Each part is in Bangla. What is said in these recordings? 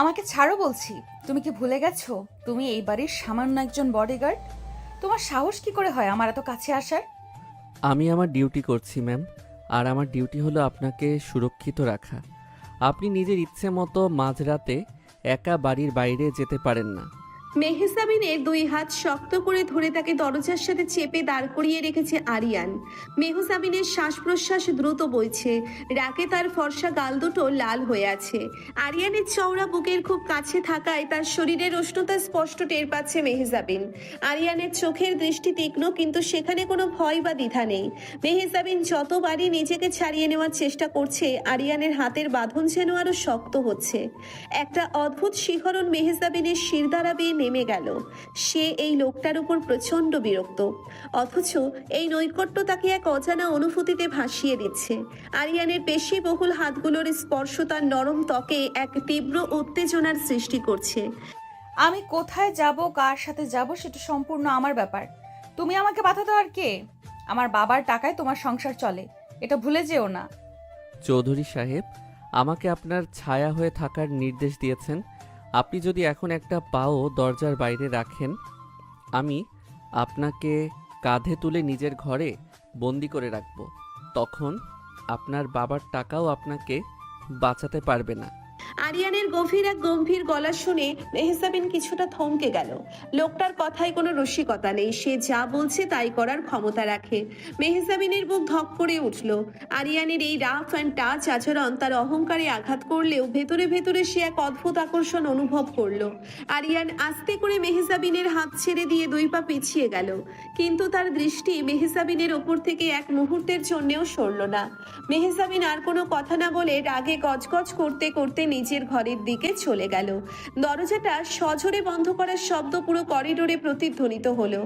আমাকে ছাড়ো বলছি। তুমি কি ভুলে গেছো তুমি এই বাড়ির সামান্য একজন বডিগার্ড? তোমার সাহস কি করে হয় আমার এত কাছে আসার? আমি আমার ডিউটি করছি ম্যাম, আর আমার ডিউটি হলো আপনাকে সুরক্ষিত রাখা। আপনি নিজের ইচ্ছে মতো মাঝরাতে একা বাড়ির বাইরে যেতে পারেন না। মেহজাবিনের দুই হাত শক্ত করে ধরে তাকে দরজার সাথে চেপে দাঁড় করিয়ে রেখেছে আরিয়ান। মেহজাবিনের শ্বাস প্রশ্বাস দ্রুত বইছে, রাগে তার ফর্সা গাল দুটো লাল হয়ে আছে। আরিয়ানের চওড়া বুকের খুব কাছে থাকায় তার শরীরের উষ্ণতা স্পষ্ট টের পাচ্ছে মেহজাবিন। আরিয়ানের চোখের দৃষ্টি তীক্ষ্ণ, কিন্তু সেখানে কোনো ভয় বা দ্বিধা নেই। মেহজাবিন যতবারই নিজেকে ছাড়িয়ে নেওয়ার চেষ্টা করছে, আরিয়ানের হাতের বাঁধন যেন আরো শক্ত হচ্ছে। একটা অদ্ভুত শিহরণ মেহজাবিনের শিরদাঁড়া বেয়ে নেমে গেল। সে এই লোকটার উপর প্রচন্ড বিরক্ত, অথচ এই নৈকট্য তাকে এক অজানা অনুভূতিতে ভাসিয়ে দিচ্ছে। আরিয়ানের পেশিবহুল হাতগুলোর স্পর্শ তার নরম ত্বকে এক তীব্র উত্তেজনার সৃষ্টি করছে। আমি কোথায় যাব, কার সাথে যাব, সেটা সম্পূর্ণ আমার ব্যাপার। তুমি আমাকে বাধা দেওয়ার কে? আমার বাবার টাকায় তোমার সংসার চলে, এটা ভুলে যেও না। চৌধুরী সাহেব আমাকে আপনার ছায়া হয়ে থাকার নির্দেশ দিয়েছেন। আপনি যদি এখন একটা পাও দরজার বাইরে রাখেন, আমি আপনাকে কাঁধে তুলে নিজের ঘরে বন্দি করে রাখব। তখন আপনার বাবার টাকাও আপনাকে বাঁচাতে পারবে না। আরিয়ানের গভীর এক গম্ভীর গলা শুনে মেহজাবিন কিছুটা থমকে গেল। লোকটার কথায় কোনো রসিকতা নেই, সে যা বলছে তাই করার ক্ষমতা রাখে। মেহজাবিনের বুক ধক করে উঠল। আরিয়ানের এই রাফ অ্যান্ড টাচ আচরণ তার অহংকারে আঘাত করলেও ভেতরে ভেতরে সে এক অদ্ভুত আকর্ষণ অনুভব করলো। আরিয়ান আস্তে করে মেহজাবিনের হাত ছেড়ে দিয়ে দুই পা পিছিয়ে গেল, কিন্তু তার দৃষ্টি মেহজাবিনের ওপর থেকে এক মুহূর্তের জন্যেও সরল না। মেহজাবিন আর কোনো কথা না বলে রাগে গজগজ করতে করতে নিজের ঘরের দিকে চলে গেল। দরজাটা সজোরে বন্ধ করার শব্দ পুরো করিডোরে প্রতিধ্বনিত হলো।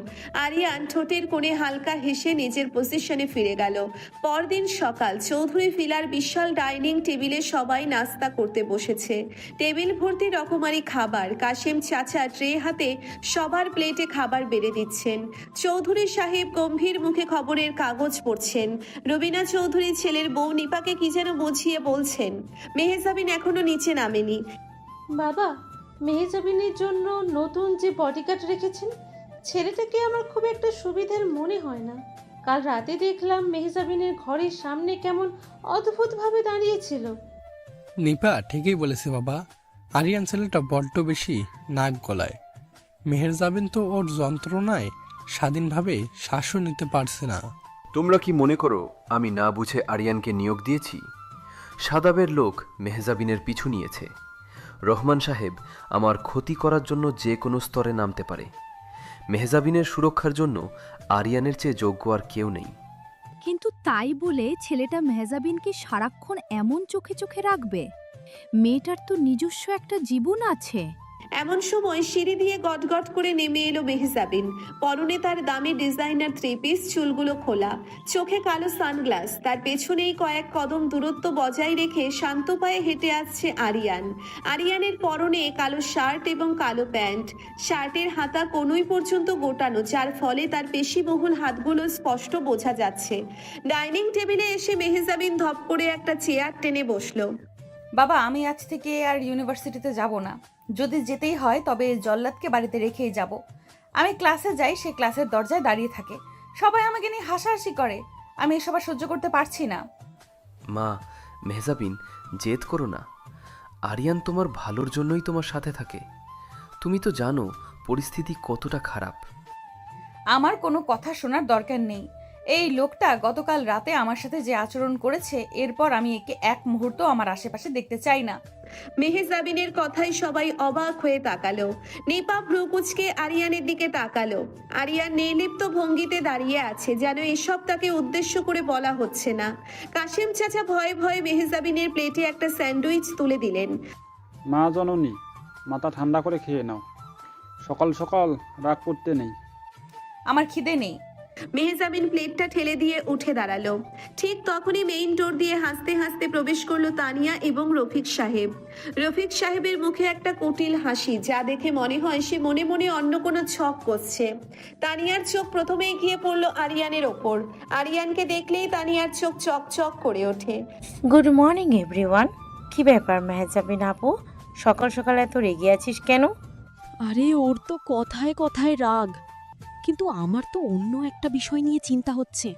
আরিয়ান ঠোঁটের কোণে হালকা হেসে নিজের পজিশনে ফিরে গেল। পরদিন সকাল, চৌধুরী ফিলার বিশাল ডাইনিং টেবিলে সবাই নাস্তা করতে বসেছে। টেবিল ভর্তি রকমারি খাবার। কাশেম চাচা ট্রে হাতে সবার প্লেটে খাবার বেড়ে দিচ্ছেন। চৌধুরী সাহেব গম্ভীর মুখে খবরের কাগজ পড়ছেন। রবিনা চৌধুরী ছেলের বউ নিপাকে কি যেন বুঝিয়ে বলছেন। মেহজাবিন এখনো নিচে নামেনি। বাবা, মেহজাবিনের জন্য নতুন যে বডিগার্ড রেখেছেন, ছেলেটাকে আমার খুব একটা সুবিধার মনে হয় না। কাল রাতে দেখলাম মেহজাবিনের ঘরের সামনে কেমন অদ্ভুতভাবে দাঁড়িয়েছিল। নিপা ঠিকই বলেছে বাবা, আরিয়ান ছেলেটা বড্ড বেশি নাক গলায়। মেহেরজাবিন তো ওর যন্ত্রণায় স্বাধীনভাবে শ্বাসও নিতে পারছে না। তোমরা কি মনে করো আমি না বুঝে আরিয়ানকে নিয়োগ দিয়েছি? সাদাবের লোক মেহজাবিনের পিছু নিয়েছে। রহমান সাহেব আমার ক্ষতি করার জন্য যে কোনো স্তরে নামতে পারে। মেহজাবিনের সুরক্ষার জন্য আরিয়ানের চেয়ে যোগ্য আর কেউ নেই। কিন্তু তাই বলে ছেলেটা মেহজাবিনকে সারাক্ষণ এমন চোখে চোখে রাখবে? মেয়েটার তো নিজস্ব একটা জীবন আছে। এমন সময় সিঁড়ি দিয়ে গটগট করে নেমে এলো মেহজাবিন। পরনে তার দামি ডিজাইনার থ্রি পিস, চুলগুলো খোলা, চোখে কালো সানগ্লাস। তার পেছনেই কয়েক কদম দূরত্ব বজায় রেখে শান্ত পায়ে হেঁটে আসছে আরিয়ান। আরিয়ানের পরনে কালো শার্ট এবং কালো প্যান্ট। শার্টের হাতা কনুই পর্যন্ত গোটানো, যার ফলে তার পেশিবহুল হাতগুলো স্পষ্ট বোঝা যাচ্ছে। ডাইনিং টেবিলে এসে মেহজাবিন ধপ করে একটা চেয়ার টেনে বসলো। বাবা, আমি আজ থেকে আর ইউনিভার্সিটিতে যাব না। যদি যেতেই হয় তবে জল্লাদকে বাড়িতে রেখেই যাব। আমি ক্লাসে যাই, সে ক্লাসের দরজায় দাঁড়িয়ে থাকে, সবাই আমাকে নিয়ে হাসাহাসি করে। আমি এসব আর সহ্য করতে পারছি না। মা, মেহজাবিন, জেদ করো না। আরিয়ান তোমার ভালোর জন্যই তোমার সাথে থাকে। তুমি তো জানো পরিস্থিতি কতটা খারাপ। আমার কোনো কথা শোনার দরকার নেই। এই লোকটা গতকাল রাতে আমার সাথে যে আচরণ করেছে, এরপর আমি একে এক মুহূর্ত আমার আশেপাশে দেখতে চাই না। মেহজাবিনের কথায় সবাই অবাক হয়ে তাকালো। নিপা ভ্রুকুচকে আরিয়ানের দিকে তাকালো। আরিয়ান নির্লিপ্ত ভঙ্গিতে দাঁড়িয়ে আছে, যেন এসব তাকে উদ্দেশ্য করে বলা হচ্ছে না। কাশেম চাচা ভয়ে ভয়ে মেহজাবিনের প্লেটে একটা স্যান্ডউইচ তুলে দিলেন। মা জননী, মাথা ঠান্ডা করে খেয়ে নাও, সকাল সকাল রাগ করতে নেই। আমার খিদে নেই। মেহজাবিন প্লেটটা ঠেলে দিয়ে উঠে দাঁড়ালো। ঠিক তখনই মেইন ডোর দিয়ে হাসতে হাসতে প্রবেশ করলো তানিয়া এবং রফিক সাহেব। রফিক সাহেবের মুখে একটা কুটিল হাসি, যা দেখে মনে হয় সে মনে মনে অন্য কোনো ছক কষছে। তানিয়ার চোখ প্রথমেই গিয়ে পড়লো আরিয়ানের ওপর। আরিয়ানকে দেখলেই তানিয়ার চোখ চকচক করে ওঠে। Good morning everyone. কি ব্যাপার মেহজাবিন আপু, সকাল সকাল এত রেগে আছিস কেন? আরে ওর তো কথায় কথায় রাগ, কিন্তু আমার তো অন্য একটা বিষয় নিয়ে চিন্তা হচ্ছে।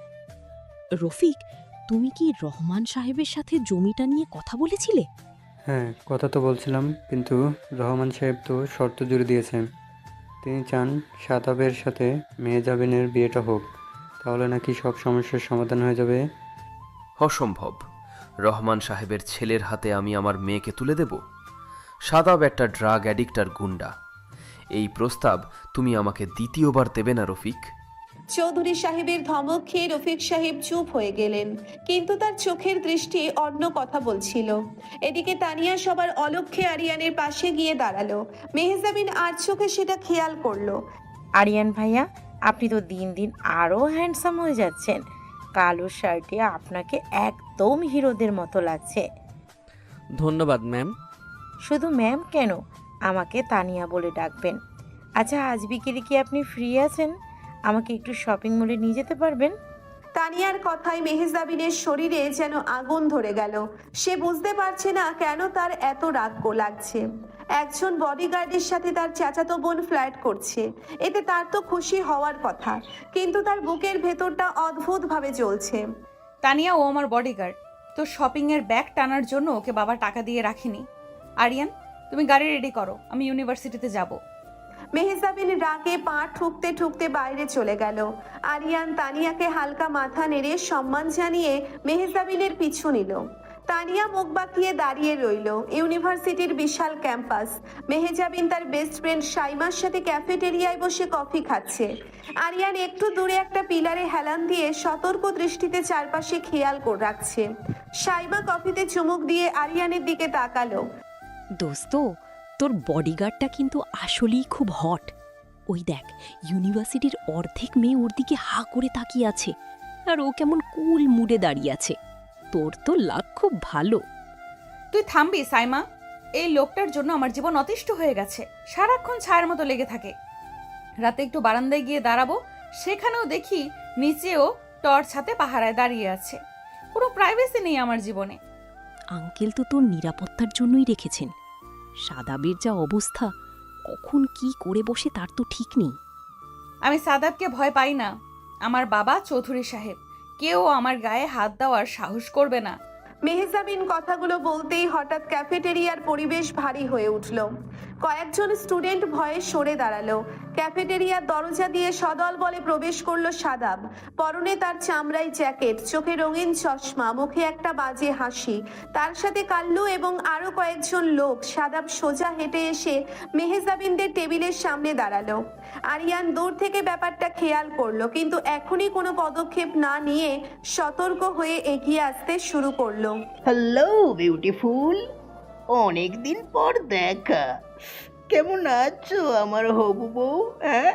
রফিক, তুমি কি রহমান সাহেবের সাথে জমিটা নিয়ে কথা বলেছিলে? হ্যাঁ, কথা তো বলছিলাম, কিন্তু রহমান সাহেব তো শর্ত জুড়ে দিয়েছেন। তিনি চান শাদাবের সাথে মেহজাবিনের বিয়েটা হোক, তাহলে নাকি সব সমস্যার সমাধান হয়ে যাবে। অসম্ভব। রহমান সাহেবের ছেলের হাতে আমি আমার মেয়েকে তুলে দেব? শাদাব একটা ড্রাগ অ্যাডিক্ট আর গুন্ডা। এই প্রস্তাব তুমি আমাকে দ্বিতীয়বার দেবে না রফিক। চৌধুরী সাহেবের ধমক খেয়ে রফিক সাহেব চুপ হয়ে গেলেন, কিন্তু তার চোখের দৃষ্টি অন্য কথা বলছিল। এদিকে তানিয়া সবার অলক্ষ্যে আরিয়ানের পাশে গিয়ে দাঁড়ালো। মেহজাবিন আর চোখে সেটা খেয়াল করলো। আরিয়ান ভাইয়া, আপনি তো দিন দিন আরও হ্যান্ডসাম হয়ে যাচ্ছেন। কালো শার্টে আপনাকে একদম হিরোদের মতো লাগছে। ধন্যবাদ ম্যাম। শুধু ম্যাম কেন, আমাকে তানিয়া বলে ডাকবেন। আচ্ছা, আজ বিকেলে কি আপনি ফ্রি আছেন? আমাকে একটু শপিং মলে নিয়ে যেতে পারবেন? তানিয়ার কথায় মেহজাবিনের শরীরে যেন আগুন ধরে গেল। সে বুঝতে পারছে না কেন তার এত রাগ লাগছে। একজন বডিগার্ডের সাথে তার চাচাতো বোন ফ্ল্যাট করছে, এতে তার তো খুশি হওয়ার কথা, কিন্তু তার বুকের ভেতরটা অদ্ভুতভাবে জ্বলছে। তানিয়া, ও আমার বডিগার্ড। তো শপিংয়ের ব্যাগ টানার জন্য ওকে বাবা টাকা দিয়ে রাখিনি। আরিয়ান, তুমি গাড়ি রেডি করো, আমি ইউনিভার্সিটিতে যাব। মেহজাবিন রাগে পা ঠুকতে ঠুকতে বাইরে চলে গেল। আরিয়ান তানিয়াকে হালকা মাথা নেড়ে সম্মান জানিয়ে মেহজাবিনের পিছু নিল। তানিয়া মুখ বাঁকিয়ে দাঁড়িয়ে রইল। ইউনিভার্সিটির বিশাল ক্যাম্পাস। মেহজাবিন তার বেস্ট ফ্রেন্ড শাইমার সাথে ক্যাফেটেরিয়ায় বসে কফি খাচ্ছে। আরিয়ান একটু দূরে একটা পিলারে হেলান দিয়ে সতর্ক দৃষ্টিতে চারপাশে খেয়াল করে রাখছে। শাইমা কফিতে চুমুক দিয়ে আরিয়ানের দিকে তাকালো। দোস্ত, তোর বডিগার্ডটা কিন্তু আসলেই খুব হট। ওই দেখ, ইউনিভার্সিটির অর্ধেক মেয়ে ওর দিকে হা করে তাকিয়ে আছে, আর ও কেমন কুল মুডে দাঁড়িয়ে আছে। তোর তো লাক খুব ভালো। তুই থামবি সাইমা? এই লোকটার জন্য আমার জীবন অতিষ্ঠ হয়ে গেছে। সারাক্ষণ ছায়ার মতো লেগে থাকে। রাতে একটু বারান্দায় গিয়ে দাঁড়াবো, সেখানেও দেখি নিচেও টর্চ হাতে পাহারায় দাঁড়িয়ে আছে। কোনো প্রাইভেসি নেই আমার জীবনে। আঙ্কেল তো তোর নিরাপত্তার জন্যই রেখেছেন। সাদাবের যা অবস্থা, কখন কি করে বসে তার তো ঠিক নেই। আমি সাদাবকে ভয় পাই না। আমার বাবা চৌধুরী সাহেব, কেউ আমার গায়ে হাত দেওয়ার সাহস করবে না। মেহজাবিন কথাগুলো বলতেই হঠাৎ ক্যাফেটেরিয়ার পরিবেশ ভারী হয়ে উঠল। কয়েকজন স্টুডেন্ট ভয়ে সরে দাঁড়ালো। ক্যাফেটেরিয়ার দরজা দিয়ে সদল বলে প্রবেশ করলো সাদাব। পরনে তার চামড়াই জ্যাকেট, চোখে রঙিন চশমা, মুখে একটা বাজে হাসি। তার সাথে কাল্লু এবং আরো কয়েকজন লোক। সাদাব সোজা হেঁটে এসে মেহজাবিনদের টেবিলের সামনে দাঁড়ালো। আরিয়ান দূর থেকে ব্যাপারটা খেয়াল করলো, কিন্তু এখনই কোনো পদক্ষেপ না নিয়ে সতর্ক হয়ে এগিয়ে আসতে শুরু করলো। হ্যালো বিউটিফুল, অনেক দিন পর দেখা। কেমন আছো আমার হবু বউ? হ্যাঁ,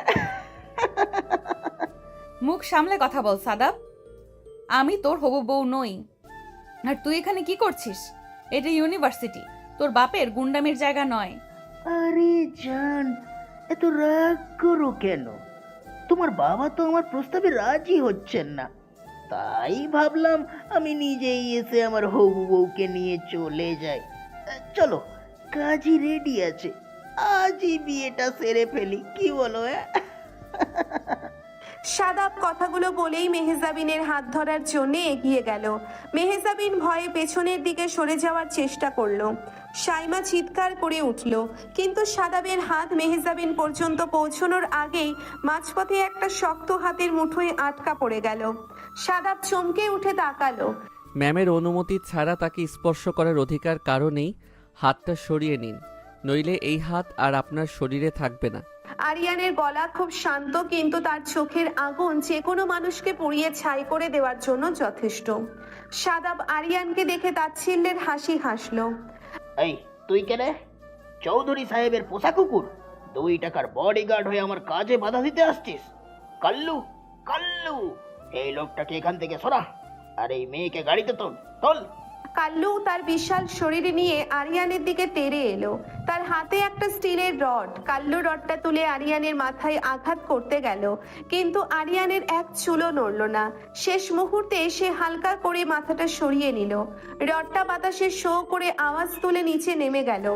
মুখ সামলে কথা বল সাদাব। আমি তোর হবু বউ নই। আর তুই এখানে কি করছিস? এটা ইউনিভার্সিটি, তোর বাপের গুন্ডামির জায়গা নয়। আরে জান, এত রাগ করো কেন? তোমার বাবা তো আমার প্রস্তাবে রাজি হচ্ছেন না, তাই ভাবলাম আমি নিজেই এসে আমার হবু বউকে নিয়ে চলে যাই। চলো, কাজই রেডি আছে, আজই বিয়েটা সেরে ফেলি, কি বলো? সাদাব কথাগুলো বলেই মেহজাবিনের হাত ধরার জন্য এগিয়ে গেল। মেহজাবিন ভয়ে পেছনের দিকে সরে যাওয়ার চেষ্টা করলো। শাইমা চিৎকার করে উঠল, কিন্তু সাদাবের হাত মেহজাবিন পর্যন্ত পৌঁছানোর আগেই মাঝপথে একটা শক্ত হাতের মুঠোয় আটকা পড়ে গেল। সাদাব চমকে উঠে তাকালো। ম্যামের অনুমতি ছাড়া তাকে স্পর্শ করার অধিকার কারো নেই। হাতটা সরিয়ে নিন, নইলে এই হাত আর আপনার শরীরে থাকবে না। আরিয়ানের গলা খুব শান্ত, কিন্তু তার চোখের আগুন যে কোনো মানুষকে পুড়িয়ে ছাই করে দেওয়ার জন্য যথেষ্ট। সাদাব আরিয়ানকে দেখে তাচ্ছিল্যের হাসি হাসলো। এই তুই কেনে? চৌধুরী সাহেবের পোষা কুকুর, 2 টাকার বডিগার্ড হয়ে আমার কাজে বাধা দিতে আসছিস? কাল্লু, কাল্লু, এই লোকটাকে এখান থেকে সরা, আর এই মেয়েকে গাড়িতে তোল। কাল্লু তার বিশাল শরীর নিয়ে আরিয়ানের দিকে তেড়ে এলো। তার হাতে একটা স্টিলের রড। কাল্লু রডটা তুলে আরিয়ানের মাথায় আঘাত করতে গেল, কিন্তু আরিয়ানের এক চুলও নড়ল না। শেষ মুহূর্তে সে হালকা করে মাথাটা সরিয়ে নিল। রডটা বাতাসে শো করে আওয়াজ তুলে নিচে নেমে গেল।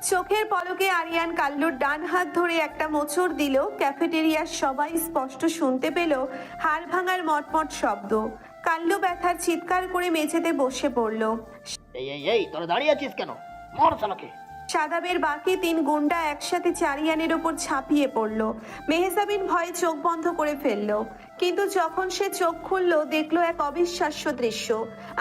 চোখের পলকে আরিয়ান কাল্লুর ডান হাত ধরে একটা মোচড় দিল। ক্যাফেটেরিয়ার সবাই স্পষ্ট শুনতে পেল হাড় ভাঙার মটমট শব্দ। কাল্লু ব্যথার চিৎকার করে মেঝেতে বসে পড়ল। এই তোরা দাঁড়িয়ে আছিস কেন? মর শালাকে। শাদাবের বাকি 3 গুন্ডা একসাথে আরিয়ানের ওপর ঝাঁপিয়ে পড়ল। মেহজাবিন ভয়ে চোখ বন্ধ করে ফেলল, কিন্তু যখন সে চোখ খুলল দেখলো এক অবিশ্বাস্য দৃশ্য।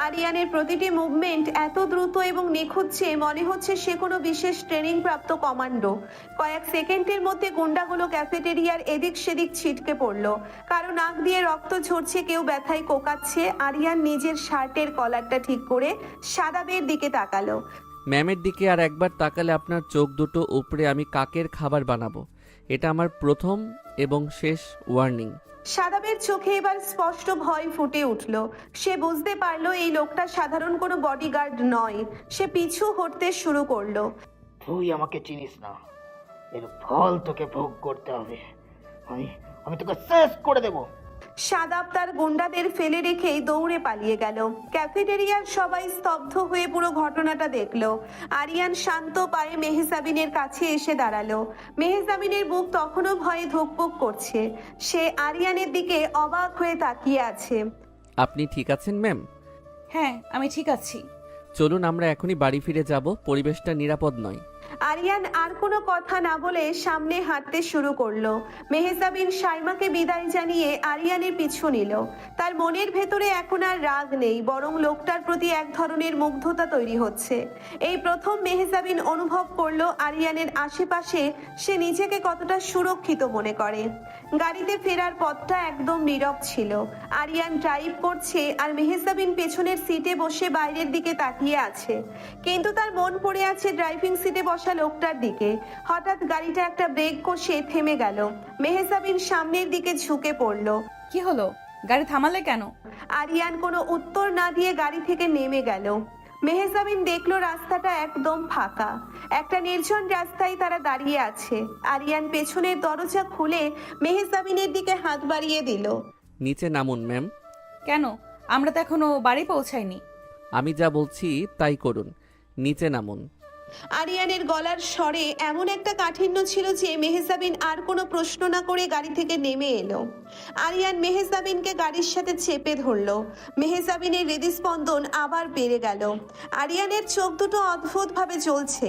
আরিয়ানের প্রতিটি মুভমেন্ট এত দ্রুত এবং নিখুঁত যে মনে হচ্ছে সে কোনো বিশেষ ট্রেনিং প্রাপ্ত কমান্ডো। কয়েক সেকেন্ডের মধ্যে গুন্ডাগুলো ক্যাফেটেরিয়ার এদিক সেদিক ছিটকে পড়ল। কারো নাক দিয়ে রক্ত ঝরছে, কেউ ব্যথায় কোকাচ্ছে। আরিয়ান নিজের শার্টের কলারটা ঠিক করে শাদাবের দিকে তাকালো। ম্যামের দিকে আর একবার তাকালে আপনার চোখ দুটো উপরে আমি কাকের খাবার বানাবো। এটা আমার প্রথম এবং শেষ ওয়ার্নিং। শাদাবের চোখে এবার স্পষ্ট ভয় ফুটে উঠল। সে বুঝতে পারলো এই লোকটা সাধারণ কোনো বডিগার্ড নয়। সে পিছু হটতে শুরু করলো। তুই আমাকে চিনিস না, এর ফল তোকে ভোগ করতে হবে। আমি তোকে শেষ করে দেবো। শাদাব তার গুন্ডাদের ফেলে রেখেই দৌড়ে পালিয়ে গেল। ক্যাফেটেরিয়ার সবাই স্তব্ধ হয়ে পুরো ঘটনাটা দেখলো। আরিয়ান শান্ত পায়ে মেহজাবিনের কাছে এসে দাঁড়ালো। মেহজাবিনের বুক তখনও ভয়ে ধুকপুক করছে। সে আরিয়ানের দিকে অবাক হয়ে তাকিয়ে আছে। আপনি ঠিক আছেন ম্যাম? হ্যাঁ, আমি ঠিক আছি। চলুন আমরা এখনই বাড়ি ফিরে যাব, পরিবেশটা নিরাপদ নয়। আরিয়ান আর কোনো কথা না বলে সামনে হাঁটতে শুরু করলো। মেহজাবিন শাইমাকে বিদায় জানিয়ে আরিয়ানের পিছু নিল। তার মনের ভেতরে এখন আর রাগ নেই, বরং লোকটার প্রতি এক ধরনের মুগ্ধতা তৈরি হচ্ছে। এই প্রথম মেহজাবিন অনুভব করলো আরিয়ানের আশেপাশে সে নিজেকে কতটা সুরক্ষিত মনে করে। গাড়িতে ফেরার পথটা একদম নীরব ছিল। আরিয়ান ড্রাইভ করছে আর মেহজাবিন পেছনের সিটে বসে বাইরের দিকে তাকিয়ে আছে, কিন্তু তার মন পড়ে আছে ড্রাইভিং সিটে বসা লোকটার দিকে। হঠাৎ গাড়িটা একটা ব্রেক কষে থেমে গেল। মেহজাবিন সামনের দিকে ঝুঁকে পড়ল। কি হলো? গাড়ি থামালে কেন? আরিয়ান কোনো উত্তর না দিয়ে গাড়ি থেকে নেমে গেল। মেহজাবিন দেখলো রাস্তাটা একদম ফাঁকা। একটা নির্জন রাস্তায় তারা দাঁড়িয়ে আছে। আরিয়ান পেছনের দরজা খুলে মেহজাবিনের দিকে হাত বাড়িয়ে দিল। নিচে নামুন ম্যাম। কেন? আমরা তো এখনো বাড়ি পৌঁছাইনি। আমি যা বলছি তাই করুন, নিচে নামুন। আরিয়ানের গলার স্বরে এমন একটা কাঠিন্য ছিল যে মেহজাবিন আর কোনো প্রশ্ন না করে গাড়ি থেকে নেমে এলো। আরিয়ান মেহজাবিনকে গাড়ির সাথে চেপে ধরলো। মেহজাবিনের হৃদস্পন্দন আবার বেড়ে গেল। আরিয়ানের চোখ দুটো অদ্ভুতভাবে জ্বলছে।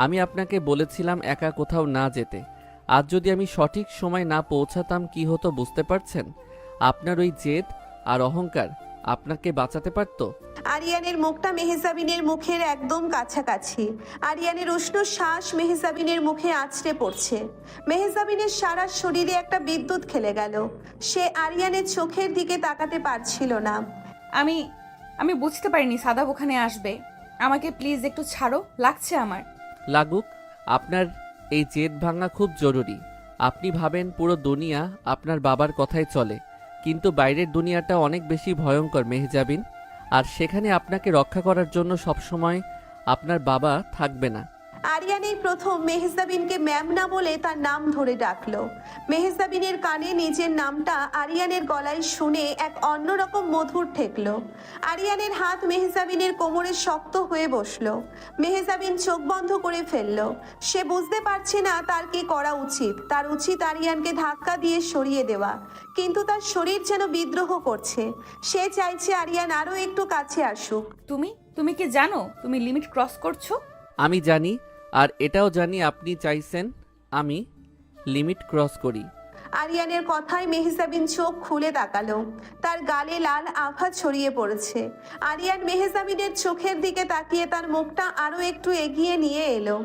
আমি আপনাকে বলেছিলাম একা কোথাও না যেতে। আজ যদি আমি সঠিক সময় না পৌঁছাতাম কি হতো বুঝতে পারছেন? আপনার ওই জেদ আর অহংকার আপনাকে বাঁচাতে পারতো। আরিয়ানের মুখটা মেহজাবিনের মুখের একদম কাছাকাছি। আরিয়ানের উষ্ণ শ্বাস মেহজাবিনের মুখে আছড়ে পড়ছে। মেহজাবিনের সারা শরীরে একটা বিদ্যুৎ খেলে গেল। সে আরিয়ানের চোখের দিকে তাকাতে পারছিল না। আমি বুঝতে পারিনি সাদাব ওখানে আসবে। আমাকে প্লিজ একটু ছাড়ো, লাগছে আমার। লাগুক, আপনার এই জেদ ভাঙা খুব জরুরি। আপনি ভাবেন পুরো দুনিয়া আপনার বাবার কথাই চলে, কিন্তু বাইরের দুনিয়াটা অনেক বেশি ভয়ঙ্কর মেহজাবিন। আর সেখানে আপনাকে রক্ষা করার জন্য সবসময় আপনার বাবা থাকবে না। আরিয়ান এই প্রথম মেহজাবিনকে ম্যাম না বলে তার নাম ধরে ডাকলো। মেহজাবিনের কানে নিজের নামটা আরিয়ানের গলায় শুনে এক অন্যরকম মধুর ঠেকলো। আরিয়ানের হাত মেহজাবিনের কোমরে শক্ত হয়ে বসলো। মেহজাবিন চোখ বন্ধ করে ফেললো। সে বুঝতে পারছে না তার কি করা উচিত। তার উচিত আরিয়ানকে ধাক্কা দিয়ে সরিয়ে দেওয়া, কিন্তু তার শরীর যেন বিদ্রোহ করছে। সে চাইছে আরিয়ান আরো একটু কাছে আসুক। তুমি কি জানো তুমি লিমিট ক্রস করছো? আমি জানি, আর এটাও জানি আপনি চাইছেন আমি লিমিট ক্রস করি। আরিয়ানের কথায় মেহজাবিন চোখ খুলে তাকালো। তার গালে লাল আভা ছড়িয়ে পড়েছে। আরিয়ান মেহজাবিনের চোখের দিকে তাকিয়ে তার মুখটা আরো একটু এগিয়ে নিয়ে এলো।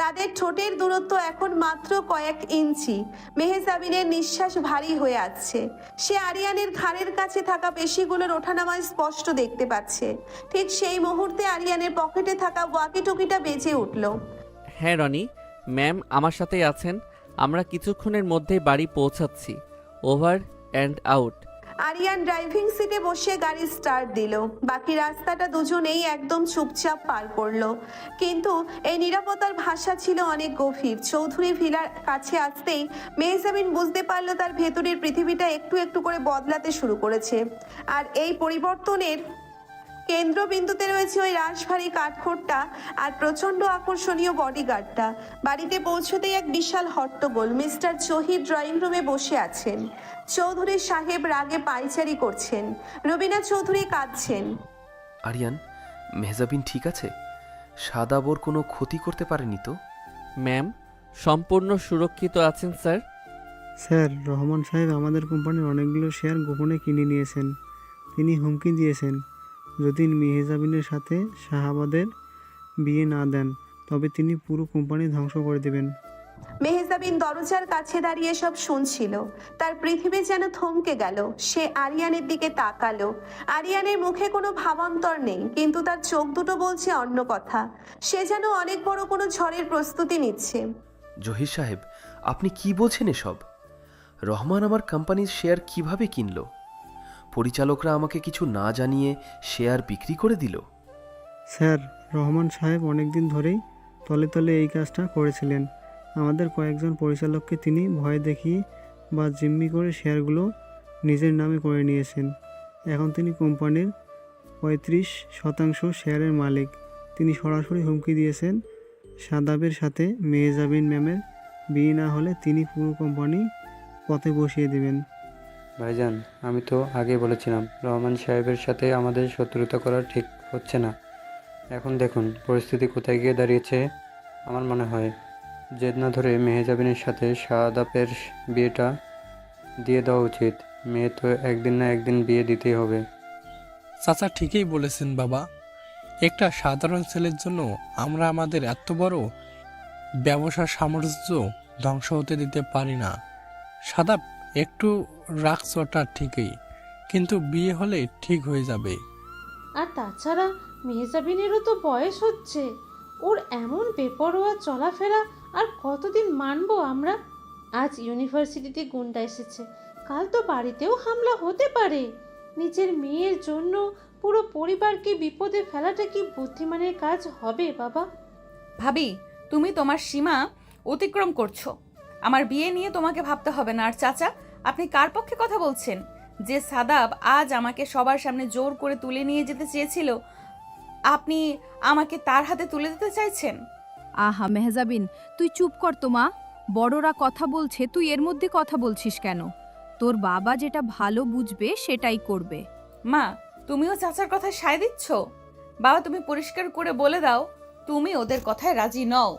তাদের ঠোঁটের দূরত্ব এখন মাত্র কয়েক ইঞ্চি। মেহজাবিনের নিঃশ্বাস ভারী হয়ে আসছে। সে আরিয়ানের ঘাড়ের কাছে থাকা পেশিগুলোর ওঠানামায় স্পষ্ট দেখতে পাচ্ছে। ঠিক সেই মুহূর্তে আরিয়ানের পকেটে থাকা ওয়াকিটকিটা বেজে উঠল। হ্যাঁ রনি, ম্যাম আমার সাথেই আছেন। আমরা কিছুক্ষণের মধ্যেই বাড়ি পৌঁছাচ্ছি। Over and out. Aryan driving সিটে বসে গাড়ি স্টার্ট দিল। বাকি রাস্তাটা দুজনেই একদম চুপচাপ পার করলো, কিন্তু এই নিরাপত্তার ভাষা ছিল অনেক গভীর। চৌধুরী ভিলার কাছে আসতেই মেহজাবিন বুঝতে পারলো তার ভেতরের পৃথিবীটা একটু একটু করে বদলাতে শুরু করেছে। আর এই পরিবর্তনের কেন্দ্রবিন্দুতে রয়েছে ওই রাশভারী কাঠখোট্টা আর প্রচন্ড আকর্ষণীয় বডিগার্ডটা। বাড়িতে পৌঁছতেই এক বিশাল হট্টগোল। মিস্টার জহির ড্রয়িং রুমে বসে আছেন, চৌধুরী সাহেব রাগে পায়চারি করছেন, রবিনা চৌধুরী কাঁদছেন। আরিয়ান, মেহজাবিন ঠিক আছে? শাদাব ওর কোনো ক্ষতি করতে পারেনি তো? ম্যাম, সম্পূর্ণ সুরক্ষিত আছেন স্যার। স্যার, রহমান সাহেব আমাদের কোম্পানির অনেকগুলো শেয়ার গোপনে কিনে নিয়েছেন। তিনি হুমকি দিয়েছেন, যদি মেহজাবিনের সাথে শাহাবাদের বিয়ে না দেন তবে তিনি পুরো কোম্পানি ধ্বংস করে দেবেন। মেহজাবিন দরজার কাছে দাঁড়িয়ে সব শুনছিল। তার পৃথিবী যেন থমকে গেল। সে আরিয়ানের দিকে তাকালো। আরিয়ানের মুখে কোনো ভাবান্তর নেই, কিন্তু তার চোখ দুটো বলছে অন্য কথা। সে যেন অনেক বড় কোনো ঝড়ের প্রস্তুতি নিচ্ছে। জহির সাহেব, আপনি কি বলছেন এসব? রহমান আমার কোম্পানির শেয়ার কিভাবে কিনলো? পরিচালকরা আমাকে কিছু না জানিয়ে শেয়ার বিক্রি করে দিল? স্যার, রহমান সাহেব অনেকদিন ধরেই তলে তলে এই কাজটা করেছিলেন। আমাদের কয়েকজন পরিচালককে তিনি ভয় দেখিয়ে বা জিম্মি করে শেয়ারগুলো নিজের নামে করে নিয়েছেন। এখন তিনি কোম্পানির 35% শেয়ারের মালিক। তিনি সরাসরি হুমকি দিয়েছেন, শাদাবের সাথে মেহজাবিন ম্যামের বিয়ে না হলে তিনি পুরো কোম্পানি পথে বসিয়ে দেবেন। ভাইজান, আমি তো আগে বলেছিলাম রহমান সাহেবের সাথে আমাদের শত্রুতা করা ঠিক হচ্ছে না। এখন দেখুন পরিস্থিতি কোথায় গিয়ে দাঁড়িয়েছে। আমার মনে হয় জেদ না ধরে মেহজাবিনের সাথে শাহাদাবের বিয়েটা দিয়ে দেওয়া উচিত। মেয়ে তো একদিন না একদিন বিয়ে দিতেই হবে। চাচা ঠিকই বলেছেন বাবা। একটা সাধারণ ছেলের জন্য আমরা আমাদের এত বড় ব্যবসার সামর্থ্য ধ্বংস হতে দিতে পারি না। শাদাব একটু রাখছ ওটা ঠিকই, কিন্তু বিয়ে হলে ঠিক হয়ে যাবে। আর তাছাড়া মেহজাবিনেরও তো বয়স হচ্ছে। ওর এমন বেপরোয়া চলাফেরা আর কতদিন মানবো আমরা? আজ ইউনিভার্সিটিতে গুন্ডা এসেছে, কাল তো বাড়িতেও হামলা হতে পারে। নিজের মেয়ের জন্য পুরো পরিবারকে বিপদে ফেলাটা কি বুদ্ধিমানের কাজ হবে বাবা? ভাবি, তুমি তোমার সীমা অতিক্রম করছো। আমার বিয়ে নিয়ে তোমাকে ভাবতে হবে না। আর চাচা, আপনি কার পক্ষে কথা বলছেন? যে সাদাব আজ আমাকে সবার সামনে জোর করে তুলে নিয়ে যেতে চেয়েছিল, আপনি আমাকে তার হাতে তুলে দিতে চাইছেন? আহা মেহজাবিন, তুই চুপ কর তো মা। বড়রা কথা বলছে, তুই এর মধ্যে কথা বলছিস কেন? তোর বাবা যেটা ভালো বুঝবে সেটাই করবে। মা, তুমিও চাচার কথায় সায় দিচ্ছ? বাবা, তুমি পরিষ্কার করে বলে দাও তুমি ওদের কথায় রাজি নও।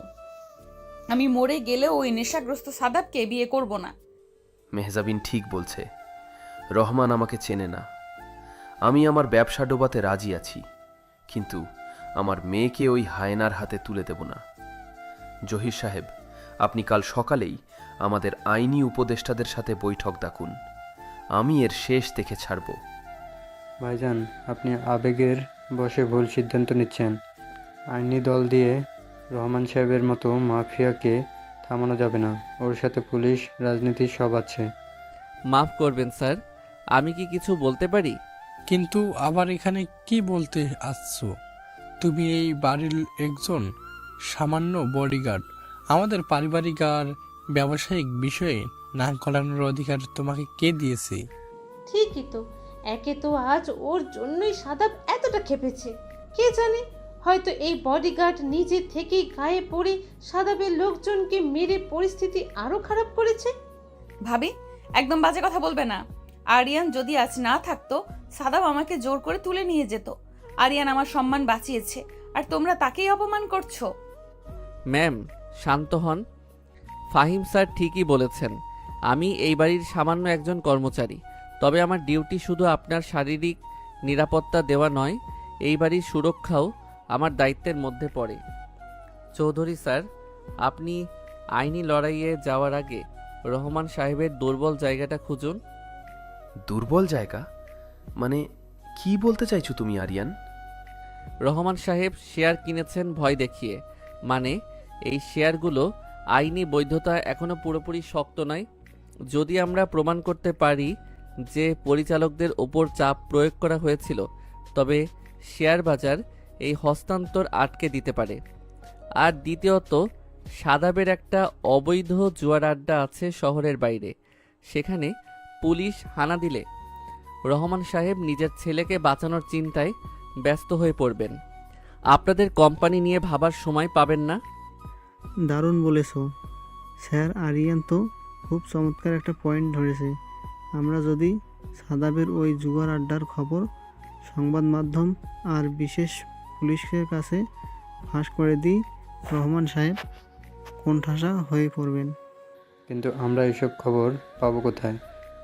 আমি মরে গেলেও ওই নেশাগ্রস্ত সাদাবকে বিয়ে করব না। মেহজাবিন ঠিক বলছে। রহমান আমাকে চেনে না। আমি আমার ব্যবসা ডোবাতে রাজি আছি, কিন্তু আমার মেয়েকে ওই হায়নার হাতে তুলে দেব না। জহির সাহেব, আপনি কাল সকালেই আমাদের আইনি উপদেষ্টাদের সাথে বৈঠক ডাকুন। আমি এর শেষ দেখে ছাড়ব। ভাইজান, আপনি আবেগের বশে ভুল সিদ্ধান্ত নিচ্ছেন। আইনি দল দিয়ে রহমান সাহেবের মতো মাফিয়াকে থামানো যাবে না। ওর সাথে পুলিশ, রাজনীতি সব আছে। মাফ করবেন স্যার, আমি কি কিছু বলতে পারি? কিন্তু আবার এখানে কি বলতে আসছো? তুমি এই বাড়ির একজন সামান্য বডিগার্ড। আমাদের পারিবারিক আর ব্যবসায়িক বিষয়ে নাক গলানোর অধিকার তোমাকে কে দিয়েছে? ঠিকই তো, একে তো আজ ওর জন্যই সাদাব এতটা খেপেছে। কে জানে, হয়তো এই বডিগার্ড নিজে থেকেই গায়ে পড়ে সাদাবের লোকজনকে মেরে পরিস্থিতি আরো খারাপ করেছে। ভাবি, একদম বাজে কথা বলবে না। আরিয়ান যদি আজ না থাকতো, সাদাব আমাকে জোর করে তুলে নিয়ে যেত। আরিয়ান আমার সম্মান বাঁচিয়েছে, আর তোমরা তাকেই অপমান করছো। ম্যাম, শান্ত হন। ফাহিম স্যার ঠিকই বলেছেন। আমি এই বাড়ির সামান্য একজন কর্মচারী। তবে আমার ডিউটি শুধু আপনার শারীরিক নিরাপত্তা দেওয়া নয়, এই বাড়ির সুরক্ষাও আমার দায়িত্বের মধ্যে পড়ে। চৌধুরী স্যার, আপনি আইনি লড়াইয়ে যাওয়ার আগে রহমান সাহেবের দুর্বল জায়গাটা খুঁজুন। দুর্বল জায়গা মানে কি বলতে চাইছো তুমি আরিয়ান? রহমান সাহেব শেয়ার কিনেছেন ভয় দেখিয়ে। মানে এই শেয়ারগুলো আইনি বৈধতা এখনো পুরোপুরি শক্ত নয়। যদি আমরা প্রমাণ করতে পারি যে পরিচালকদের ওপর চাপ প্রয়োগ করা হয়েছিল, তবে শেয়ার বাজার এই হস্তান্তর আটকে দিতে পারে। আর দ্বিতীয়ত, শাদাবের একটা অবৈধ জুয়ার আড্ডা আছে শহরের বাইরে, সেখানে পুলিশ হানা দিলে রহমান সাহেব নিজের ছেলেকে বাঁচানোর চিন্তায় ব্যস্ত হয়ে পড়বেন। আপনাদের কোম্পানি নিয়ে ভাবার সময় পাবেন না। দারুণ বলেছো স্যার। আরিয়ান তো খুব চমৎকার একটা পয়েন্ট ধরেছে। আমরা যদি সাদাবের ওই জুয়ার আড্ডার খবর সংবাদ মাধ্যম আর বিশেষ পুলিশের কাছে ফাঁস করে দিই, রহমান সাহেব কোণঠাসা হয়ে পড়বেন। কিন্তু আমরা এসব খবর পাবো কোথায়?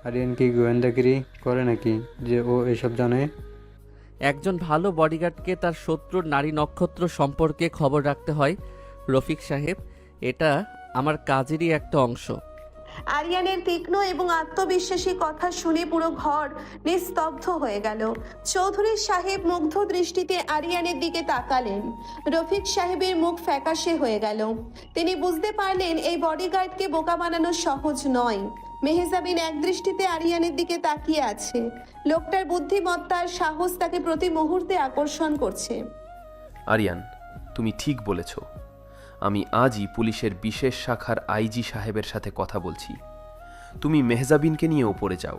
আরিয়ান কি গোয়েন্দাগিরি করে নাকি যে ও এসব জানে? একজন ভালো বডিগার্ডকে তার শত্রুর নারী নক্ষত্র সম্পর্কে খবর রাখতে হয় রফিক সাহেব। এটা আমার কাজেরই একটা অংশ। আরিয়ানের তীক্ষ্ণ এবং আত্মবিশ্বাসী কথা শুনে পুরো ঘর নিস্তব্ধ হয়ে গেল। চৌধুরী সাহেব মুগ্ধ দৃষ্টিতে আরিয়ানের দিকে তাকালেন। রফিক সাহেবের মুখ ফ্যাকাশে হয়ে গেল। তিনি বুঝতে পারলেন এই বডিগার্ডকে বোকা বানানো সহজ নয়। মেহজাবিন একদৃষ্টিতে আরিয়ানের দিকে তাকিয়ে আছে। লোকটার বুদ্ধিমত্তার সাহস তাকে প্রতি মুহূর্তে আকর্ষণ করছে। আরিয়ান, তুমি ঠিক বলেছ। আমি আজই পুলিশের বিশেষ শাখার আইজি সাহেবের সাথে কথা বলছি। তুমি মেহজাবিনকে নিয়ে ওপরে যাও।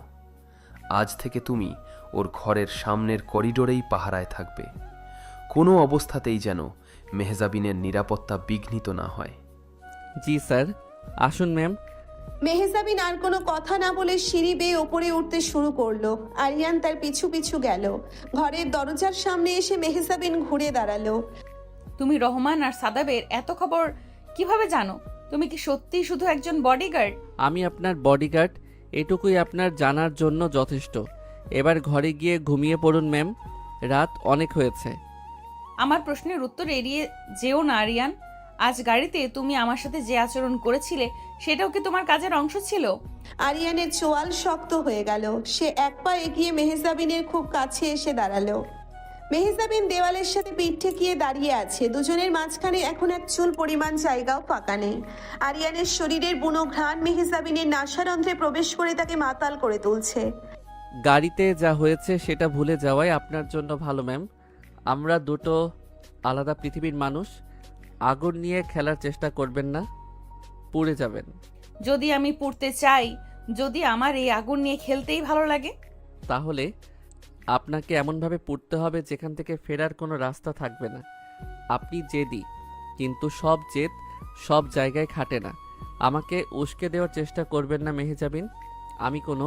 আজ থেকে তুমি ওর ঘরের সামনের করিডোরেই পাহারায় থাকবে। কোনো অবস্থাতেই যেন মেহজাবিনের নিরাপত্তা বিঘ্নিত না হয়। জি স্যার। আসুন ম্যাম। মেহজাবিন আর কোনো কথা না বলে সিঁড়ি বেয়ে ওপরে উঠতে শুরু করলো। আরিয়ান তার পিছু পিছু গেল। ঘরের দরজার সামনে এসে মেহজাবিন ঘুরে দাঁড়ালো। তুমি রহমান আর সাদাবের এত খবর কিভাবে জানো? তুমি কি সত্যি শুধু একজন বডিগার্ড? আমি আপনার বডিগার্ড, এটুকুই আপনার জানার জন্য যথেষ্ট। এবার ঘরে গিয়ে ঘুমিয়ে পড়ুন ম্যাম, রাত অনেক হয়েছে। আমার প্রশ্নের উত্তর এড়িয়ে যেও না আরিয়ান। আজ গাড়িতে তুমি আমার সাথে যে আচরণ করেছিলে সেটাও কি তোমার কাজের অংশ ছিল? আরিয়ানের চোয়াল শক্ত হয়ে গেল। সে এক পা এগিয়ে মেহজাবিনের খুব কাছে এসে দাঁড়ালো। মেহজাবিন দেওয়ালের সাথে পিঠ ঠেকিয়ে দাঁড়িয়ে আছে। দুজনের মাঝখানে এখন এক চুল পরিমাণ জায়গাও ফাঁকা নেই। আরিয়ানের শরীরের বুনো ঘ্রাণ মেহজাবিনের নাসারন্ধ্রে প্রবেশ করে তাকে মাতাল করে তুলছে। গাড়িতে যা হয়েছে সেটা ভুলে যাওয়াই আপনার জন্য ভালো ম্যাম। আমরা দুটো আলাদা পৃথিবীর মানুষ। আগুন নিয়ে খেলার চেষ্টা করবেন না, পুড়ে যাবেন। যদি আমি পুড়তে চাই, যদি আমার এই আগুন নিয়ে খেলতেই ভালো লাগে, তাহলে আপনাকে এমনভাবে পুড়তে হবে যেখান থেকে ফেরার কোনো রাস্তা থাকবে না। আপনি জেদি, কিন্তু সব জেদ সব জায়গায় খাটে না। আমাকে উস্কে দেওয়ার চেষ্টা করবেন না মেহজাবিন। আমি কোনো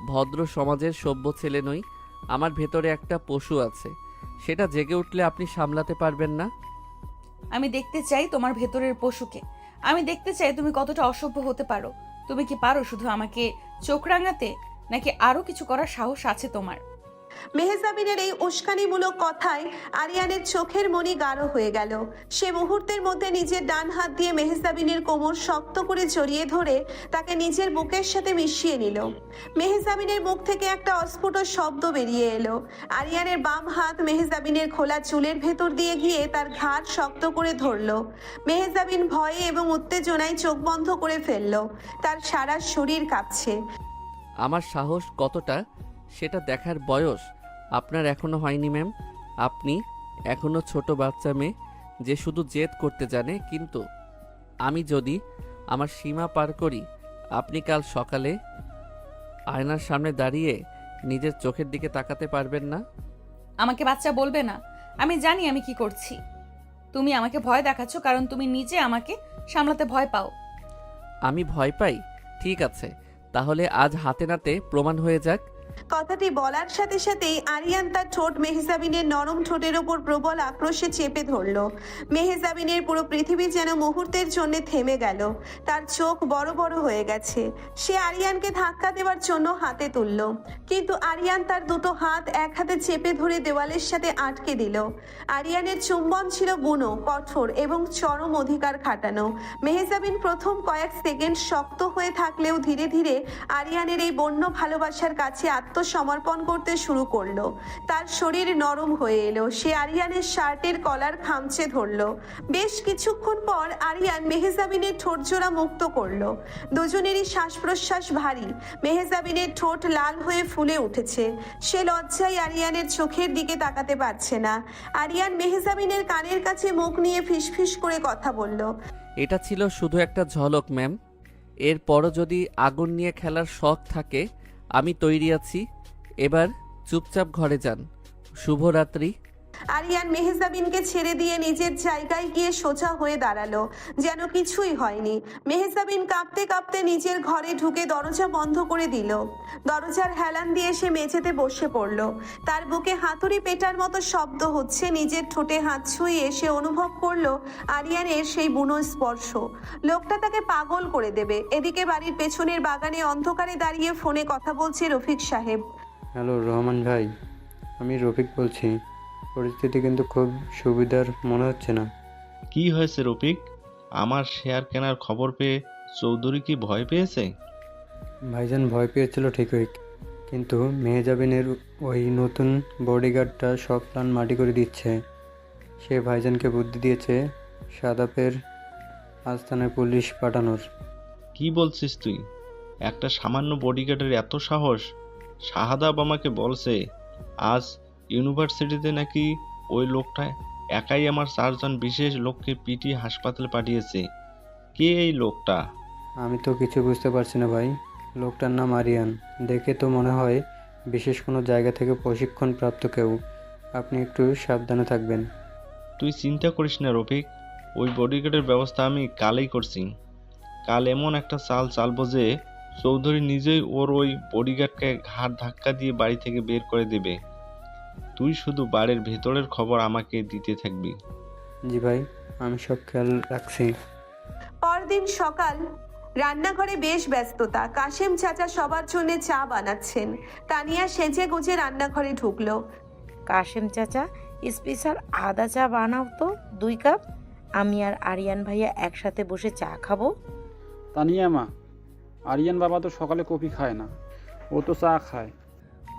ভদ্র সমাজের সভ্য ছেলে নই। আমার ভেতরে একটা পশু আছে, সেটা জেগে উঠলে আপনি সামলাতে পারবেন না। আমি দেখতে চাই তোমার ভেতরের পশুকে। আমি দেখতে চাই তুমি কতটা অসভ্য হতে পারো। তুমি কি পারো শুধু আমাকে চোখ রাঙাতে, নাকি আরো কিছু করার সাহস আছে তোমার? মেহজাবিনের এই উস্কানিমূলক কথায় আরিয়ানের চোখের মনি গাঢ় হয়ে গেল। সে মুহূর্তের মধ্যে নিজের ডান হাত দিয়ে মেহজাবিনের কোমর শক্ত করে জড়িয়ে ধরে তাকে নিজের বুকের সাথে মিশিয়ে নিল। মেহজাবিনের মুখ থেকে একটা অস্ফুট শব্দ বেরিয়ে এলো। আরিয়ানের বাম হাত মেহজাবিনের খোলা চুলের ভেতর দিয়ে গিয়ে তার ঘাড় শক্ত করে ধরলো। মেহজাবিন ভয়ে এবং উত্তেজনায় চোখ বন্ধ করে ফেলল। তার সারা শরীর কাঁপছে। আমার সাহস কতটা সেটা দেখার বয়স আপনার এখনো হয়নি ম্যাম। আপনি এখনো ছোট বাচ্চা মেয়ে যে শুধু জেদ করতে জানে। কিন্তু আমি যদি আমার সীমা পার করি, আপনি কাল সকালে আয়নার সামনে দাঁড়িয়ে নিজের চোখের দিকে তাকাতে পারবেন না। আমাকে বাচ্চা বলবে না। আমি জানি আমি কি করছি। তুমি আমাকে ভয় দেখাচ্ছ কারণ তুমি নিজে আমাকে সামলাতে ভয় পাও। আমি ভয় পাই? ঠিক আছে, তাহলে আজ হাতে নাতে প্রমাণ হয়ে যাক। কথাটি বলার সাথে সাথেই আরিয়ান তার ঠোঁট মেহজাবিনের নরম ঠোঁটের ওপর প্রবল আক্রোশে চেপে ধরল। মেহজাবিনের পুরো পৃথিবী যেন মুহূর্তের জন্য থেমে গেল। তার চোখ বড় বড় হয়ে গেছে। সে আরিয়ানকে ধাক্কা দেওয়ার জন্য হাতে তুলল, কিন্তু আরিয়ান তার দুটো হাত এক হাতে চেপে ধরে দেওয়ালের সাথে আটকে দিল। আরিয়ানের চুম্বন ছিল বুনো, কঠোর এবং চরম অধিকার খাটানো। মেহজাবিন প্রথম কয়েক সেকেন্ড শক্ত হয়ে থাকলেও ধীরে ধীরে আরিয়ানের এই বন্য ভালোবাসার কাছে আত্মসমর্পণ করতে শুরু করলো। তার শরীর নরম হয়ে এলো। সে আরিয়ানের শার্টের কলার খামচে ধরলো। বেশ কিছুক্ষণ পর আরিয়ান মেহজাবিনের ঠোঁট জোড়া মুক্ত করলো। দুজনেরই শ্বাস প্রশ্বাস ভারী। মেহজাবিনের ঠোঁট লাল হয়ে ফুলে উঠেছে। সে লজ্জায় আরিয়ানের চোখের দিকে তাকাতে পারছে না। আরিয়ান মেহজাবিনের কানের কাছে মুখ নিয়ে ফিসফিস করে কথা বলল। এটা ছিল শুধু একটা ঝলক ম্যাম, এরপরও যদি আগুন নিয়ে খেলার শখ থাকে আমি তৈরি আছি। এবার চুপচাপ ঘরে যান। শুভরাত্রি। আরিয়ান মেহজাবিনকে ছেড়ে দিয়ে নিজের জায়গায় গিয়ে সোজা হয়ে দাঁড়ালো, যেন কিছুই হয়নি। মেহজাবিন কাঁপতে কাঁপতে নিজের ঘরে ঢুকে দরজা বন্ধ করে দিল। দরজার হেলান দিয়ে সে মেঝেতে বসে পড়ল। তার বুকে হাতুড়ি পেটার মতো শব্দ হচ্ছে। নিজের ঠোঁটে হাত ছুঁয়ে সে অনুভব করলো আরিয়ানের সেই বুনো স্পর্শ। লোকটা তাকে পাগল করে দেবে। এদিকে বাড়ির পেছনের বাগানে অন্ধকারে দাঁড়িয়ে ফোনে কথা বলছে রফিক সাহেব। হ্যালো রহমান ভাই, আমি রফিক বলছি। পরিস্থিতি কিন্তু খুব সুবিধার মনে হচ্ছে না। কি হয়েছে রফিক? আমার শেয়ার কেনার খবর পেয়ে চৌধুরী কি ভয় পেয়েছে? ভাইজান ভয় পেয়েছিল ঠিকই, কিন্তু মেহজাবিনের ওই নতুন বডিগার্ডটা সব প্ল্যান মাটি করে দিচ্ছে। সে ভাইজানকে বুদ্ধি দিয়েছে শাদাবের আস্তানায় পুলিশ পাঠানোর। কি বলছিস তুই? একটা সামান্য বডিগার্ডের এত সাহস? শাহাদাব আমাকে বলছে আজ ইউনিভার্সিটিতে নাকি ওই লোকটা একাই আমার 4 জন বিশেষ লোককে পিটিয়ে হাসপাতালে পাঠিয়েছে। কে এই লোকটা? আমি তো কিছু বুঝতে পারছি না ভাই। লোকটার নাম আরিয়ান। দেখে তো মনে হয় বিশেষ কোনো জায়গা থেকে প্রশিক্ষণপ্রাপ্ত কেউ। আপনি একটু সাবধানে থাকবেন। তুই চিন্তা করিস না রফিক, ওই বডিগার্ডের ব্যবস্থা আমি কালই করছি। কাল এমন একটা চাল চালবো যে চৌধুরী নিজেই ওর ওই বডিগার্ডকে ঘাড় ধাক্কা দিয়ে বাড়ি থেকে বের করে দেবে। তুই শুধু বাড়ির ভেতরের খবর আমাকে দিতে থাকবি। জি ভাই, আমি সব খেয়াল রাখছি। পরদিন সকাল। রান্নাঘরে বেশ ব্যস্ততা। কাশেম চাচা সবার জন্য চা বানাচ্ছেন। তানিয়া সেজে গুজে রান্নাঘরে ঢুকলো। কাশেম চাচা, স্পেশাল আদা চা বানাও তো 2 কাপ। আমি আর আরিয়ান ভাইয়া একসাথে বসে চা খাবো। তানিয়া মা, আরিয়ান বাবা তো সকালে কফি খায় না, ও তো চা খায়।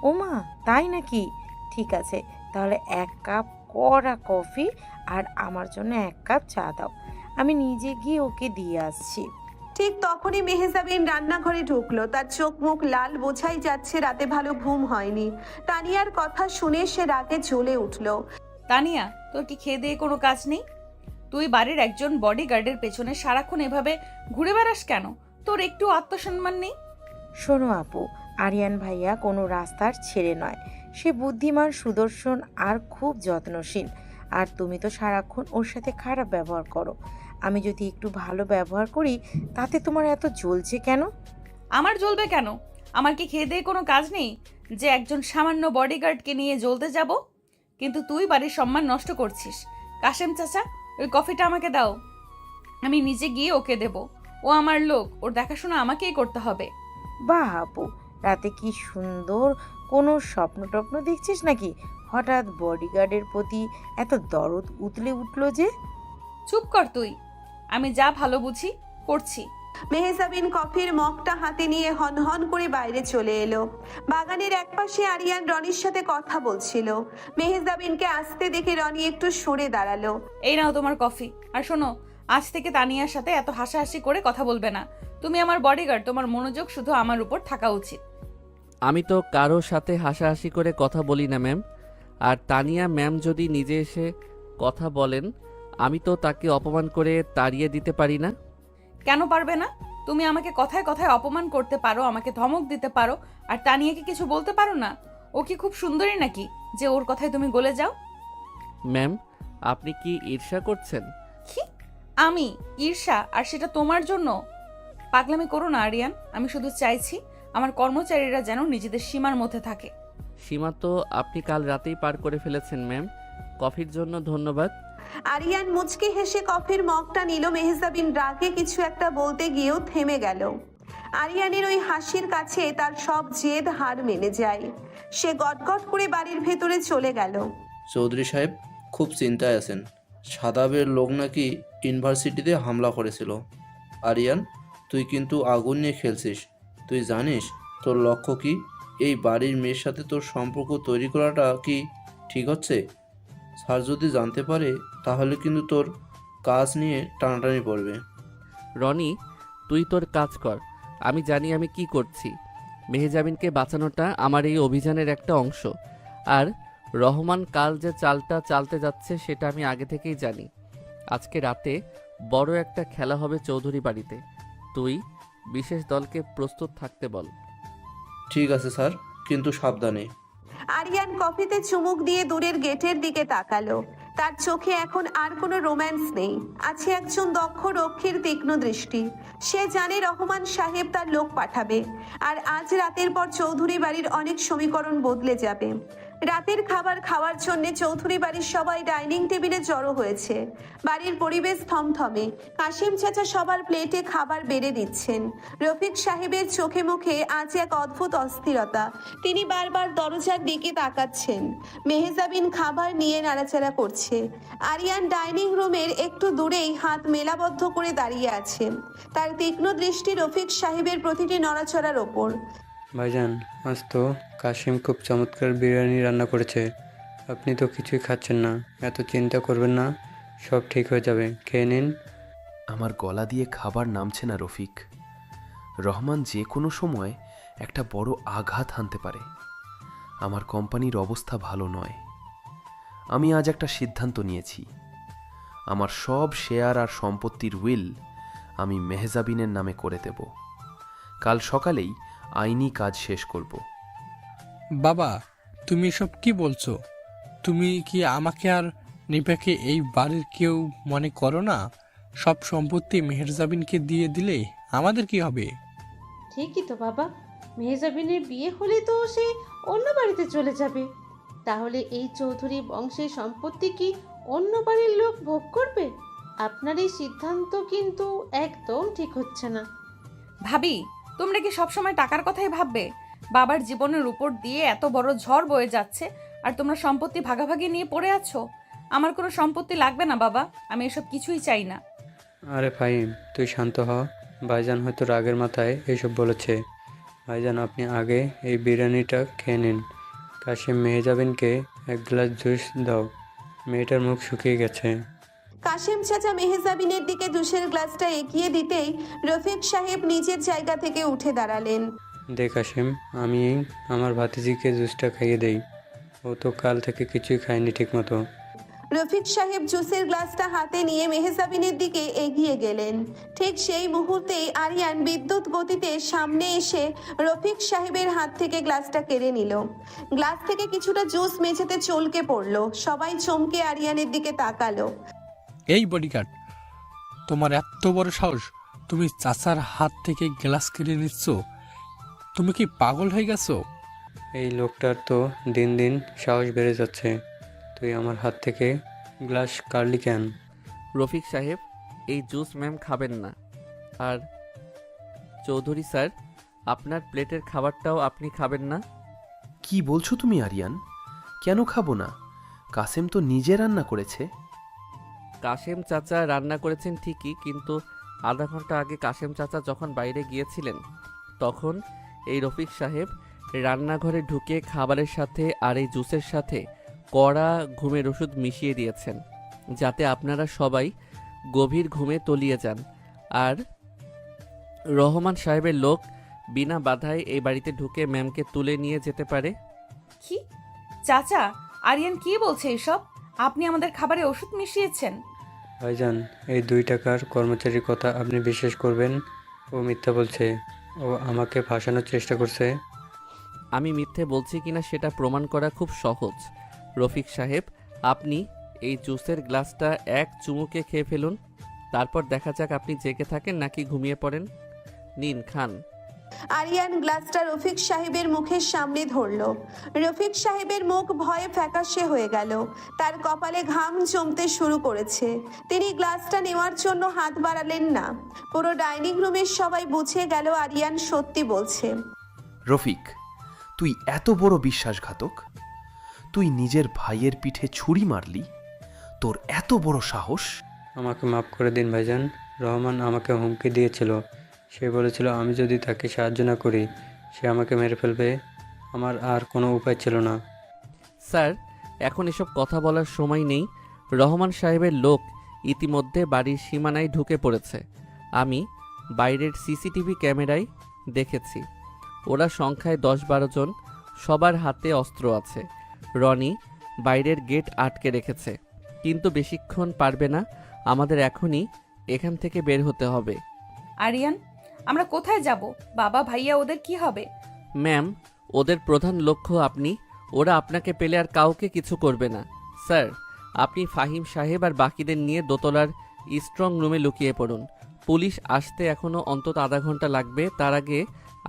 ও মা, তাই নাকি? ঠিক আছে, তাহলে 1 কাপ কড়া কফি আর আমার জন্য 1 কাপ চা দাও। আমি নিজে গিয়ে ওকে দিয়ে আসছি। ঠিক তখনই মেহজাবিন রান্নাঘরে ঢুকলো। তার চোখ মুখ লাল, বোঝাই যাচ্ছে রাতে ভালো ঘুম হয়নি। তানিয়ার কথা শুনে সে রাগে জ্বলে উঠলো। তানিয়া, তোর কি খেয়ে দিয়ে কোনো কাজ নেই? তুই বাড়ির একজন বডিগার্ডের পেছনে সারাক্ষণ এভাবে ঘুরে বেড়াস কেন? তোর একটু আত্মসম্মান নেই? শোনো আপু, আরিয়ান ভাইয়া কোনো রাস্তার ছেড়ে নয়। সে বুদ্ধিমান, সুদর্শন আর খুব যত্নশীল। আর তুমি তো সারাক্ষণ ওর সাথে খারাপ ব্যবহার করো। আমি যদি একটু ভালো ব্যবহার করি তাতে তোমার এত জ্বলছে কেন? আমার জ্বলবে কেন? আমার কি খেয়ে দিয়ে কোনো কাজ নেই যে একজন সামান্য বডিগার্ডকে নিয়ে জ্বলতে যাব? কিন্তু তুই বাড়ির সম্মান নষ্ট করছিস। কাশেম চাচা, ওই কফিটা আমাকে দাও। আমি নিজে গিয়ে ওকে দেব। ও আমার লোক, ওর দেখাশোনা আমাকেই করতে হবে। বাহ আপু, রাতে কি সুন্দর কোনো স্বপ্ন টপ্ন দেখছিস নাকি? হঠাৎ বডিগার্ডের প্রতি এত দরদ উতলে উঠলো যে? চুপ কর তুই। আমি যা ভালো বুঝি করছি। মেহজাবিন কফির মগটা হাতে নিয়ে হনহন করে বাইরে চলে এলো। বাগানের একপাশে আরিয়ান রনির সাথে কথা বলছিল। মেহজাবিনকে আসতে দেখে রনি একটু সরে দাঁড়ালো। এই নাও তোমার কফি। আর শোনো, আজ থেকে তানিয়ার সাথে এত হাসাহাসি করে কথা বলবে না। তুমি আমার বডিগার্ড, তোমার মনোযোগ শুধু আমার উপর থাকা উচিত। আমি তো কারোর সাথে হাসাহাসি করে কথা বলি না ম্যাম। আর তানিয়া ম্যাম যদি নিজে এসে কথা বলেন, আমি তো তাকে অপমান করে তাড়িয়ে দিতে পারি না। কেন পারবে না? তুমি আমাকে কথায় কথায় অপমান করতে পারো, আমাকে ধমক দিতে পারো, আর তানিয়াকে কিছু বলতে পারো না? ও কি খুব সুন্দরী নাকি যে ওর কথায় তুমি গলে যাও? ম্যাম, আপনি কি ঈর্ষা করছেন? কি? আমি ঈর্ষা? আর সেটা তোমার জন্য? পাগলামি করো না আরিয়ান। আমি শুধু চাইছি আমার কর্মচারীরা যেন নিজেদের সীমার মধ্যে থাকে। সীমা তো আপনি কাল রাতেই পার করে ফেলেছেন ম্যাম। কফির জন্য ধন্যবাদ। আরিয়ান মুচকি হেসে কফির মগটা নিল। মেহজাবিন রাগে কিছু একটা বলতে গিয়েও থেমে গেল। আরিয়ানের ওই হাসির কাছে তার সব জেদ হার মেনে যায়। সে গটগট করে বাড়ির ভেতরে চলে গেল। চৌধুরী সাহেব খুব চিন্তায় আছেন। শাদাবের লোক নাকি ইউনিভার্সিটিতে হামলা করেছিল। আরিয়ান, তুই কিন্তু আগুন নিয়ে খেলছিস। তুই জানিস তোর লক্ষ্য কি? এই বাড়ির মেয়ের সাথে তোর সম্পর্ক তৈরি করাটা কি ঠিক হচ্ছে? স্যার যদি জানতে পারে তাহলে কিন্তু তোর কাজ নিয়ে টানাটানি পড়বে। রনি, তুই তোর কাজ কর। আমি জানি আমি কি করছি। মেহজাবিনকে বাঁচানোটা আমার এই অভিযানের একটা অংশ। আর রহমান কাল যে চালটা চালতে যাচ্ছে সেটা আমি আগে থেকেই জানি। আজকে রাতে বড় একটা খেলা হবে চৌধুরী বাড়িতে। তুই বিশেষ দলকে প্রস্তুত থাকতে বল। ঠিক আছে স্যার, কিন্তু সাবধানে। আরিয়ান কফিতে চুমুক দিয়ে দূরের গেটের দিকে তাকালো। তার চোখে এখন আর কোনো রোম্যান্স নেই, আছে একজন দক্ষ রক্ষীর তীক্ষ্ণ দৃষ্টি। সে জানে রহমান সাহেব তার লোক পাঠাবে, আর আজ রাতের পর চৌধুরী বাড়ির অনেক সমীকরণ বদলে যাবে। রাতের খাবার খাওয়ার জন্য চৌধুরী বাড়ির সবাই ডাইনিং টেবিলে জড়ো হয়েছে। বাড়ির পরিবেশ থমথমে। কাশিম চাচা সবার প্লেটে খাবার বেড়ে দিচ্ছেন। রফিক সাহেবের চোখে মুখে আজ এক অদ্ভুত অস্থিরতা। তিনি বারবার দরজার দিকে তাকাচ্ছেন। মেহজাবিন খাবার নিয়ে নাড়াচাড়া করছে। আরিয়ান ডাইনিং রুমের একটু দূরেই হাত মেলাবদ্ধ করে দাঁড়িয়ে আছে। তার তীক্ষ্ণ দৃষ্টি রফিক সাহেবের প্রতিটি নড়াচড়ার ওপর। ভাইজান, আজ তো কাশিম খুব চমৎকার বিরিয়ানি রান্না করেছে। আপনি তো কিছুই খাচ্ছেন না। এত চিন্তা করবেন না, সব ঠিক হয়ে যাবে, খেয়ে নিন। আমার গলা দিয়ে খাবার নামছে না রফিক। রহমান যে কোনো সময় একটা বড় আঘাত হানতে পারে। আমার কোম্পানির অবস্থা ভালো নয়। আমি আজ একটা সিদ্ধান্ত নিয়েছি। আমার সব শেয়ার আর সম্পত্তির উইল আমি মেহজাবিনের নামে করে দেব। কাল সকালেই আইনি কাজ শেষ করব। বাবা, তুমি এসব কি বলছো? তুমি কি আমাকে আর নিপাকে এই বাড়ির কেউ মনে করো না? সব সম্পত্তি মেহেরজাবিনকে দিয়ে দিলে আমাদের কি হবে? ঠিকই তো বাবা, মেহজাবিনের বিয়ে হলে তো সে অন্য বাড়িতে চলে যাবে। তাহলে এই চৌধুরী বংশের সম্পত্তি কি অন্য বাড়ির লোক ভোগ করবে? আপনার এই সিদ্ধান্ত কিন্তু একদম ঠিক হচ্ছে না। ভাবি, তোমরা কি সবসময় টাকার কথাই ভাববে? বাবার জীবনের উপর দিয়ে এত বড় ঝড় বয়ে যাচ্ছে, আর তোমরা সম্পত্তি ভাগাভাগি নিয়ে পড়ে আছো। আমার কোনো সম্পত্তি লাগবে না বাবা, আমি এসব কিছুই চাই না। আরে ফাহিম, তুই শান্ত হ। ভাইজান হয়তো রাগের মাথায় এইসব বলেছে। ভাইজান, আপনি আগে এই বিরিয়ানিটা খেয়ে নিন। কাশিম, মেহজাবিনকে এক গ্লাস জুস দাও, মেয়েটার মুখ শুকিয়ে গেছে। কাশিম চাচা মেহজাবিনের দিকে জুসের গ্লাসটা এগিয়ে দিতেই রফিক সাহেব নিজের জায়গা থেকে উঠে দাঁড়ালেন। দে কাশিম, আমি আমার ভাতিজিকে জুসটা খাইয়ে দেই। ও তো কাল থেকে কিছুই খায়নি ঠিকমতো। রফিক সাহেব জুসের গ্লাসটা হাতে নিয়ে মেহজাবিনের দিকে এগিয়ে গেলেন। ঠিক সেই মুহূর্তেই আরিয়ান বিদ্যুৎ গতিতে সামনে এসে রফিক সাহেবের হাত থেকে গ্লাসটা কেড়ে নিল। গ্লাস থেকে কিছুটা জুস মেঝেতে চলকে পড়ল। সবাই চমকে আরিয়ানের দিকে তাকালো। এই বডিগার্ড, তোমার এত বড় সাহস! তুমি চাচার হাত থেকে গ্লাস কেড়ে নিচ্ছ? তুমি কি পাগল হয়ে গেছো? এই লোকটার তো দিন দিন সাহস বেড়ে যাচ্ছে। তুই আমার হাত থেকে গ্লাস কাড়লি কেন? রফিক সাহেব, এই জুস ম্যাম খাবেন না। আর চৌধুরী স্যার, আপনার প্লেটের খাবারটাও আপনি খাবেন না। কি বলছো তুমি আরিয়ান? কেন খাবো না? কাসেম তো নিজে রান্না করেছে। কাশেম চাচা রান্না করেছেন ঠিকই, কিন্তু আধা ঘন্টা আগে কাশেম চাচা যখন বাইরে গিয়েছিলেন তখন এই রফিক সাহেব রান্নাঘরে ঢুকে খাবারের সাথে আর এই জুসের সাথে কড়া ঘুমের ওষুধ মিশিয়ে দিয়েছেন, যাতে আপনারা সবাই গভীর ঘুমে তলিয়ে যান। আর রহমান সাহেবের লোক বিনা বাধায় এই বাড়িতে ঢুকে ম্যামকে তুলে নিয়ে যেতে পারে। কি চাচা, আরিয়ান কি বলছে এসব? আপনি আমাদের খাবারে ওষুধ মিশিয়েছেন? ভাইজান, এই 2 টাকার কর্মচারীর কথা আপনি বিশ্বাস করবেন? ও মিথ্যা বলছে। ও আমাকে ফাঁসানোর চেষ্টা করছে। আমি মিথ্যে বলছি কিনা সেটা প্রমাণ করা খুব সহজ। রফিক সাহেব, আপনি এই জুসের গ্লাসটা এক চুমুকে খেয়ে ফেলুন, তারপর দেখা যাক আপনি জেগে থাকেন নাকি ঘুমিয়ে পড়েন। নিন, খান। আরিয়ান গ্লাসটা রফিক সাহেবের মুখের সামনে ধরল। রফিক সাহেবের মুখ ভয়ে ফ্যাকাশে হয়ে গেল। তার কপালে ঘাম জমতে শুরু করেছে। তিনি গ্লাসটা নেওয়ার জন্য হাত বাড়ালেন না। পুরো ডাইনিং রুমের সবাই বুঝে গেল আরিয়ান সত্যি বলছে। রফিক, তুই এত বড় বিশ্বাসঘাতক? তুই নিজের ভাইয়ের পিঠে ছুরি মারলি? তোর এত বড় সাহস! আমাকে মাফ করে দিন ভাইজান। রহমান আমাকে হুমকি দিয়েছিল। সে বলেছিল আমি যদি তাকে সাহায্য না করি সে আমাকে মেরে ফেলবে। আমার আর কোনো উপায় ছিল না। স্যার, এখন এসব কথা বলার সময় নেই। রহমান সাহেবের লোক ইতিমধ্যে বাড়ির সীমানায় ঢুকে পড়েছে। আমি বাইরের সিসিটিভি ক্যামেরায় দেখেছি। ওরা সংখ্যায় 10-12 জন, সবার হাতে অস্ত্র আছে। রনি বাইরের গেট আটকে রেখেছে, কিন্তু বেশিক্ষণ পারবে না। আমাদের এখনই এখান থেকে বের হতে হবে। আরিয়ান, আমরা কোথায় যাব? বাবা ভাইয়া ওদের কি হবে? ম্যাম, ওদের প্রধান লক্ষ্য আপনি। ওরা আপনাকে পেলে আর কাউকে কিছু করবে না। স্যার, আপনি ফাহিম সাহেব আর বাকিদের নিয়ে দোতলার স্ট্রং রুমে লুকিয়ে পড়ুন। পুলিশ আসতে এখনও অন্তত আধা ঘন্টা লাগবে। তার আগে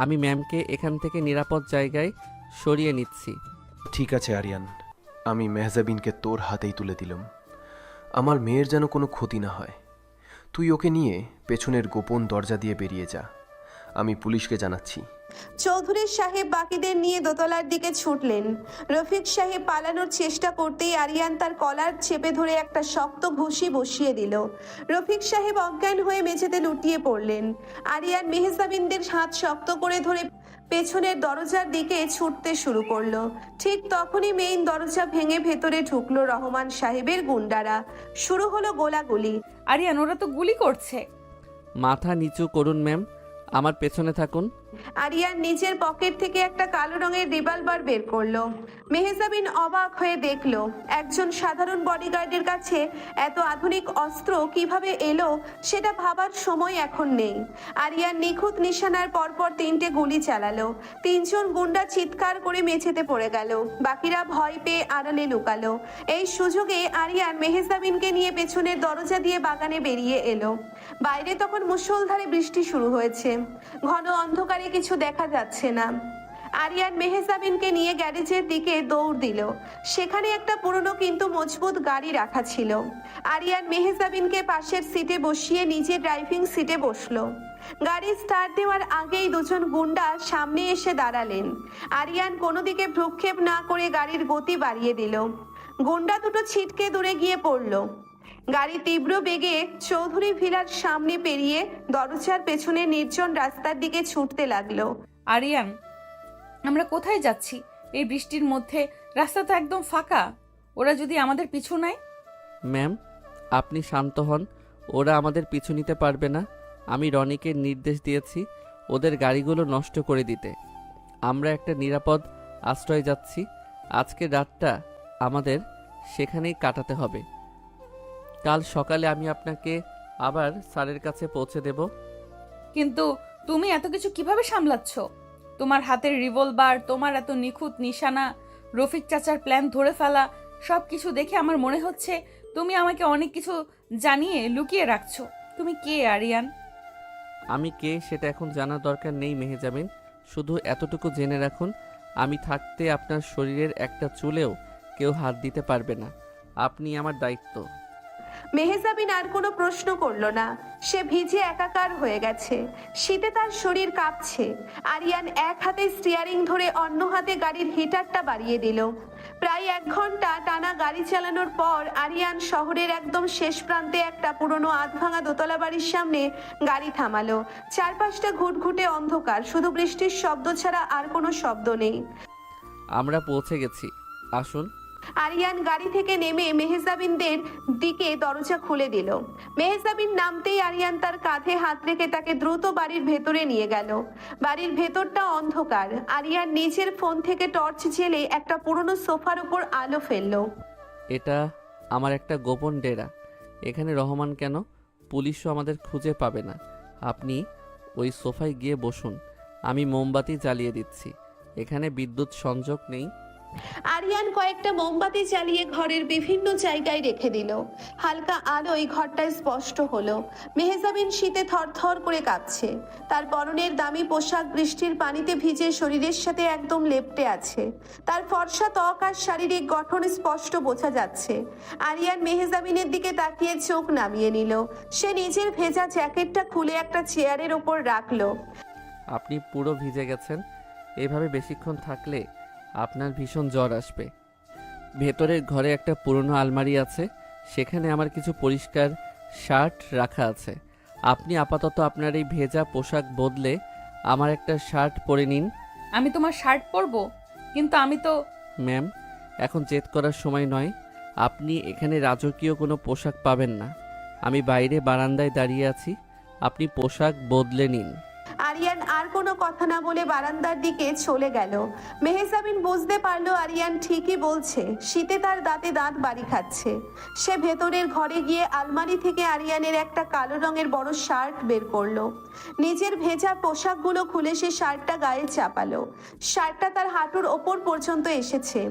আমি ম্যামকে এখান থেকে নিরাপদ জায়গায় সরিয়ে নিচ্ছি। ঠিক আছে আরিয়ান, আমি মেহজাবিনকে তোর হাতেই তুলে দিলাম। আমার মেয়ের যেন কোনো ক্ষতি না হয়। তুই ওকে নিয়ে পেছনের গোপন দরজা দিয়ে বেরিয়ে যা। আমি পুলিশকে জানাচ্ছি। চৌধুরী সাহেব বাকিদের নিয়ে দোতলার দিকে ছুটলেন। রফিক সাহেব পালানোর চেষ্টা করতেই আরিয়ান তার কলার চেপে ধরে একটা শক্ত ঘুষি বসিয়ে দিল। রফিক সাহেব অজ্ঞান হয়ে মেঝেতে লুটিয়ে পড়লেন। আরিয়ান মেহজাবিনদের হাত শক্ত করে ধরে পেছনের দরজার দিকে ছুটতে শুরু করলো। ঠিক তখনই মেইন দরজা ভেঙে ভেতরে ঢুকলো রহমান সাহেবের গুন্ডারা। শুরু হলো গোলাগুলি। আরিয়ান, ওরা তো গুলি করছে। মাথা নিচু করুন ম্যাম, আমার পেছনে থাকুন। আরিয়ান নিজের পকেট থেকে একটা কালো রঙের রিভলভার বের করলো। মেহজাবিন অবাক হয়ে দেখলো একজন সাধারণ বডিগার্ডের কাছে এত আধুনিক অস্ত্র কিভাবে এলো সেটা ভাবার সময় এখন নেই। আরিয়ান নিখুঁত নিশানার পরপর 3টে গুলি চালালো। 3জন গুন্ডা চিৎকার করে মেঝেতে পড়ে গেল। বাকিরা ভয় পেয়ে আড়ালে লুকালো। এই সুযোগে আরিয়ান মেহজাবিনকে নিয়ে পেছনের দরজা দিয়ে বাগানে বেরিয়ে এলো। বাইরে তখন মুষলধারে বৃষ্টি শুরু হয়েছে। ঘন অন্ধকারে কিছু দেখা যাচ্ছে না। আরিয়ান মেহজাবিনকে নিয়ে গ্যারেজের দিকে দৌড় দিল। সেখানে একটা পুরনো কিন্তু মজবুত গাড়ি রাখা ছিল। আরিয়ান মেহজাবিনকে পাশের সিটে বসিয়ে নিজে ড্রাইভিং সিটে বসলো। গাড়ি স্টার্ট দেওয়ার আগেই দুজন গুন্ডা সামনে এসে দাঁড়ালেন। আরিয়ান কোনো দিকে ভ্রুক্ষেপ না করে গাড়ির গতি বাড়িয়ে দিল। গুন্ডা দুটো ছিটকে দূরে গিয়ে পড়লো। গাড়ি তীব্র বেগে চৌধুরী ভিলার সামনে পেরিয়ে দরজার পেছনে নির্জন রাস্তার দিকে ছুটতে লাগলো। আরিয়ান, আমরা কোথায় যাচ্ছি? এই বৃষ্টির মধ্যে রাস্তা তো একদম ফাঁকা। ওরা যদি আমাদের পিছু নেয়? ম্যাম, আপনি শান্ত হন। ওরা আমাদের পিছু নিতে পারবে না। আমি রনিকে নির্দেশ দিয়েছি ওদের গাড়িগুলো নষ্ট করে দিতে। আমরা একটা নিরাপদ আশ্রয়ে যাচ্ছি। আজকের রাতটা আমাদের সেখানেই কাটাতে হবে। কাল সকালে আমি আপনাকে আবার স্যারের কাছে পৌঁছে দেব। কিন্তু তুমি এত কিছু কিভাবে সামলাচ্ছ? তোমার হাতের রিভলভার, তোমার এত নিখুঁত নিশানা, রফিক চাচার প্ল্যান ধরে ফেলা, সব কিছু দেখে আমার মনে হচ্ছে তুমি আমাকে অনেক কিছু জানিয়ে লুকিয়ে রাখছো। তুমি কে আরিয়ান? আমি কে সেটা এখন জানার দরকার নেই মেহজাবিন। শুধু এতটুকু জেনে রাখুন, আমি থাকতে আপনার শরীরের একটা চুলেও কেউ হাত দিতে পারবে না। আপনি আমার দায়িত্ব। মেহজাবিন আর কোনো প্রশ্ন করলো না। সে ভিজে একাকার হয়ে গেছে। শীতে তার শরীর কাঁপছে। আরিয়ান এক হাতে স্টিয়ারিং ধরে অন্য হাতে গাড়ির হিটারটা বাড়িয়ে দিল। প্রায় 1 ঘন্টা টানা গাড়ি চালানোর পর আরিয়ান শহরের একদম শেষ প্রান্তে একটা পুরনো আধভাঙা দোতলা বাড়ির সামনে গাড়ি থামালো। চারপাশটা ঘুটঘুটে অন্ধকার, শুধু বৃষ্টির শব্দ ছাড়া আর কোনো শব্দ নেই। আমরা পৌঁছে গেছি, আসুন। আরিয়ান গাড়ি থেকে নেমে মেহজাবিনদের দিকে দরজা খুলে দিল। মেহজাবিন নামতেই আরিয়ান তার কাঁধে হাত রেখে তাকে দ্রুত বাড়ির ভেতরে নিয়ে গেল। বাড়ির ভেতরটা অন্ধকার। আরিয়ান নিজের ফোন থেকে টর্চ জ্বেলে একটা পুরনো সোফার উপর আলো ফেললো। এটা আমার একটা গোপন ডেরা। এখানে রহমান কেন? পুলিশও আমাদের খুঁজে পাবে না। আপনি ওই সোফায় গিয়ে বসুন, আমি মোমবাতি জ্বালিয়ে দিচ্ছি। এখানে বিদ্যুৎ সংযোগ নেই। আরিয়ান কয়েকটা মোমবাতি জ্বালিয়ে ঘরের বিভিন্ন জায়গায় রেখে দিল। হালকা আলোয় ঘরটায় স্পষ্ট হলো। মেহজাবিন শীতে থরথর করে কাঁপছে। তার পরনের দামি পোশাক বৃষ্টির পানিতে ভিজে শরীরের সাথে একদম লেপ্টে আছে। তার ফর্সা ত্বক আর শারীরিক গঠন স্পষ্ট বোঝা যাচ্ছে। আরিয়ান মেহজাবিনের দিকে তাকিয়ে চোখ নামিয়ে নিল। সে নিজের ভেজা জ্যাকেটটা খুলে একটা চেয়ারের ওপর রাখলো। আপনি পুরো ভিজে গেছেন। এভাবে বেশিক্ষণ থাকলে আপনার ভীষণ জ্বর আসবে। ভেতরের ঘরে একটা পুরনো আলমারি আছে, সেখানে আমার কিছু পরিষ্কার শার্ট রাখা আছে। আপনি আপাতত আপনার এই ভেজা পোশাক বদলে আমার একটা শার্ট পরে নিন। আমি তোমার শার্ট পরবো? কিন্তু আমি তো ম্যাম, এখন জেদ করার সময় নয়। আপনি এখানে রাজকীয় কোনো পোশাক পাবেন না। আমি বাইরে বারান্দায় দাঁড়িয়ে আছি, আপনি পোশাক বদলে নিন। আরিয়ান আর কোনো কথা না বলে বারান্দার দিকে চলে গেল। মেহজাবিন বুঝতে পারলো আরিয়ান ঠিকই বলছে, শীতে তার দাঁতে দাঁত বাড়ি খাচ্ছে। সে ভেতরের ঘরে গিয়ে আলমারি থেকে আরিয়ানের একটা কালো রঙের বড় শার্ট বের করলো। নিজের ভেজা পোশাকগুলো খুলে সে শার্টটা গায়ে চাপালো। শার্টটা তার হাঁটুর ওপর পর্যন্ত এসেছে।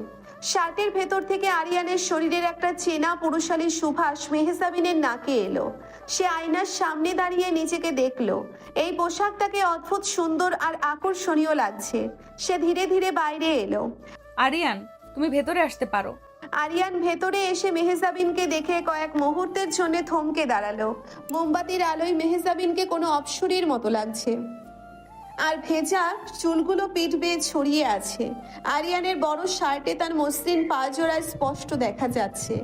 শার্টের ভেতর থেকে আরিয়ানের শরীরের একটা চেনা পুরুষালী সুভাষ মেহজাবিনের নাকে এলো। সে আয়নার সামনে দাঁড়িয়ে নিজেকে দেখলো। এই পোশাকটাকে অদ্ভুত সুন্দর আর আকর্ষণীয় লাগছে। সে ধীরে ধীরে বাইরে এলো। আরিয়ান, তুমি ভেতরে আসতে পারো। আরিয়ান ভেতরে এসে মেহজাবিনকে দেখে কয়েক মুহূর্তের জন্য থমকে দাঁড়ালো। মোমবাতির আলোয় মেহজাবিনকে কোনো অপসরীর মতো লাগছে, আর ভেজা চুলগুলো পিঠ বেয়ে ছড়িয়ে আছে। আরিয়ানের বড় শার্টে তার মসৃণ পা জোড়া স্পষ্ট দেখা যাচ্ছে।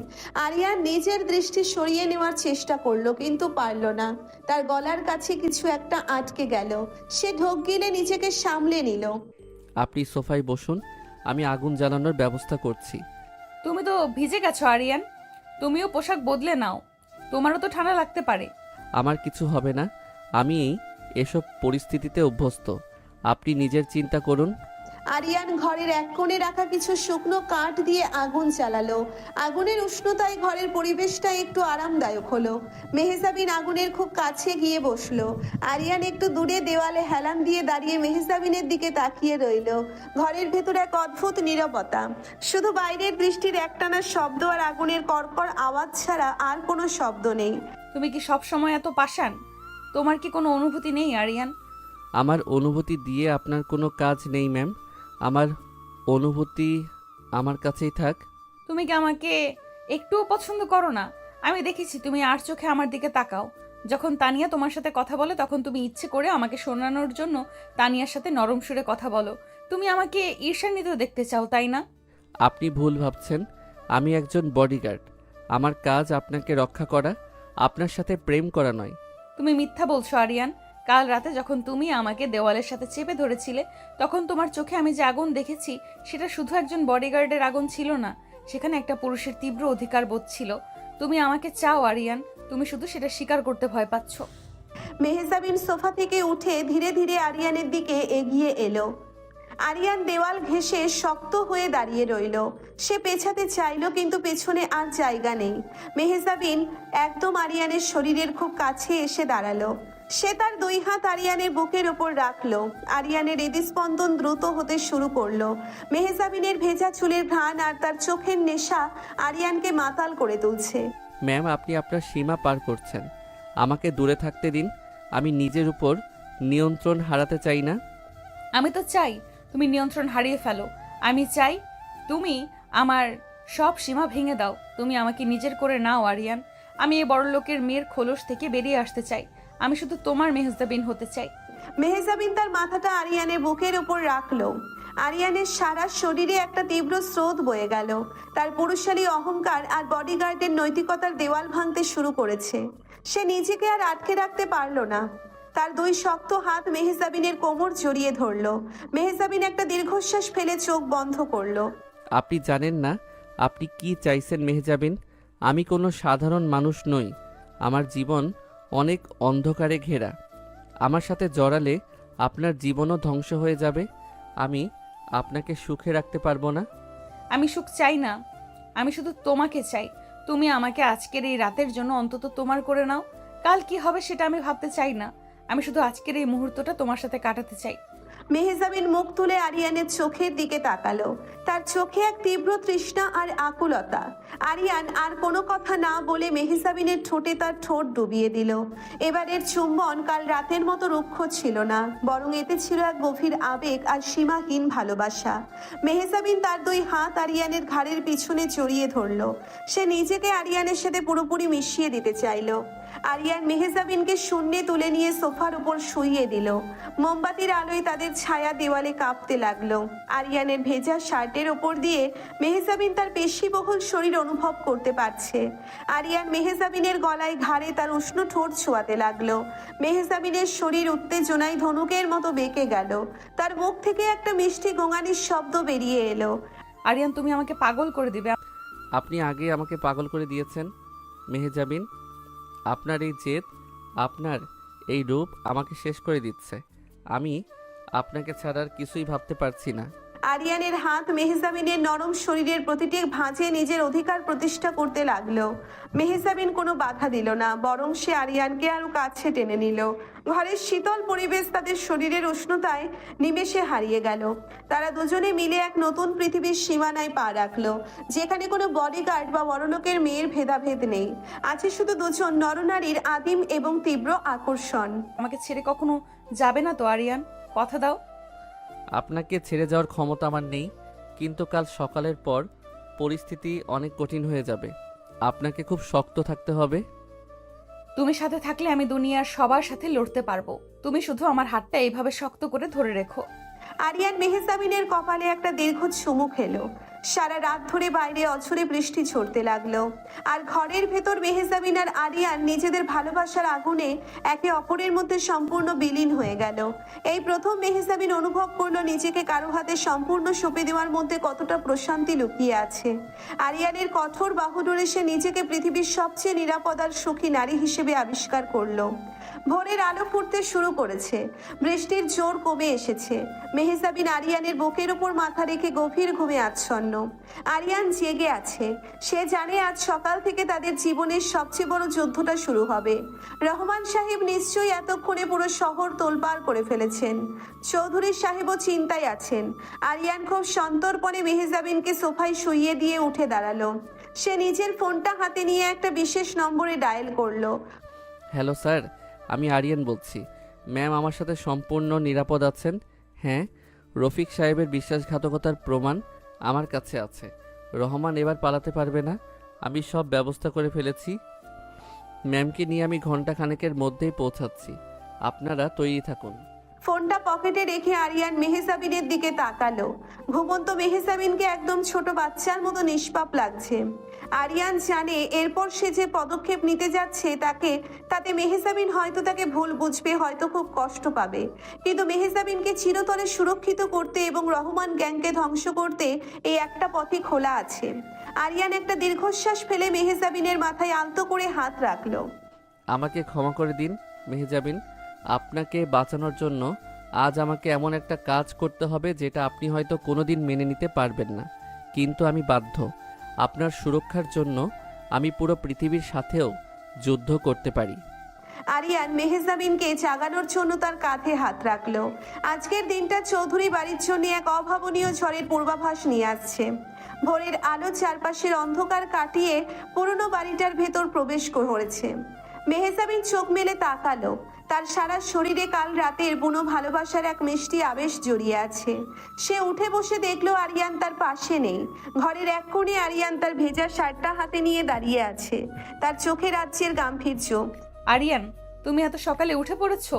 আরিয়ান নিজের দৃষ্টি সরিয়ে নেওয়ার চেষ্টা করলো, কিন্তু পারল না। তার গলার কাছে কিছু একটা আটকে গেল। সে ঢোক গিলে নিজেকে সামলে নিল। আপনি সোফায় বসুন, আমি আগুন জ্বালানোর ব্যবস্থা করছি। তুমি তো ভিজে গেছো আরিয়ান, তুমিও পোশাক বদলে নাও, তোমারও তো ঠান্ডা লাগতে পারে। আমার কিছু হবে না, আমি এসব পরিস্থিতিতে অভ্যস্ত। আপনি নিজের চিন্তা করুন। আরিয়ান ঘরের এক কোণে রাখা কিছু শুকনো কাঠ দিয়ে আগুন জ্বালালো। আগুনের উষ্ণতায় ঘরের পরিবেশটা একটু আরামদায়ক হলো। মেহজাবিন আগুনের খুব কাছে গিয়ে বসলো। আরিয়ান একটু দূরে দেওয়ালে হেলান দিয়ে দাঁড়িয়ে মেহজাবিনের দিকে তাকিয়ে রইল। ঘরের ভেতর এক অদ্ভুত নীরবতা, শুধু বাইরের বৃষ্টির একটানা শব্দ আর আগুনের কড়কড় আওয়াজ ছাড়া আর কোনো শব্দ নেই। তুমি কি সব সময় এত পাষাণ? তোমার কি কোনো অনুভূতি নেই আরিয়ান? আমার অনুভূতি দিয়ে আপনার কোনো কাজ নেই ম্যাম। আমার অনুভূতি আমার কাছেই থাক। তুমি কি আমাকে একটুও পছন্দ করো না? আমি দেখেছি তুমি আর চোখে আমার দিকে তাকাও। যখন তানিয়া তোমার সাথে কথা বলে তখন তুমি ইচ্ছে করে আমাকে শোনানোর জন্য তানিয়ার সাথে নরম সুরে কথা বলো। তুমি আমাকে ঈর্ষান্বিত দেখতে চাও, তাই না? আপনি ভুল ভাবছেন। আমি একজন বডিগার্ড। আমার কাজ আপনাকে রক্ষা করা, আপনার সাথে প্রেম করা নয়। তুমি মিথ্যা বলছো আরিয়ান। কাল রাতে যখন তুমি আমাকে দেওয়ালের সাথে চেপে ধরেছিলে তখন তোমার চোখে আমি যে আগুন দেখেছি সেটা শুধু একজন বডিগার্ডের আগুন ছিল না, সেখানে একটা পুরুষের তীব্র অধিকার বোধ ছিল। তুমি আমাকে চাও আরিয়ান, তুমি শুধু সেটা স্বীকার করতে ভয় পাচ্ছ। মেহজাবিন সোফা থেকে উঠে ধীরে ধীরে আরিয়ানের দিকে এগিয়ে এলো। আরিয়ান দেওয়াল ঘেঁষে শক্ত হয়ে দাঁড়িয়ে রইল। সে পেছাতে চাইল, কিন্তু পেছনে আর জায়গা নেই। মেহজাবিন একদম আরিয়ানের শরীরের খুব কাছে এসে দাঁড়ালো। সে তার দুই হাত আরিয়ানের বুকের ওপর রাখলো। আরিয়ানের হৃদস্পন্দন দ্রুত হতে শুরু করলো। মেহজাবিনের ভেজা চুলের ঘ্রাণ আর তার চোখের নেশা আরিয়ানকে মাতাল করে তুলছে। ম্যাম, আপনি আপনার সীমা পার করছেন। আমাকে দূরে থাকতে দিন। আমি নিজের উপর নিয়ন্ত্রণ হারাতে চাই না। আমি তো চাই তুমি নিয়ন্ত্রণ হারিয়ে ফেলো। আমি চাই তুমি আমার সব সীমা ভেঙে দাও। তুমি আমাকে নিজের করে নাও আরিয়ান। আমি এই বড় লোকের মেয়ের খোলস থেকে বেরিয়ে আসতে চাই। আমি শুধু তোমার মেহজাবিন হতে চাই। মেহজাবিন তার মাথাটা আরিয়ানের বুকের উপর রাখলো। আরিয়ানের সারা শরীরে একটা তীব্র স্রোত বয়ে গেল। তার পুরুষালী অহংকার আর বডিগার্ডের নৈতিকতার দেওয়াল ভাঙতে শুরু করেছে। সে নিজেকে আর আটকে রাখতে পারলো না। তার দুই শক্ত হাত মেহজাবিনের কোমর জড়িয়ে ধরলো। মেহজাবিন একটা দীর্ঘশ্বাস ফেলে চোখ বন্ধ করলো। আপনি জানেন না আপনি কি চাইছেন মেহজাবিন। আমি কোনো সাধারণ মানুষ নই। আমার জীবন অনেক অন্ধকারে ঘেরা। আমার সাথে জড়ালে আপনার জীবনও ধ্বংস হয়ে যাবে। আমি আপনাকে সুখে রাখতে পারবো না। আমি সুখ চাই না, আমি শুধু তোমাকে চাই। তুমি আমাকে আজকের এই রাতের জন্য অন্তত তোমার করে নাও। কাল কি হবে সেটা আমি ভাবতে চাই না। আমি শুধু আজকের এই মুহূর্তটা তোমার সাথে কাটাতে চাই। মেহজাবিন মুখ তুলে আরিয়ানের চোখের দিকে তাকালো। তার চোখে এক তীব্র তৃষ্ণা আর আকুলতা। আরিয়ান আর কোনো কথা না বলে মেহজাবিনের ঠোঁটে তার ঠোঁট ডুবিয়ে দিল। এবারের চুম্বন কাল রাতের মতো রুক্ষ ছিল না, বরং এতে ছিল এক গভীর আবেগ আর সীমাহীন ভালোবাসা। মেহজাবিন তার দুই হাত আরিয়ানের ঘাড়ের পিছনে জড়িয়ে ধরল। সে নিজেকে আরিয়ানের সাথে পুরোপুরি মিশিয়ে দিতে চাইল। আরিয়ান মেহজাবিনকে শূন্যে তুলে নিয়ে সোফার উপর শুইয়ে দিল। মোমবাতির আলোয় তাদের ছায়া দেওয়ালে কাঁপতে লাগলো। আরিয়ানের ভেজা শার্টের ওপর দিয়ে মেহজাবিন তার পেশিবহুল শরীর অনুভব করতে পারছে। আরিয়ান মেহজাবিনের গলায় ঘাড়ে তার উষ্ণ ঠোঁট ছোঁয়াতে লাগলো। মেহজাবিনের শরীর উত্তেজনায় ধনুকের মতো বেঁকে গেল। তার মুখ থেকে একটা মিষ্টি গোঙানির শব্দ বেরিয়ে এলো। আরিয়ান, তুমি আমাকে পাগল করে দিবে। আপনি আগে আমাকে পাগল করে দিয়েছেন মেহজাবিন। আপনার এই জেদ, আপনার এই রূপ আমাকে শেষ করে দিচ্ছে। আমি আপনাকে ছাড়া আর কিছুই ভাবতে পারছি না। আরিয়ানের হাত মেহজাবিনের নরম শরীরের প্রতিটি ভাঁজে নিজের অধিকার প্রতিষ্ঠা করতে লাগলো। মেহজাবিন কোনো বাধা দিল না, বরং সে আরিয়ানকে আরো কাছে টেনে নিল। ঘরের শীতল পরিবেশ তাদের শরীরের উষ্ণতায় নিমেষে হারিয়ে গেল। তারা দুজনে মিলে এক নতুন পৃথিবীর সীমানায় পা রাখলো, যেখানে কোনো বডিগার্ড বা বড়লোকের মেয়ের ভেদাভেদ নেই। আছে শুধু দুজন নরনারীর আদিম এবং তীব্র আকর্ষণ। আমাকে ছেড়ে কখনো যাবে না তো আরিয়ান? কথা দাও। আপনাকে ছেড়ে যাওয়ার ক্ষমতা আমার নেই, কিন্তু কাল সকালের পর পরিস্থিতি অনেক কঠিন হয়ে যাবে। আপনাকে খুব শক্ত থাকতে হবে। তুমি সাথে থাকলে আমি দুনিয়ার সবার সাথে লড়তে পারবো। তুমি শুধু আমার হাতটা এইভাবে শক্ত করে ধরে রেখো। আরিয়ান মেহজাবিনের কপালে একটা দীর্ঘ চুমু খেলো। সারা রাত ধরে বাইরে অঝরে বৃষ্টি ঝরতে লাগলো, আর ঘরের ভেতর মেহজাবিন আর আরিয়ান নিজেদের ভালোবাসার আগুনে একে অপরের মধ্যে সম্পূর্ণ বিলীন হয়ে গেল। এই প্রথম মেহজাবিন অনুভব করলো নিজেকে কারো হাতে সম্পূর্ণ সঁপে দেওয়ার মধ্যে কতটা প্রশান্তি লুকিয়ে আছে। আরিয়ানের কঠোর বাহুডোরে সে নিজেকে পৃথিবীর সবচেয়ে নিরাপদ আর সুখী নারী হিসেবে আবিষ্কার করলো। ভোরের আলো ফুটতে শুরু করেছে, বৃষ্টির জোর কমে এসেছে। মেহজাবিন আরিয়ানের বুকের উপর মাথা রেখে গভীর ঘুমে আচ্ছন্ন। আরিয়ান জেগে আছে, সে জানে আজ সকাল থেকে তাদের জীবনের সবচেয়ে বড় যুদ্ধটা শুরু হবে। রহমান সাহেব নিশ্চয়ই এতক্ষণে পুরো শহর তোলপাড় করে ফেলেছেন। চৌধুরী সাহেবও চিন্তায় আছেন। আরিয়ান খুব সন্তর্পণে মেহজাবিনকে সোফায় শুইয়ে দিয়ে উঠে দাঁড়ালো। সে নিজের ফোনটা হাতে নিয়ে একটা বিশেষ নম্বরে ডায়াল করলো। হ্যালো স্যার, আমি আরিয়ান বলছি। ম্যাম আমার সাথে সম্পূর্ণ নিরাপদ আছেন। হ্যাঁ, রফিক সাহেবের বিশ্বাসঘাতকতার প্রমাণ আমার কাছে আছে। রহমান এবার পালাতে পারবে না। আমি সব ব্যবস্থা করে ফেলেছি। ম্যামকে নিয়ে আমি ঘন্টা খানেকের মধ্যেই পৌঁছাচ্ছি। আপনারা তৈরি থাকুন। ফোনটা পকেটে রেখে আরিয়ান মেহজাবিনের দিকে তাকালো। ঘুমন্ত মেহজাবিনকে একদম ছোট বাচ্চার মতো নিষ্পাপ লাগছে। আরিয়ান জানে এরপর সে যে পদক্ষেপ নিতে যাচ্ছে তাতে মেহজাবিন হয়তো তাকে ভুল বুঝবে, হয়তো খুব কষ্ট পাবে, কিন্তু মেহজাবিনকে চিরতরে সুরক্ষিত করতে এবং রহমান গ্যাংকে ধ্বংস করতে এই একটা পথই খোলা আছে। আরিয়ান একটা দীর্ঘশ্বাস ফেলে মেহজাবিনের মাথায় আলতো করে হাত রাখলো। আমাকে ক্ষমা করে দিন মেহজাবিন। আপনাকে বাঁচানোর জন্য আজ আমাকে এমন একটা কাজ করতে হবে যেটা আপনি হয়তো কোনোদিন মেনে নিতে পারবেন না, কিন্তু আমি বাধ্য। আপনার সুরক্ষার জন্য আমি পুরো পৃথিবীর সাথেও যুদ্ধ করতে পারি। আরিয়ান মেহজাবিনকে জাগানোর জন্য তার কাঁধে হাত রাখলো। আজকের দিনটা চৌধুরী বাড়ির জন্য এক অভাবনীয় ঝড়ের পূর্বাভাস নিয়ে আসছে। ভোরের আলো চারপাশের অন্ধকার কাটিয়ে পুরনো বাড়িটার ভেতর প্রবেশ করেছে। মেহজাবিন চোখ মেলে তাকালো। তার সারা শরীরে কাল রাতের বুনো ভালোবাসার এক মিষ্টি আবেশ জড়িয়ে আছে। সে উঠে বসে দেখলো আরিয়ান তার পাশে নেই। ঘরের এক কোণে আরিয়ান তার ভেজা শার্টটা হাতে নিয়ে দাঁড়িয়ে আছে, তার চোখে রাজ্যের গাম্ভীর্য। আরিয়ান, তুমি এত সকালে উঠে পড়েছো?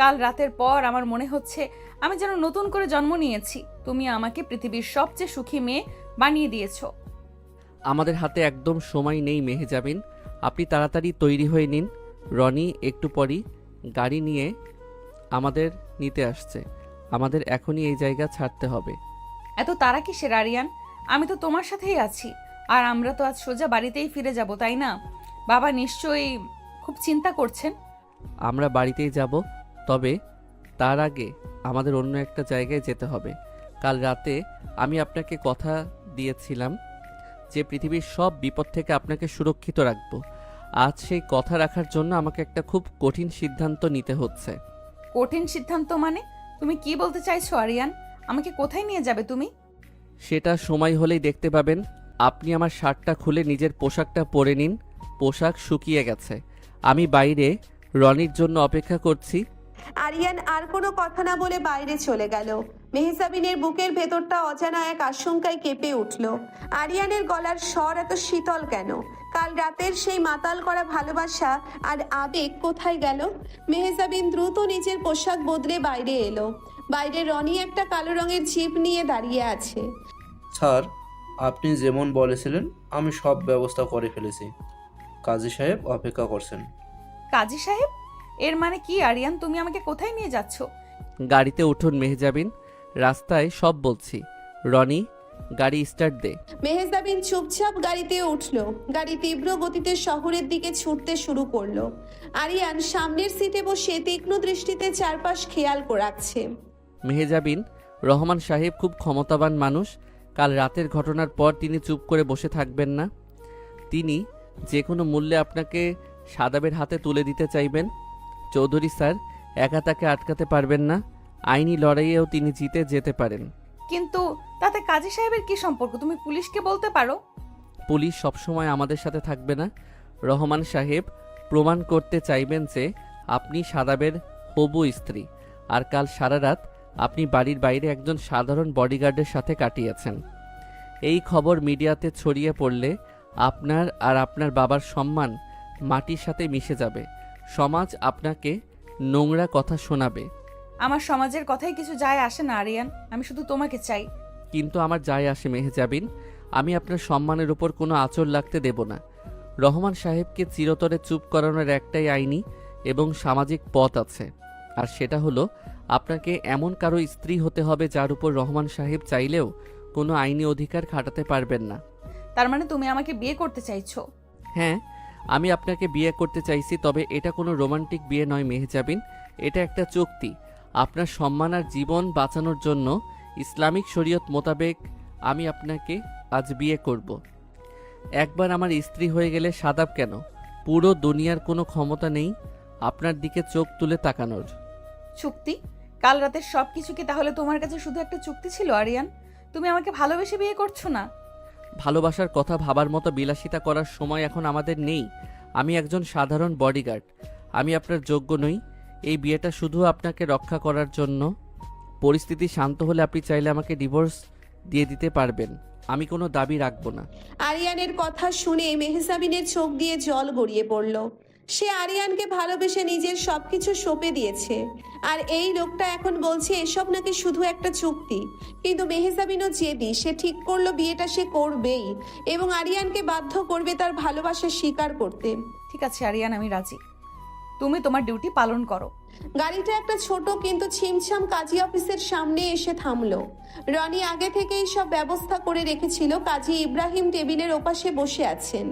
কাল রাতের পর আমার মনে হচ্ছে আমি যেন নতুন করে জন্ম নিয়েছি। তুমি আমাকে পৃথিবীর সবচেয়ে সুখী মেয়ে বানিয়ে দিয়েছো। আমাদের হাতে একদম সময় নেই মেহজাবিন, আপনি তাড়াতাড়ি তৈরি হয়ে নিন। রনি একটু পরই গাড়ি নিয়ে আমাদের নিতে আসছে। আমাদের এখনই এই জায়গা ছাড়তে হবে। এত তারা কিসের আরিয়ান? আমি তো তোমার সাথেই আছি, আর আমরা তো আজ সোজা বাড়িতেই ফিরে যাব, তাই না? বাবা নিশ্চয়ই খুব চিন্তা করছেন। আমরা বাড়িতেই যাব, তবে তার আগে আমাদের অন্য একটা জায়গায় যেতে হবে। কাল রাতে আমি আপনাকে কথা দিয়েছিলাম যে পৃথিবীর সব বিপদ থেকে আপনাকে সুরক্ষিত রাখব। আজ সেই কথা রাখার জন্য আমাকে একটা খুব কঠিন সিদ্ধান্ত নিতে হচ্ছে। কঠিন সিদ্ধান্ত মানে? তুমি কি বলতে চাইছো আরিয়ান? আমাকে কোথায় নিয়ে যাবে তুমি? সেটা সময় হলেই দেখতে পাবেন। আপনি আমার শার্টটা খুলে নিজের পোশাকটা পরে নিন। পোশাক শুকিয়ে গেছে। আমি বাইরে রনির জন্য অপেক্ষা করছি। আরিয়ান আর কোনো কথা না বলে বাইরে চলে গেল। মেহজাবিনের বুকের ভেতরটা অজানা এক আশঙ্কায় কেঁপে উঠল। আরিয়ানের গলার স্বর এত শীতল কেন? কাল রাতের সেই মাতাল করা ভালোবাসা আর আবেগ কোথায় গেল? মেহজাবিন দ্রুত নিজের পোশাক বদলে বাইরে এলো। বাইরে রনি একটা কালো রঙের জিপ নিয়ে দাঁড়িয়ে আছে। স্যার, আপনি যেমন বলেছিলেন আমি সব ব্যবস্থা করে ফেলেছি। কাজী সাহেব অপেক্ষা করছেন। কাজী সাহেব? এর মানে কি আরিয়ান, তুমি আমাকে কোথায় নিয়ে যাচ্ছ? গাড়িতে উঠুন মেহজাবিন, রাস্তায় সব বলছি। রনি, গাড়ি স্টার্ট দে। মেহজাবিন চুপচাপ গাড়িতে উঠল। গাড়ি তীব্র গতিতে শহরের দিকে ছুটতে শুরু করলো। আরিয়ান সামনের সিটে বসে তীক্ষ্ণ দৃষ্টিতে চারপাশ খেয়াল রাখছে। মেহজাবিন, রহমান সাহেব খুব ক্ষমতাবান মানুষ। কাল রাতের ঘটনার পর তিনি চুপ করে বসে থাকবেন না। তিনি যে কোনো মূল্যে আপনাকে সাদাবের হাতে তুলে দিতে চাইবেন। চৌধুরী স্যার একা তাকে আটকাতে পারবেন না। আইনি লড়াইয়েও তিনি জিতে যেতে পারেন। কিন্তু তাতে কাজী সাহেবের কি সম্পর্ক? তুমি পুলিশকে বলতে পারো। পুলিশ সবসময় আমাদের সাথে থাকবে না। রহমান সাহেব প্রমাণ করতে চাইবেন যে আপনি সাদাবের হবু স্ত্রী, আর কাল সারা রাত আপনি বাড়ির বাইরে একজন সাধারণ বডিগার্ডের সাথে কাটিয়েছেন। এই খবর মিডিয়াতে ছড়িয়ে পড়লে আপনার আর আপনার বাবার সম্মান মাটির সাথে মিশে যাবে। সমাজ আপনাকে নোংরা কথা শোনাবে। আমার সমাজের কথাই কিছু যায় আসে না আরিয়ান, আমি শুধু তোমাকে চাই। কিন্তু আমার যায় আসে মেহজাবিন, আমি আপনার সম্মানের উপর কোনো আঁচড় লাগতে দেব না। রহমান সাহেবকে চিরতরে চুপ করানোর একটাই আইনি এবং সামাজিক পথ আছে, আর সেটা হলো আপনাকে এমন কারো স্ত্রী হতে হবে যার উপর রহমান সাহেব চাইলেও কোনো আইনি অধিকার খাটাতে পারবেন না। তার মানে তুমি আমাকে বিয়ে করতে চাইছো? হ্যাঁ, আমি আপনাকে বিয়ে করতে চাইছি, তবে এটা কোনো রোমান্টিক বিয়ে নয় মেহজাবিন, এটা একটা চুক্তি। আপনার সম্মান আর জীবন বাঁচানোর জন্য ইসলামিক শরীয়ত মোতাবেক আমি আপনাকে আজ বিয়ে করব। একবার আমার স্ত্রী হয়ে গেলে সাদাব কেন, পুরো দুনিয়ার কোনো ক্ষমতা নেই আপনার দিকে চোখ তুলে তাকানোর। চুক্তি? কাল রাতের সব কিছু কি তাহলে তোমার কাছে শুধু একটা চুক্তি ছিল আরিয়ান? তুমি আমাকে ভালোবেসে বিয়ে করছো না? ভালোবাসার কথা ভাবার মতো বিলাসিতা করার সময় এখন আমাদের নেই। আমি একজন সাধারণ বডিগার্ড, আমি আপনার যোগ্য নই। এই বিয়েটা শুধু আপনাকে রক্ষা করার জন্য। পরিস্থিতি শান্ত হলে আপনি চাইলে আমাকে ডিভোর্স দিয়ে দিতে পারবেন, আমি কোনো দাবি রাখবো না। আরিয়ানের কথা শুনে মেহজাবিনের চোখ দিয়ে জল গড়িয়ে পড়ল। সে আরিয়ানকে ভালোবেসে নিজের সবকিছু সঁপে দিয়েছে, আর এই লোকটা এখন বলছে এসব নাকি শুধু একটা চুক্তি। কিন্তু মেহজাবিনও জেদি, সে ঠিক করলো বিয়েটা সে করবেই এবং আরিয়ানকে বাধ্য করবে তার ভালোবাসা স্বীকার করতে। ঠিক আছে আরিয়ান, আমি রাজি। তুমি তোমার ডিউটি পালন করো। গাড়িটা একটা ছোট কিন্তু ছিমছাম কাজী অফিসের সামনে এসে থামলো। রনি আগে থেকেই সব ব্যবস্থা করে রেখেছিল। কাজী ইব্রাহিম টেবিলের ওপাশে বসে আছেন।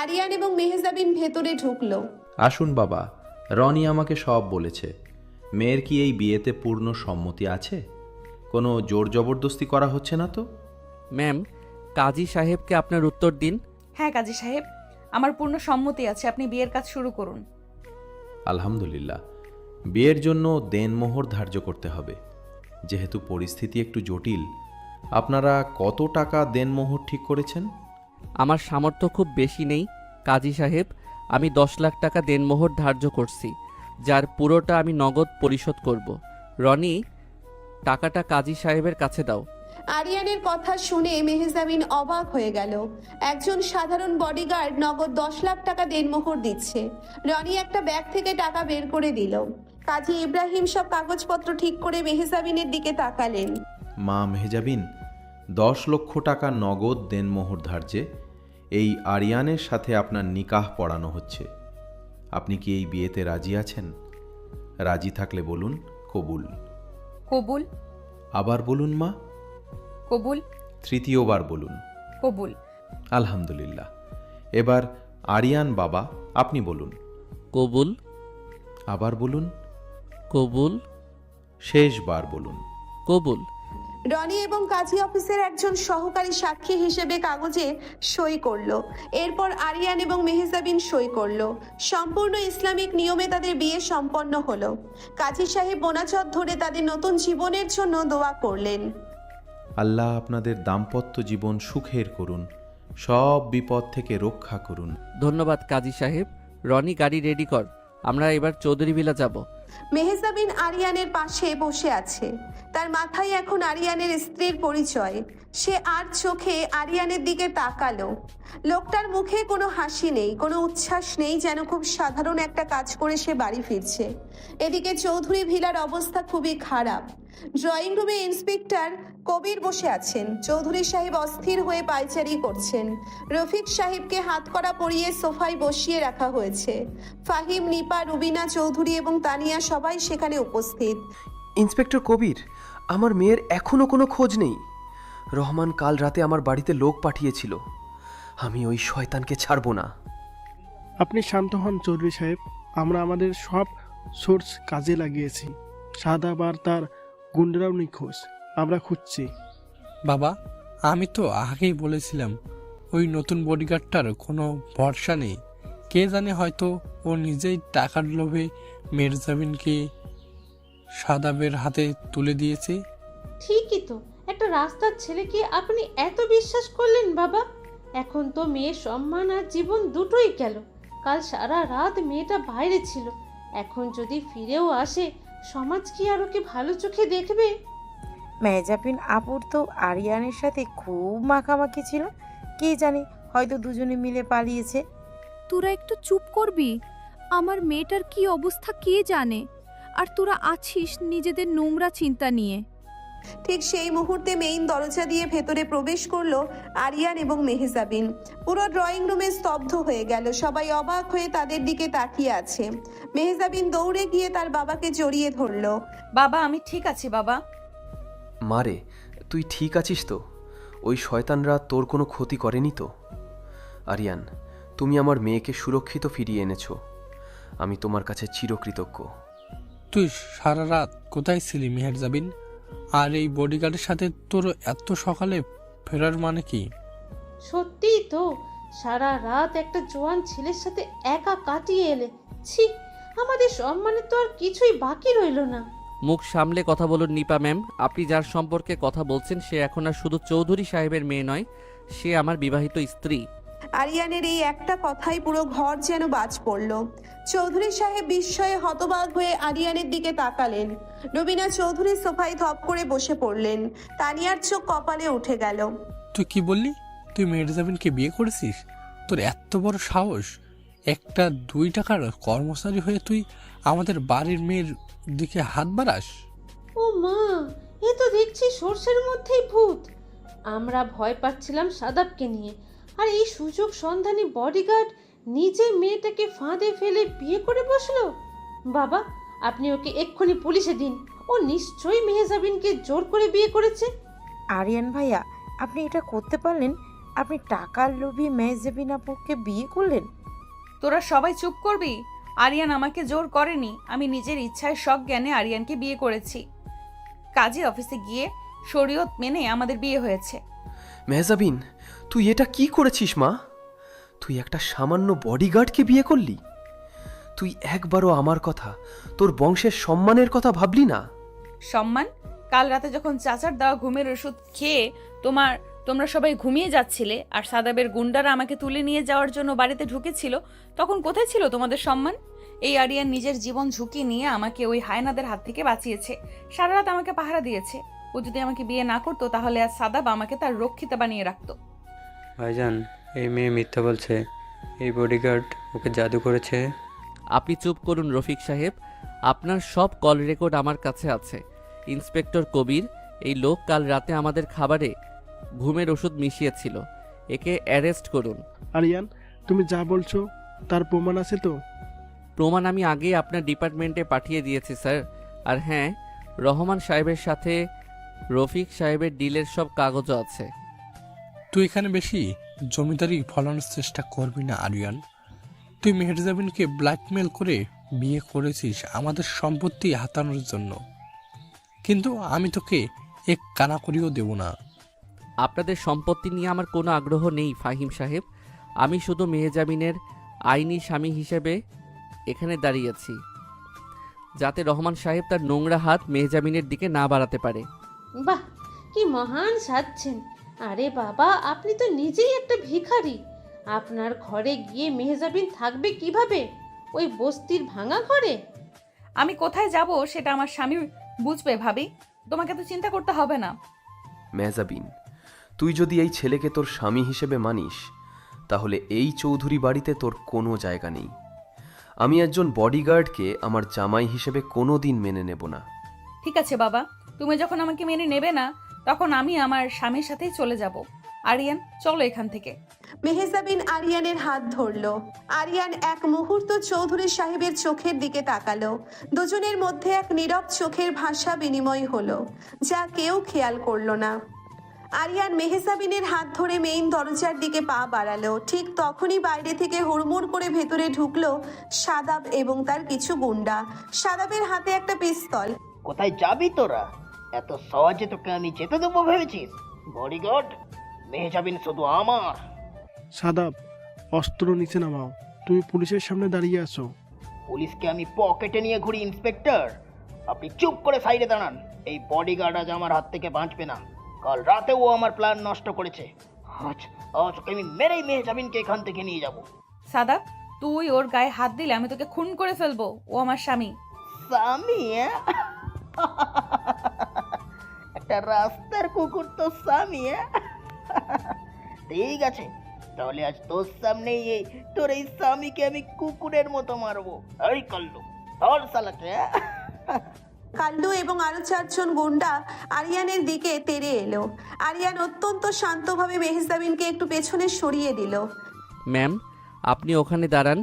আরিয়ান এবং মেহজাবিন ভেতরে ঢুকলো। আসুন বাবা, রনি আমাকে সব বলেছে। মেয়ের কি এই বিয়েতে পূর্ণ সম্মতি আছে? কোনো জোর জবরদস্তি করা হচ্ছে না তো? ম্যাম, কাজী সাহেবকে আপনার উত্তর দিন। হ্যাঁ কাজী সাহেব, আমার পূর্ণ সম্মতি আছে, আপনি বিয়ের কাজ শুরু করুন। আলহামদুলিল্লাহ। বিয়ের জন্য দেনমোহর ধার্য করতে হবে। যেহেতু পরিস্থিতি একটু জটিল, আপনারা কত টাকা দেনমোহর ঠিক করেছেন? আমার সামর্থ্য খুব বেশি নেই কাজী সাহেব, আমি 10 লাখ টাকা দেনমোহর ধার্য করছি, যার পুরোটা আমি নগদ পরিশোধ করব। রনি, টাকাটা কাজী সাহেবের কাছে দাও। আরিয়ানের কথা শুনে মেহজাবিন অবাক হয়ে গেল। একজন সাধারণ বডিগার্ড নগদ 10 লাখ টাকা দেনমোহর দিচ্ছে। রনি একটা ব্যাগ থেকে টাকা বের করে দিল। কাজী ইব্রাহিম সব কাগজপত্র ঠিক করে মেহজাবিনের দিকে তাকালেন। মা মেহজাবিন, 10 লক্ষ টাকা নগদ দেনমোহর ধার্যে এই আরিয়ানের সাথে আপনার নিকাহ পড়ানো হচ্ছে। আপনি কি এই বিয়েতে রাজি আছেন? রাজি থাকলে বলুন কবুল। কবুল। আবার বলুন মা। কবুল। তৃতীয়বার বলুন। কবুল। আলহামদুলিল্লাহ। এবার আরিয়ান বাবা, আপনি বলুন। কবুল। আবার বলুন। কবুল। শেষবার বলুন। কবুল। রনি এবং কাজী অফিসের একজন সহকারী সাক্ষী হিসেবে কাগজে সই করলো। এরপর আরিয়ান এবং মেহজাবিন সই করলো। সম্পূর্ণ ইসলামিক নিয়মে তাদের বিয়ে সম্পন্ন হলো। কাজী সাহেব মোনাজাত ধরে তাদের নতুন জীবনের জন্য দোয়া করলেন। আল্লাহ আপনাদের দাম্পত্য জীবন সুখের করুন, সব বিপদ থেকে রক্ষা করুন। ধন্যবাদ কাজী সাহেব। রনি, গাড়ি রেডি কর, আমরা এবার চৌধুরী ভিলা যাব। মেহজাবিন আরিয়ানের পাশে বসে আছে। তার মাথায় এখন আরিয়ানের স্ত্রীর পরিচয়। সে আর চোখে আরিয়ানের দিকে তাকালো। লোকটার মুখে কোনো হাসি নেই, কোনো উচ্ছ্বাস নেই, যেন খুব সাধারণ একটা কাজ করে সে বাড়ি ফিরছে। এদিকে চৌধুরী ভিলার অবস্থা খুবই খারাপ। ড্রয়িং রুমে ইন্সপেক্টর কবির বসে আছেন। চৌধুরী সাহেব অস্থির হয়ে পায়চারি করছেন। রফিক সাহেবকে হাতকড়া পরিয়ে সোফায় বসিয়ে রাখা হয়েছে। ফাহিম, নিপা, রুবিনা চৌধুরী এবং তানিয়া সবাই সেখানে উপস্থিত। ইন্সপেক্টর কবির, আমার মেয়ের এখনো কোনো খোঁজ নেই। রহমান কাল রাতে আমার বাড়িতে লোক পাঠিয়েছিল। আমি ওই শয়তানকে ছাড়ব না। আপনি শান্ত হন চৌধুরী সাহেব, আমরা আমাদের সব সোর্স কাজে লাগিয়েছি। সাদাব আর তার গুন্ডারাও নিখোঁজ, আমরা খুঁজছি। বাবা, আমি তো আগেই বলেছিলাম ওই নতুন বডিগার্ডটার কোনো ভরসা নেই। কে জানে, হয়তো ও নিজেই টাকার লোভে মেহজাবিনকে সাদাবের হাতে তুলে দিয়েছে। ঠিকই তো, একটা রাস্তার ছেলেকে আপনি এত বিশ্বাস করলেন বাবা? এখন তো মেয়ের সম্মান আর জীবন দুটোই গেল। কাল সারা রাত মেয়েটা বাইরে ছিল, এখন যদি ফিরেও আসে সমাজ কি আর ওকে ভালো চোখে দেখবে? মেহজাবিন আপুর তো আরিয়ানের সাথে খুব মাখামাখি ছিল, কে জানে হয়তো দুজনে মিলে পালিয়েছে। তোরা একটু চুপ করবি? আমার মেয়েটার কি অবস্থা কে জানে, আর তোরা আছিস নিজেদের নোংরা চিন্তা নিয়ে। ঠিক সেই মুহূর্তে মেইন দরজা দিয়ে ভেতরে প্রবেশ করলো আরিয়ান এবং মেহজাবিন। পুরো ড্রয়িং রুমে স্তব্ধ হয়ে গেল, সবাই অবাক হয়ে তাদের দিকে তাকিয়ে আছে। মেহজাবিন দৌড়ে গিয়ে তার বাবাকে জড়িয়ে ধরলো। বাবা, আমি ঠিক আছি বাবা। মারে, তুই ঠিক আছিস তো? ওই শয়তানরা তোর কোনো ক্ষতি করেনি তো? আরিয়ান, তুমি আমার মেয়েকে সুরক্ষিত ফিরিয়ে এনেছো। আমি তোমার কাছে চিরকৃতজ্ঞ। তুই সারা রাত কোথায় ছিলি মেহজাবিন? আর এই বডিগার্ডের সাথে তোর এত সকালে ফেরার মানে কি? সত্যিই তো, সারা রাত একটা জোয়ান ছেলের সাথে একা কাটিয়ে এলে। ছি, আমাদের সম্মানে তো আর কিছুই বাকি রইল না। মুখ সামলে কথা বলুন নিপা ম্যাম। আপনি যার সম্পর্কে কথা বলছেন সে এখন আর শুধু চৌধুরী সাহেবের মেয়ে নয়, সে আমার বিবাহিত স্ত্রী। আরিয়ানের এই একটা কথাই পুরো ঘর যেন বাজ পড়ল। চৌধুরী সাহেব বিস্ময়ে হতবাক হয়ে আরিয়ানের দিকে তাকালেন। রবিনা চৌধুরী সোফায় ধপ করে বসে পড়লেন। তানিয়ার চোখ কপালে উঠে গেল। তুই কি বললি? তুই মেহজাবিনকে বিয়ে করেছিস? তোর এত বড় সাহস! একটা 2 টাকার কর্মচারী হয়ে তুই আমাদের বাড়ির মেয়ের দিকে হাত বাড়াস? ও মা, এ তো দেখছি সর্ষের মধ্যেই ভূত। আমরা ভয় পাচ্ছিলাম সাদাবকে নিয়ে, আর এই সুযোগ সন্ধানী বডিগার্ড নিজে মেয়েটাকে ফাঁদে ফেলে বিয়ে করে বসলো। বাবা, আপনি ওকে এক্ষুনি পুলিশে দিন। ও নিশ্চয়ই মেহজাবিনকে জোর করে বিয়ে করেছে। আরিয়ান ভাইয়া, আপনি এটা করতে পারলেন? আপনি টাকার লোভী মেহজাবিন আপুকে বিয়ে করলেন? তোরা সবাই চুপ করবি? আরিয়ান আমাকে জোর করেনি, আমি নিজের ইচ্ছায় সজ্ঞানে আরিয়ানকে বিয়ে করেছি। কাজী অফিসে গিয়ে শরীয়ত মেনে আমাদের বিয়ে হয়েছে। মেহজাবিন, তুই এটা কি করেছিস মা? তুই একটা সামান্য বডিগার্ডকে বিয়ে করলি? তুই একবারও আমার কথা, তোর বংশের সম্মানের কথা ভাবলি না? সম্মান? কাল রাতে যখন চাচার দেওয়া ঘুমের ওষুধ খেয়ে তোমরা সবাই ঘুমিয়ে যাচ্ছিলে আর সাদাবের গুন্ডারা আমাকে তুলে নিয়ে যাওয়ার জন্য বাড়িতে ঢুকেছিল, তখন কোথায় ছিল তোমাদের সম্মান? এই আরিয়ান নিজের জীবন ঝুঁকি নিয়ে আমাকে ওই হায়নাদের হাত থেকে বাঁচিয়েছে। সারা রাত আমাকে পাহারা দিয়েছে। ও যদি আমাকে বিয়ে না করতো তাহলে আজ সাদাব আমাকে তার রক্ষিতা বানিয়ে রাখতো। ভাইজান, এই মেয়ে মিথ্যা বলছে। এই বডিগার্ড ওকে জাদু করেছে। আপনি চুপ করুন রফিক সাহেব, আপনার সব কল রেকর্ড আমার কাছে আছে। ইন্সপেক্টর কবির, এই লোক কাল রাতে আমাদের খাবারে ঘুমের ওষুধ মিশিয়েছিল। একে অ্যারেস্ট করুন। আরিয়ান, তুমি যা বলছো তার প্রমাণ আছে তো? প্রমাণ আমি আগেই আপনার ডিপার্টমেন্টে পাঠিয়ে দিয়েছি স্যার। আর হ্যাঁ, রহমান সাহেবের সাথে রফিক সাহেবের ডিলের সব কাগজও আছে। তুই এখানে বেশি জমিদারি ফলানোর চেষ্টা করবি না আরিয়ান। তুই মেহজাবিনকে ব্ল্যাকমেল করে বিয়ে করেছিস আমাদের সম্পত্তি হাতানোর জন্য, কিন্তু আমি তোকে এক কানা করিও দেব না। আপনাদের সম্পত্তি নিয়ে আমার কোনো আগ্রহ নেই ফাহিম সাহেব। আমি শুধু মেহজাবিনের আইনি স্বামী হিসেবে এখানে দাঁড়িয়েছি, যাতে রহমান সাহেব তার নোংরা হাত মেহজাবিনের দিকে না বাড়াতে পারে। বাহ, কি মহান সাজছেন! আরে বাবা, আপনি তো নিজেই একটা ভিখারি। আপনার ঘরে গিয়ে মেহজাবিন থাকবে কিভাবে? ওই বস্তির ভাঙা ঘরে? আমি কোথায় যাব সেটা আমার স্বামী বুঝবে ভাবি, তোমাকে তো চিন্তা করতে হবে না। মেহজাবিন, তুই যদি এই ছেলেকে তোর স্বামী হিসেবে মানিস তাহলে এই চৌধুরী বাড়িতে তোর কোনো জায়গা নেই। আমি একজন বডিগার্ডকে আমার জামাই হিসেবে কোনো দিন মেনে নেব না। ঠিক আছে বাবা, তুমি যখন আমাকে মেনে নেবে না তখন আমি আমার স্বামীর সাথেই চলে যাব। আরিয়ান, চলো এখান থেকে। মেহজাবিন আরিয়ানের হাত ধরলো। আরিয়ান এক মুহূর্ত চৌধুরী সাহেবের চোখের দিকে তাকালো। দুজনের মধ্যে এক নীরব চোখের ভাষা বিনিময় হলো, যা কেউ খেয়াল করলো না। আরিয়ান মেহজাবিনের হাত ধরে মেইন দরজার দিকে পা বাড়ালো। ঠিক তখনই বাইরে থেকে হুড়মুড় করে ভেতরে ঢুকলো সাদাব এবং তার কিছু গুন্ডা। সাদাবের হাতে একটা পিস্তল। কোথায় যাবি তোরা? এত সহজে তোকে আমি যেতে দেবো ভেবেছিস? বডিগার্ড, মেহজাবিন শুধু আমার। সাদাব, অস্ত্র নিচে নামাও। তুমি পুলিশের সামনে দাঁড়িয়ে আছো। পুলিশকে আমি পকেটে নিয়ে ঘুরি ইন্সপেক্টর। আপনি চুপ করে সাইডে দাঁড়ান। এই বডিগার্ড আজ আমার হাত থেকে বাঁচবে না। কাল রাতে ও আমার প্ল্যান নষ্ট করেছে। আজ ওকে আমি মেরেই মেহজাবিনকে এখান থেকে নিয়ে যাব। সাদাব, তুই ওর গায়ে হাত দিলে আমি তোকে খুন করে ফেলবো। ও আমার স্বামী। স্বামী? একটা রাস্তার কুকুর তো স্বামী? ঠিক আছে, তাহলে আজ তোর সামনেই তোর এই স্বামীকে আমি কুকুরের মতো মারবো। এই কাল্লু, ধর শালাকে। কাল্লু এবং আরো 4 জন গুন্ডা আরিয়ানের দিকে তেড়ে এলো। আরিয়ান অত্যন্ত শান্তভাবে মেহজাবিনকে একটু পেছনে সরিয়ে দিল। ম্যাম, আপনি ওখানে দাঁড়ান,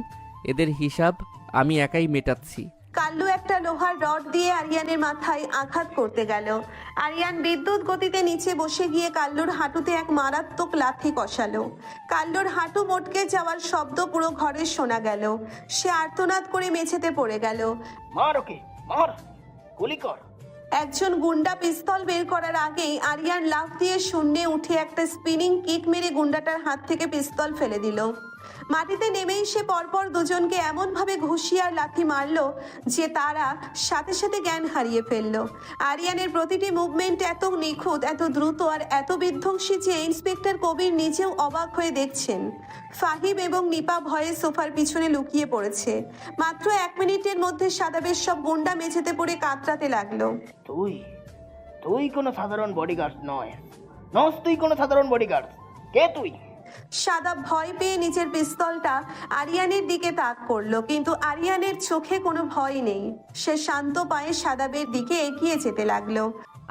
এদের হিসাব আমি একাই মেটাচ্ছি। কাল্লু একটা লোহার রড দিয়ে আরিয়ানের মাথায় আঘাত করতে গেল। আরিয়ান বিদ্যুৎ গতিতে নিচে বসে গিয়ে কাল্লুর হাঁটুতে এক মারাত্মক লাথি কষালো। কাল্লুর হাঁটু মটকে যাওয়ার শব্দ পুরো ঘরে শোনা গেল। সে আর্তনাদ করে মেঝেতে পড়ে গেল। মার ওকে, মার, গুলি কর। একজন গুন্ডা পিস্তল বের করার আগেই আরিয়ান লাফ দিয়ে শূন্যে উঠে একটা স্পিনিং কিক মেরে গুন্ডাটার হাত থেকে পিস্তল ফেলে দিল। মাটিতে নেমেই সে পরপর দুজনকে এমনভাবে ঘুষিয়ে আর লাথি মারলো যে তারা সাথে সাথে জ্ঞান হারিয়ে ফেলল। আরিয়ানের প্রতিটি মুভমেন্ট এত নিখুঁত, এত দ্রুত আর এত বিধ্বংসী যে ইন্সপেক্টর কবির নিজেও অবাক হয়ে দেখছেন। ফাহিম এবং নিপা ভয়ে সোফার পিছনে লুকিয়ে পড়েছে। মাত্র 1 মিনিটের মধ্যে সাদাবের সব গুন্ডা মেঝেতে পড়ে কাতরাতে লাগলো। তুই কোনো সাধারণ বডিগার্ড নয়। তুই কোনো সাধারণ বডিগার্ড। কে তুই? সাদাব ভয় পেয়ে নিজের পিস্তলটা আরিয়ানের দিকে তাক করলো, কিন্তু আরিয়ানের চোখে কোনো ভয় নেই। সে শান্ত পায়ে সাদাবের দিকে এগিয়ে যেতে লাগলো।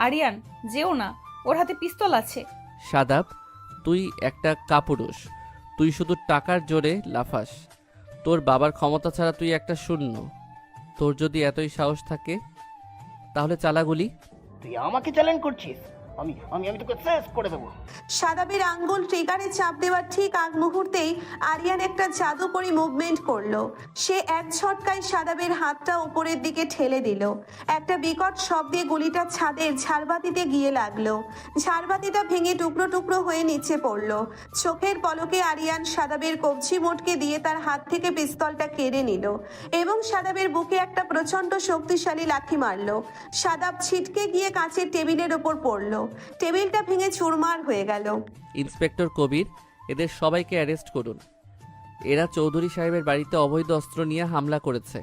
আরিয়ান, যেও না, ওর হাতে পিস্তল আছে। সাদাব, তুই একটা কাপুরুষ। তুই শুধু টাকার জোরে লাফাস। তোর বাবার ক্ষমতা ছাড়া তুই একটা শূন্য। তোর যদি এতই সাহস থাকে তাহলে চালাগুলি। তুই আমাকে চ্যালেঞ্জ করছিস? আমি আমি আমি তোকে শেষ করে দেবো। সাদাবের আঙ্গুল ট্রিগারে চাপ দেওয়ার ঠিক আগ মুহূর্তেই আরিয়ান একটা জাদুকরী মুভমেন্ট করলো। সে এক ঝটকায় সাদাবের হাতটা উপরের দিকে ঠেলে দিল। একটা বিকট শব্দে গুলিটা ছাদের ঝাড়বাতিতে গিয়ে লাগলো। ঝাড়বাতিটা ভেঙে টুকরো টুকরো হয়ে নিচে পড়লো। চোখের পলকে আরিয়ান সাদাবের কবজি মোটকে দিয়ে তার হাত থেকে পিস্তলটা কেড়ে নিল এবং সাদাবের বুকে একটা প্রচন্ড শক্তিশালী লাথি মারলো। সাদাব ছিটকে গিয়ে কাঁচের টেবিলের ওপর পড়লো। টেবিলটা ভেঙে চুরমার হয়ে গেল। ইন্সপেক্টর কবির, এদের সবাইকে অ্যারেস্ট করুন। এরা চৌধুরী সাহেবের বাড়িতে অবৈধ অস্ত্র নিয়ে হামলা করেছে।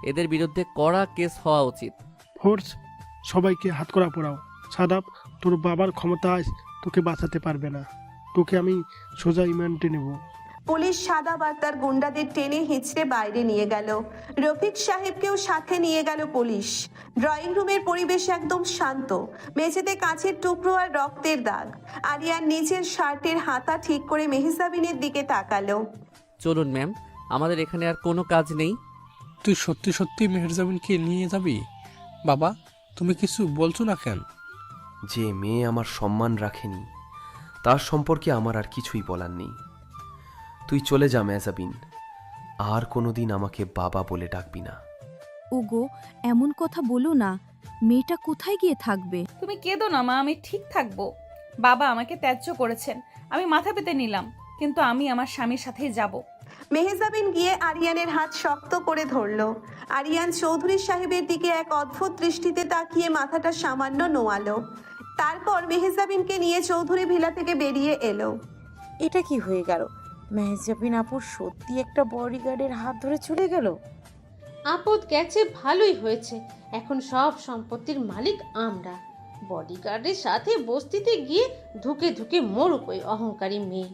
এদের বিরুদ্ধে কড়া কেস হওয়া উচিত। ফোর্স, সবাইকে হাতকড়া পরাও। সাদাব, তোর বাবার ক্ষমতায় তোকে বাঁচাতে পারবে না। তোকে আমি সোজা রিমান্ডে নেব। পুলিশ সাদাব আর তার গুন্ডাদের টেনে হিঁচড়ে বাইরে নিয়ে গেল। রফিক সাহেবকেও সাথে নিয়ে গেল পুলিশ। ড্রয়িং রুমের পরিবেশ একদম শান্ত। মেঝেতে কাঁচের টুকরো আর রক্তের দাগ। আরিয়ান নিজের শার্টের হাতা ঠিক করে মেহজাবিনের দিকে তাকালো। চলুন ম্যাম, আমাদের এখানে আর কোনো কাজ নেই। তুই সত্যি সত্যি মেহরজাবিনকে নিয়ে যাবি? বাবা, তুমি কিছু বলছো না কেন? যে মেয়ে আমার সম্মান রাখেনি তার সম্পর্কে আমার আর কিছুই বলার নেই। তুই চলে যা মেহজাবিন, আর কোনোদিন আমাকে বাবা বলে ডাকবি না। ওগো, এমন কথা বলো না। মেয়েটা কোথায় গিয়ে থাকবে? তুমি কেঁদো না মা, আমি ঠিক থাকবো। বাবা আমাকে ত্যায্য করেছেন, আমি মাথা পেতে নিলাম, কিন্তু আমি আমার স্বামীর সাথেই যাব। মেহজাবিন গিয়ে আরিয়ানের হাত শক্ত করে ধরলো। আরিয়ান চৌধুরী সাহেবের দিকে এক অদ্ভুত দৃষ্টিতে তাকিয়ে মাথাটা সামান্য নোয়ালো। তারপর মেহজাবিনকে নিয়ে চৌধুরী ভিলা থেকে বেরিয়ে এলো। এটা কি হয়ে গেল? মেহজাবিন আপুর সত্যি একটা বডিগার্ডের হাত ধরে চলে গেল? আপদ গেছে, ভালোই হয়েছে। এখন সব সম্পত্তির মালিক আমরা। বডিগার্ডের সাথে বস্তিতে গিয়ে ধুকে ধুকে মরুক ওই অহংকারী মেয়ে।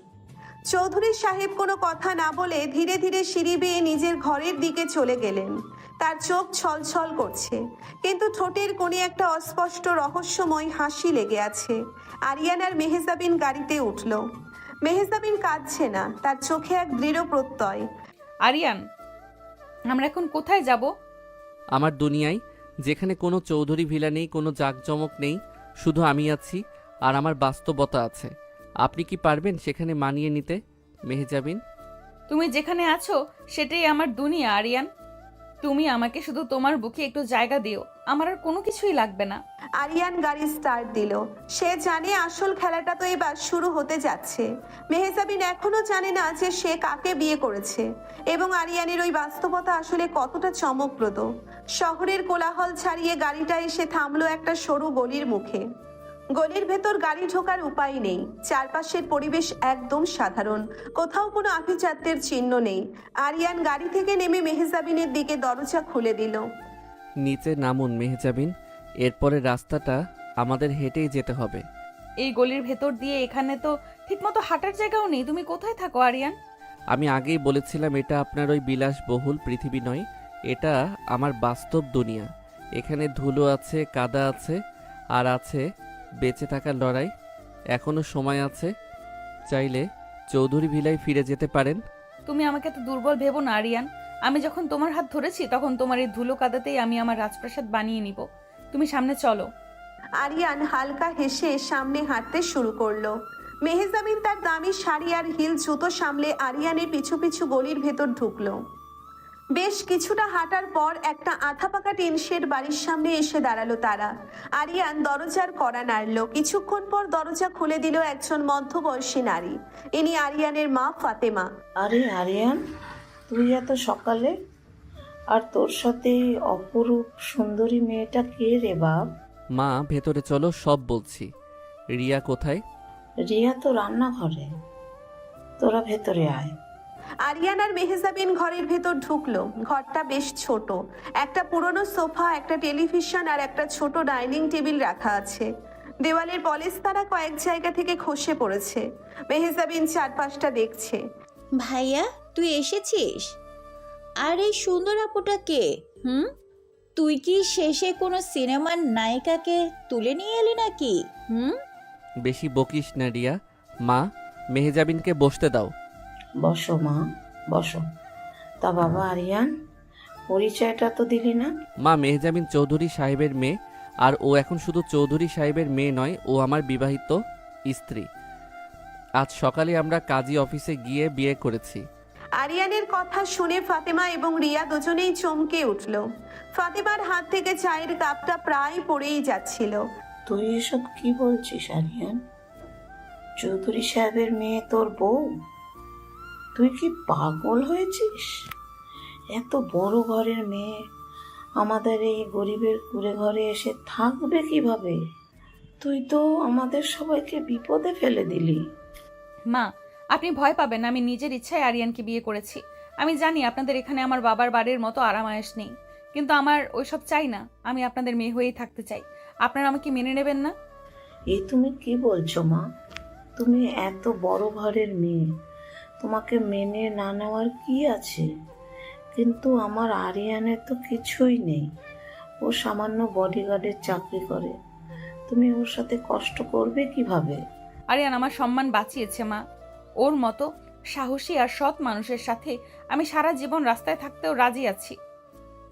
চৌধুরী সাহেব কোনো কথা না বলে ধীরে ধীরে সিঁড়ি বেয়ে নিজের ঘরের দিকে চলে গেলেন। তার চোখ ছলছল করছে, কিন্তু ঠোঁটের কোণে একটা অস্পষ্ট রহস্যময় হাসি লেগে আছে। আরিয়ান আর মেহজাবিন গাড়িতে উঠল। মেহজাবিন কাঁদছে না, তার চোখে এক দৃঢ় প্রত্যয়। আরিয়ান, আমরা এখন কোথায় যাব? আমার দুনিয়ায়, যেখানে কোনো চৌধুরী ভিলা নেই, কোনো জাঁকজমক নেই, শুধু আমি আছি আর আমার বাস্তবতা আছে। আপনি কি পারবেন সেখানে মানিয়ে নিতে, মেহজাবিন? তুমি যেখানে আছো সেটাই আমার দুনিয়া আরিয়ান। তুমি আমাকে শুধু তোমার বুকে একটু জায়গা দিও, আমার আর কোনো কিছুই লাগবে না। আরিয়ান গাড়ি স্টার্ট দিল। সে জানে আসল খেলাটা তো এবার শুরু হতে যাচ্ছে। মেহজাবিন এখনো জানে না যে সে কাকে বিয়ে করেছে এবং আরিয়ানের ওই বাস্তবতা আসলে কতটা চমকপ্রদ। শহরের কোলাহল ছাড়িয়ে গাড়িটা এসে থামলো একটা সরু গলির মুখে। গলির ভেতর গাড়ি ঢোকার উপায় নেই। চারপাশের পরিবেশ একদম সাধারণ, কোথাও কোনো আভিজাত্যের চিহ্ন নেই। আরিয়ান গাড়ি থেকে নেমে মেহজাবিনের দিকে দরজা খুলে দিল। নিচে নামুন মেহজাবিন, এরপরে রাস্তাটা আমাদের হেঁটেই যেতে হবে। এই গলির ভেতর দিয়ে এখানে তো ঠিকমতো হাঁটার জায়গাও নেই। তুমি কোথায় থাকো আরিয়ান? আমি আগেই বলেছিলাম এটা আপনার ওই বিলাসবহুল পৃথিবী নয়, এটা আমার বাস্তব দুনিয়া। এখানে ধুলো আছে, কাদা আছে, আর আছে বেঁচে থাকার লড়াই। এখনো সময় আছে, চাইলে চৌধুরী ভিলায় ফিরে যেতে পারেন। তুমি আমাকে এত দুর্বল ভেবো না আরিয়ান। আমি যখন তোমার হাত ধরেছি তখন তোমার এই ধুলো কাদাতেই আমি আমার রাজপ্রাসাদ বানিয়ে নিব। তুমি সামনে চলো। আরিয়ান হালকা হেসে সামনে হাঁটতে শুরু করলো। মেহজাবিন তার দামি শাড়ি আর হিল জুতো সামলে আরিয়ানের পিছু পিছু গলির ভেতর ঢুকলো। বেশ কিছুটা হাঁটার পর একটা আধা পাকা টিন শেড বাড়ির সামনে এসে দাঁড়ালো তারা। আরিয়ান দরজার কড়া নাড়ল। কিছুক্ষণ পর দরজা খুলে দিল একজন মধ্যবয়সী নারী। ইনি আরিয়ানের মা ফাতেমা। আরে আরিয়ান, তুই এত সকালে? আর তোর সাথে অপরূপ সুন্দরী মেয়েটা কে রে বাপ? মা, ভেতরে চলো, সব বলছি। রিয়া কোথায়? রিয়া তো রান্নাঘরে, তোরা ভেতরে আয়। আরিয়ান আর মেহজাবিন ঘরের ভেতর ঢুকলো। ঘরটা বেশ ছোট। একটা পুরনো সোফা, একটা টেলিভিশন আর একটা ছোট ডাইনিং টেবিল রাখা আছে। দেওয়ালের পলেস্তারা কয়েক জায়গা থেকে খসে পড়েছে। মেহজাবিন চারপাশটা দেখছে। ভাইয়া, তুই এসেছিস? আর এই সুন্দর আপুটা কে? তুই কি শেষে কোনো সিনেমার নায়িকাকে তুলে নিয়ে এলি নাকি? বেশি বকিস না রিয়া। মা, মেহজাবিনকে বসতে দাও। বসো মা, বসো। তা বাবা আরিয়ান, পরিচয়টা তো দিলি না? মা, মেহজাবিন চৌধুরী সাহেবের মেয়ে, আর ও এখন শুধু চৌধুরী সাহেবের মেয়ে নয়, ও আমার বিবাহিত স্ত্রী। আজ সকালে আমরা কাজী অফিসে গিয়ে বিয়ে করেছি। আরিয়ানের কথা শুনে ফাতেমা এবং রিয়া দুজনেই চমকে উঠল। ফাতেমার হাত থেকে চায়ের কাপটা প্রায় পড়েই যাচ্ছিল। তুই এসব কি বলছিস আরিয়ান? চৌধুরী সাহেবের মেয়ে তোর বউ? তুই কি পাগল হয়েছিস? এত বড় ঘরের মেয়ে আমাদের এই গরিবের কুড়ে ঘরে এসে থাকবে কিভাবে? তুই তো আমাদের সবাইকে বিপদে ফেলে দিলি। মা, আপনি ভয় পাবেন। আমি নিজের ইচ্ছায় আরিয়ানকে বিয়ে করেছি। আমি জানি আপনাদের এখানে আমার বাবার বাড়ির মতো আরামায়েশ নেই, কিন্তু আমার ওইসব চাই না। আমি আপনাদের মেয়ে হয়েই থাকতে চাই। আপনারা আমাকে মেনে নেবেন না? এ তুমি কি বলছো মা? তুমি এত বড় ঘরের মেয়ে, তোমাকে মেনে না নেওয়ার কি আছে? কিন্তু আমার আরিয়ানের তো কিছুই নেই। ও সামান্য বডিগার্ডের চাকরি করে। তুমি ওর সাথে কষ্ট করবে কিভাবে? আরিয়ান আমার সম্মান বাঁচিয়েছে মা। ওর মতো সাহসী আর সৎ মানুষের সাথে আমি সারা জীবন রাস্তায় থাকতেও রাজি আছি।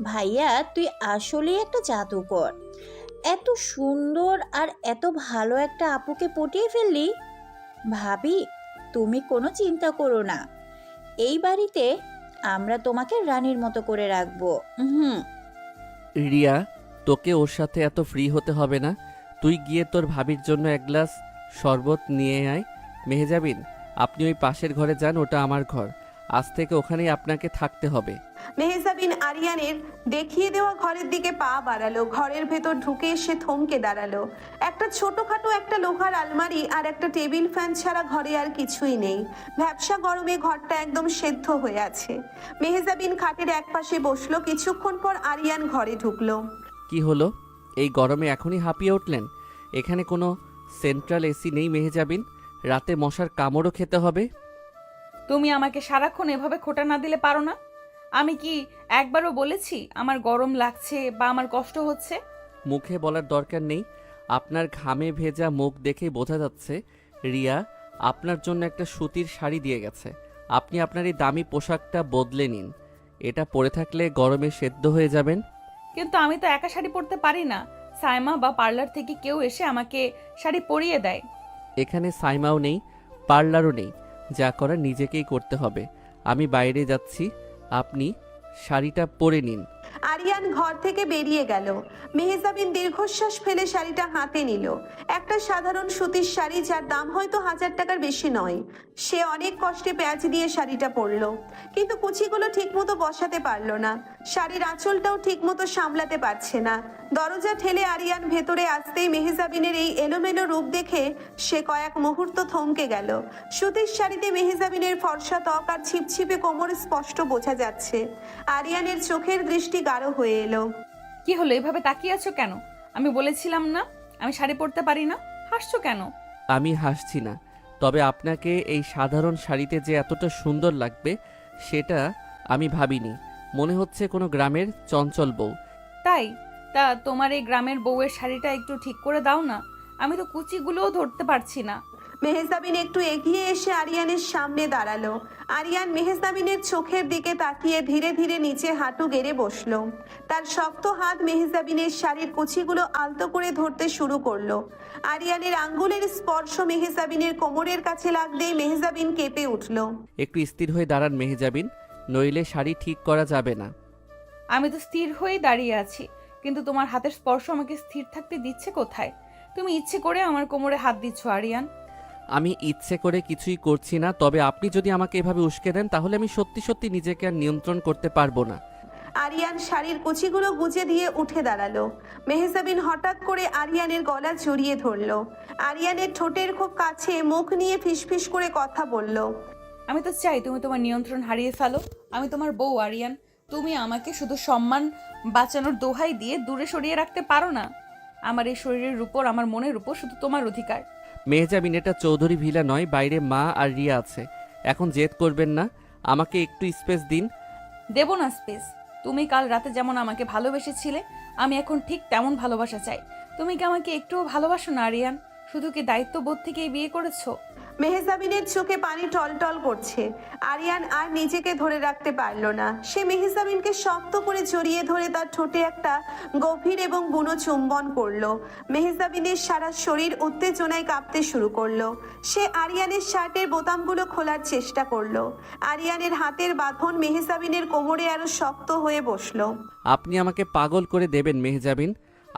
ভাইয়া, তুই আসলেই একটা জাদুকর। এত সুন্দর আর এত ভালো একটা আপুকে পটিয়ে ফেললি। ভাবি, তুমি কোনো চিন্তা করো না। এই বাড়িতে আমরা তোমাকে রানীর মতো করে রাখবো। রিয়া, তোকে ওর সাথে এত ফ্রি হতে হবে না। তুই গিয়ে তোর ভাবির জন্য এক গ্লাস শরবত নিয়ে আয়। মেহজাবিন, আপনি ওই পাশের ঘরে যান, ওটা আমার ঘর। আজ থেকে ওখানেই আপনাকে থাকতে হবে। মেহজাবিন আরিয়ানের দেখিয়ে দেওয়া ঘরের দিকে পা বাড়ালো। ঘরের ভেতর ঢুকে সে থমকে দাঁড়ালো। একটা ছোটখাটো একটা লোহার আলমারি আর একটা টেবিল ফ্যান ছাড়া ঘরে আর কিছুই নেই। ভ্যাপসা গরমে ঘরটা একদম সেদ্ধ হয়ে আছে। মেহজাবিন খাটের একপাশে বসলো। কিছুক্ষণ পর আরিয়ান ঘরে ঢুকলো। কি হলো, এই গরমে এখনই হাঁপিয়ে উঠলেন? এখানে কোনো সেন্ট্রাল এসি নেই মেহজাবিন, রাতে মশার কামড়ও খেতে হবে। তুমি আমাকে সারাক্ষণ এভাবে খোটা না দিলে পারো না? আমি কি একবারও বলেছি আমার গরম লাগছে বা আমার কষ্ট হচ্ছে? মুখে বলার দরকার নেই, আপনার ঘামে ভেজা মুখ দেখেই বোঝা যাচ্ছে রিয়া আপনার জন্য একটা সুতির শাড়ি দিয়ে গেছে। আপনি আপনার এই দামি পোশাকটা বদলে নিন, এটা পরে থাকলে গরমে সেদ্ধ হয়ে যাবেন। কিন্তু আমি তো একা শাড়ি পরতে পারি না, সাইমা বা পার্লার থেকে কেউ এসে আমাকে শাড়ি পরিয়ে দেয়। এখানে সাইমাও নেই, পার্লারও নেই, যা করার নিজেকেই করতে হবে। আমি বাইরে যাচ্ছি, আপনি শাড়িটা পরে নিন। আরিয়ান ঘর থেকে বেরিয়ে গেল। মেহজাবিন দীর্ঘশ্বাস ফেলে শাড়িটা হাতে নিল। একটা সাধারণ সুতির শাড়ি, যার দাম হয়তো 1000 টাকার বেশি নয়। সে অনেক কষ্টে প্যাঁচ দিয়ে শাড়িটা পরলো, কিন্তু কুচিগুলো ঠিকমতো বসাতে পারলো না। শাড়ির আঁচলটাও ঠিকমতো সামলাতে পারছে না। দরজা ঠেলে আরিয়ান ভেতরে আসতেই মেহজাবিনের এই এলোমেলো রূপ দেখে সে কয়েক মুহূর্ত থমকে গেল। সুতির শাড়িতে মেহজাবিনের ফর্সা ত্বক আর ছিপছিপে কোমর স্পষ্ট বোঝা যাচ্ছে। আরিয়ানের চোখের দৃষ্টি গাঢ় হয়ে এলো। কি হলো, এভাবে তাকিয়ে আছো কেন? আমি বলেছিলাম না আমি শাড়ি পরতে পারি না? হাসছো কেন? আমি হাসছি না, তবে আপনাকে এই সাধারণ শাড়িতে যে এতটা সুন্দর লাগবে সেটা আমি ভাবিনি। মনে হচ্ছে কোনো গ্রামের চঞ্চল বউ। তাই? তা তোমার এই গ্রামের বউয়ের শাড়িটা একটু ঠিক করে দাও না, আমি তো কুচিগুলোও ধরতে পারছি না। মেহজাবিন একটু এগিয়ে এসে আরিয়ানের সামনে দাঁড়ালো। আরিয়ান মেহজাবিনের চোখের দিকে তাকিয়ে ধীরে ধীরে নিচে হাঁটু গেড়ে বসলো। তার শক্ত হাত মেহজাবিনের শাড়ির কুচিগুলো আলতো করে ধরতে শুরু করলো। আরিয়ানের আঙ্গুলের স্পর্শ মেহজাবিনের কোমরের কাছে লাগতেই মেহজাবিন কেঁপে উঠলো। একটু স্থির হয়ে দাঁড়ান মেহজাবিন, নইলে শাড়ি ঠিক করা যাবে না। আমি তো স্থির হয়েই দাঁড়িয়ে আছি, কিন্তু তোমার হাতের স্পর্শ আমাকে স্থির থাকতে দিচ্ছে কোথায়? তুমি ইচ্ছে করে আমার কোমরে হাত দিচ্ছ আরিয়ান। আমি ইচ্ছে করে কিছুই করছি না, তবে আপনি যদি আমাকে এভাবে উস্কে দেন তাহলে আমি সত্যি সত্যি নিজেকে আর নিয়ন্ত্রণ করতে পারবো না। আরিয়ান শাড়ির কুচিগুলো গুজে দিয়ে উঠে দাঁড়ালো। মেহজাবিন হঠাৎ করে আরিয়ানের গলা জড়িয়ে ধরলো। আরিয়ানের ঠোঁটের খুব কাছে মুখ নিয়ে ফিসফিস করে কথা বলল। আমি তো চাই তুমি তোমার নিয়ন্ত্রণ হারিয়ে ফেলো। আমি তোমার বউ আরিয়ান, তুমি আমাকে শুধু সম্মান বাঁচানোর দোহাই দিয়ে দূরে সরিয়ে রাখতে পারো না। আমার এই শরীরের উপর, আমার মনের উপর শুধু তোমার অধিকার। মেহজাবিন, এটা চৌধুরী ভিলা নয়, বাইরে মা আর রিয়া আছে। এখন জেদ করবেন না, আমাকে একটু স্পেস দিন। দেব না স্পেস। তুমি কাল রাতে যেমন আমাকে ভালোবেসেছিলে, আমি এখন ঠিক তেমন ভালোবাসা চাই। তুমি কি আমাকে একটুও ভালোবাসো না আরিয়ান? শুধু কি দায়িত্ববোধ থেকেই বিয়ে করেছো? মেহজাবিনের চোখে পানি টলটল করছে। আরিয়ান আর নিজেকে ধরে রাখতে পারল না। সে মেহজাবিনকে শক্ত করে জড়িয়ে ধরে তার ঠোঁটে একটা গভীর এবং বুনো চুম্বন করলো। মেহজাবিনের সারা শরীর উত্তেজনায় কাঁপতে শুরু করলো। সে আরিয়ানের শার্টের বোতামগুলো খোলার চেষ্টা করলো। আরিয়ানের হাতের বাঁধন মেহজাবিনের কোমরে আরো শক্ত হয়ে বসলো। আপনি আমাকে পাগল করে দেবেন মেহজাবিন,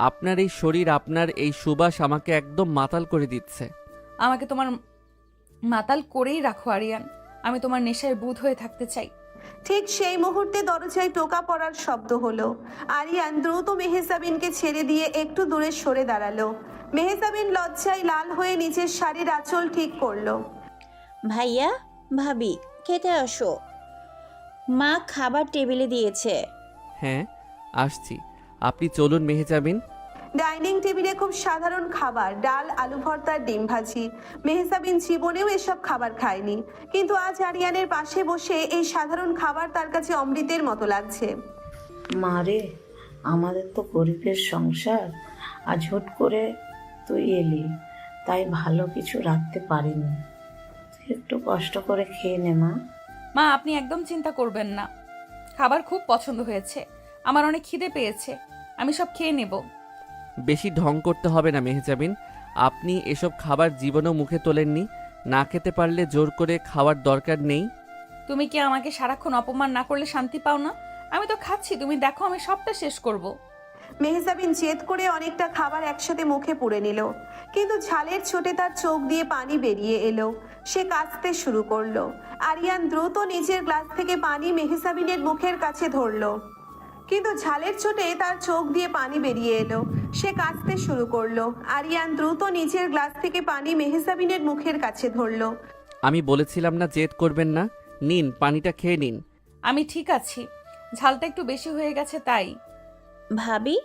আপনার এই শরীর, আপনার এই সুবাস আমাকে একদম মাতাল করে দিচ্ছে। আমাকে তোমার মাতাল করেই রাখো আরিয়ান, আমি তোমার নেশায় বুঁদ হয়ে থাকতে চাই। ঠিক সেই মুহূর্তে দরজায় টোকা পড়ার শব্দ হলো। আরিয়ান দ্রুত মেহজাবিনকে ছেড়ে দিয়ে একটু দূরে সরে দাঁড়ালো। মেহজাবিন লজ্জায় লাল হয়ে নিজের শাড়ির আঁচল ঠিক করলো। ভাইয়া, ভাবি, খেতে আসো, মা খাবার টেবিলে দিয়েছে। হ্যাঁ আসছি, আপনি চলুন মেহজাবিন। ডাইনিং টেবিলে খুব সাধারণ খাবার, ডাল, আলু ভর্তা, ডিম ভাজি। মেহজাবিন জীবনেও এসব খাবার খায়নি, কিন্তু আজ আরিয়ানের পাশে বসে এই সাধারণ খাবার তার কাছে অমৃতের মতো লাগছে। মারে, আমাদের তো গরিবের সংসার, আজ হুট করে তুই এলি, তাই ভালো কিছু রাখতে পারিনি। তুই একটু কষ্ট করে খেয়ে নে মা। মা, আপনি একদম চিন্তা করবেন না, খাবার খুব পছন্দ হয়েছে, আমার অনেক খিদে পেয়েছে, আমি সব খেয়ে নেব। বেশি ঢং করতে হবে না মেহজাবিন, আপনি এসব খাবার জীবনেও মুখে তোলেননি, না খেতে পারলে জোর করে খাওয়ার দরকার নেই। তুমি কি আমাকে সারাক্ষণ অপমান না করলে শান্তি পাও না? আমি তো খাচ্ছি, তুমি দেখো আমি সবটা শেষ করব। মেহজাবিন জেদ করে অনেকটা খাবার একসাথে মুখে পুরে নিল, কিন্তু ঝালের চোটে তার চোখ দিয়ে পানি বেরিয়ে এলো। সে কাঁদতে শুরু করলো। আরিয়ান দ্রুত নিজের গ্লাস থেকে পানি মেহজাবিনের মুখের কাছে ধরলো, কিন্তু ঝালের চোটে তার চোখ দিয়ে পানি বেরিয়ে এলো। সে কাঁদতে শুরু করলো। আরিয়ান দ্রুত নিজের গ্লাস থেকে পানি মেহজাবিনের মুখের কাছে ধরলো। আমি বলেছিলাম না জেদ করবেন না, নিন পানিটা খেয়ে নিন। আমি ঠিক আছি, ঝালটা একটু বেশি হয়ে গেছে তাই। ভাবি,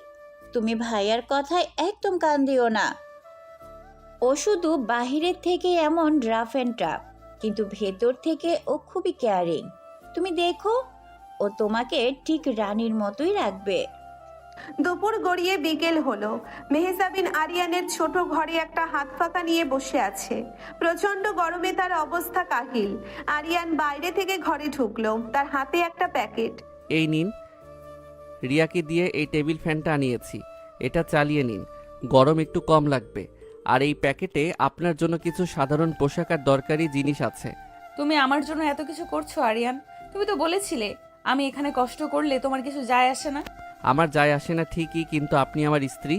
তুমি ভাইয়ার কথায় একদম কান দিও না। ও শুধু বাহিরের থেকে এমন রাফ অ্যান্ড টাফ, কিন্তু ভেতর থেকে ও খুবই কেয়ারিং। তুমি দেখো, ও তোমাকে ঠিক রানীর মতোই রাখবে। দুপুর গড়িয়ে বিকেল হলো। মেহজাবিন আরিয়ানের ছোট ঘরে একটা হাত পাকা নিয়ে বসে আছে। প্রচন্ড গরমে তার অবস্থা কাহিল। আরিয়ান বাইরে থেকে ঘরে ঢুকলো, তার হাতে একটা প্যাকেট। এই নিন, রিয়াকে দিয়ে এই টেবিল ফ্যানটা আনিয়েছি, এটা চালিয়ে নিন, গরম একটু কম লাগবে। আর এই প্যাকেটে আপনার জন্য কিছু সাধারণ পোশাক আর দরকারি জিনিস আছে। তুমি আমার জন্য এত কিছু করছো আরিয়ান, তুমি তো বলেছিলে আমি এখানে কষ্ট করলে তোমার কিছু যায় আসে না। আমার যায় আসে না ঠিকই, কিন্তু আপনি আমার স্ত্রী,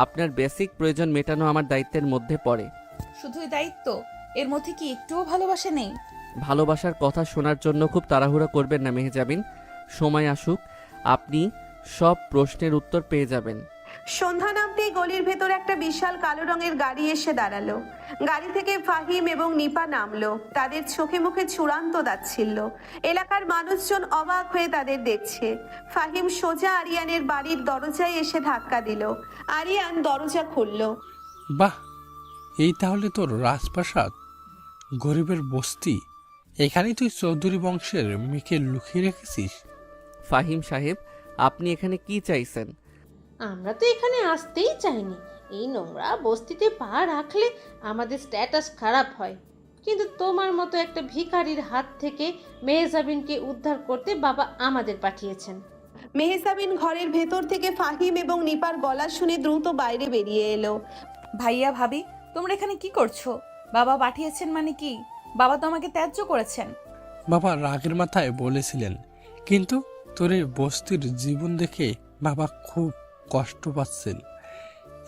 আপনার বেসিক প্রয়োজন মেটানো আমার দায়িত্বের মধ্যে পড়ে। শুধুই দায়িত্ব, এর মধ্যে কি একটুও ভালোবাসা নেই? ভালোবাসার কথা শোনার জন্য খুব তাড়াহুড়া করবেন না মেহজাবিন, সময় আসুক, আপনি সব প্রশ্নের উত্তর পেয়ে যাবেন। সন্ধ্যা নামতেই গলির ভেতর একটা বিশাল কালো রঙের গাড়ি এসে দাঁড়ালো। গাড়ি থেকে ফাহিম এবং নিপা নামলো। তাদের চোখে মুখে চূড়ান্ত দাচ্ছিল্য। এলাকার মানুষজন অবাক হয়ে তাদের দেখছে। ফাহিম সোজা আরিয়ানের বাড়ির দরজায় এসে ধাক্কা দিল। আরিয়ান দরজা খুলল। বাহ, এই তাহলে তোর রাজপ্রাসাদ, গরিবের বস্তি, এখানেই তুই চৌধুরী বংশের মেয়েকে লুকিয়ে রেখেছিস? ফাহিম সাহেব, আপনি এখানে কি চাইছেন? আমরা তো এখানে আসতেই চাইনি। এই নোংরা বস্তিতে পা রাখলে আমাদের স্ট্যাটাস খারাপ হয়, কিন্তু তোমার মতো একটা ভিখারির হাত থেকে মেহজাবিনকে উদ্ধার করতে বাবা আমাদের পাঠিয়েছেন। মেহজাবিন ঘরের ভেতর থেকে ফাহিম এবং নিপার গলা শুনে দ্রুত বাইরে বেরিয়ে এলো। ভাইয়া ভাবি, তোমরা এখানে কি করছো? বাবা পাঠিয়েছেন মানে কি? বাবা তো আমাকে ত্যায্য করেছেন। বাবা রাগের মাথায় বলেছিলেন, কিন্তু তোর এই বস্তির জীবন দেখে বাবা খুব কষ্ট পাচ্ছেন।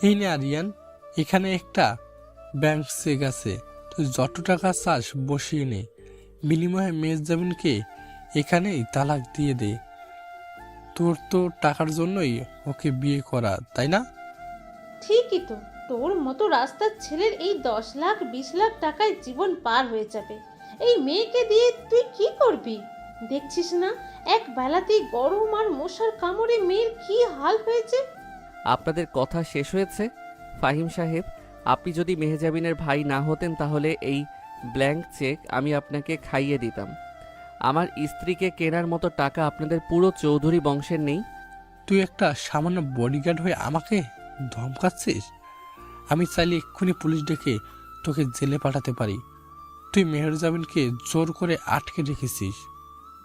এই নে আরিয়ান, এখানে একটা ব্যাংক চেক আছে, তুই যত টাকা চাস বসিয়ে নে, বিনিময়ে মেজজামিনকে এখানেই তালাক দিয়ে দে। তোর তো টাকার জন্যই ওকে বিয়ে করা, তাই না? ঠিকই তো, তোর মতো রাস্তার ছেলের এই 10 লাখ 20 লাখ টাকায় জীবন পার হয়ে যাবে। এই মেয়েকে দিয়ে তুই কি করবি? দেখছিস না এক বেলাতেই গরম আর মশার কামড়ে মেয়ের কি হাল হয়েছে। আপনাদের কথা শেষ হয়েছে? ফাহিম সাহেব, আপনি যদি মেহজাবিনের ভাই না হতেন তাহলে এই ব্ল্যাঙ্ক চেক আমি আপনাকে খাইয়ে দিতাম। আমার স্ত্রীকে কেনার মতো টাকা আপনাদের পুরো চৌধুরী বংশের নেই। তুই একটা সামান্য বডিগার্ড হয়ে আমাকে ধমকাচ্ছিস? আমি চাইলে এক্ষুনি পুলিশ ডেকে তোকে জেলে পাঠাতে পারি। তুই মেহরজাবিনকে জোর করে আটকে রেখেছিস।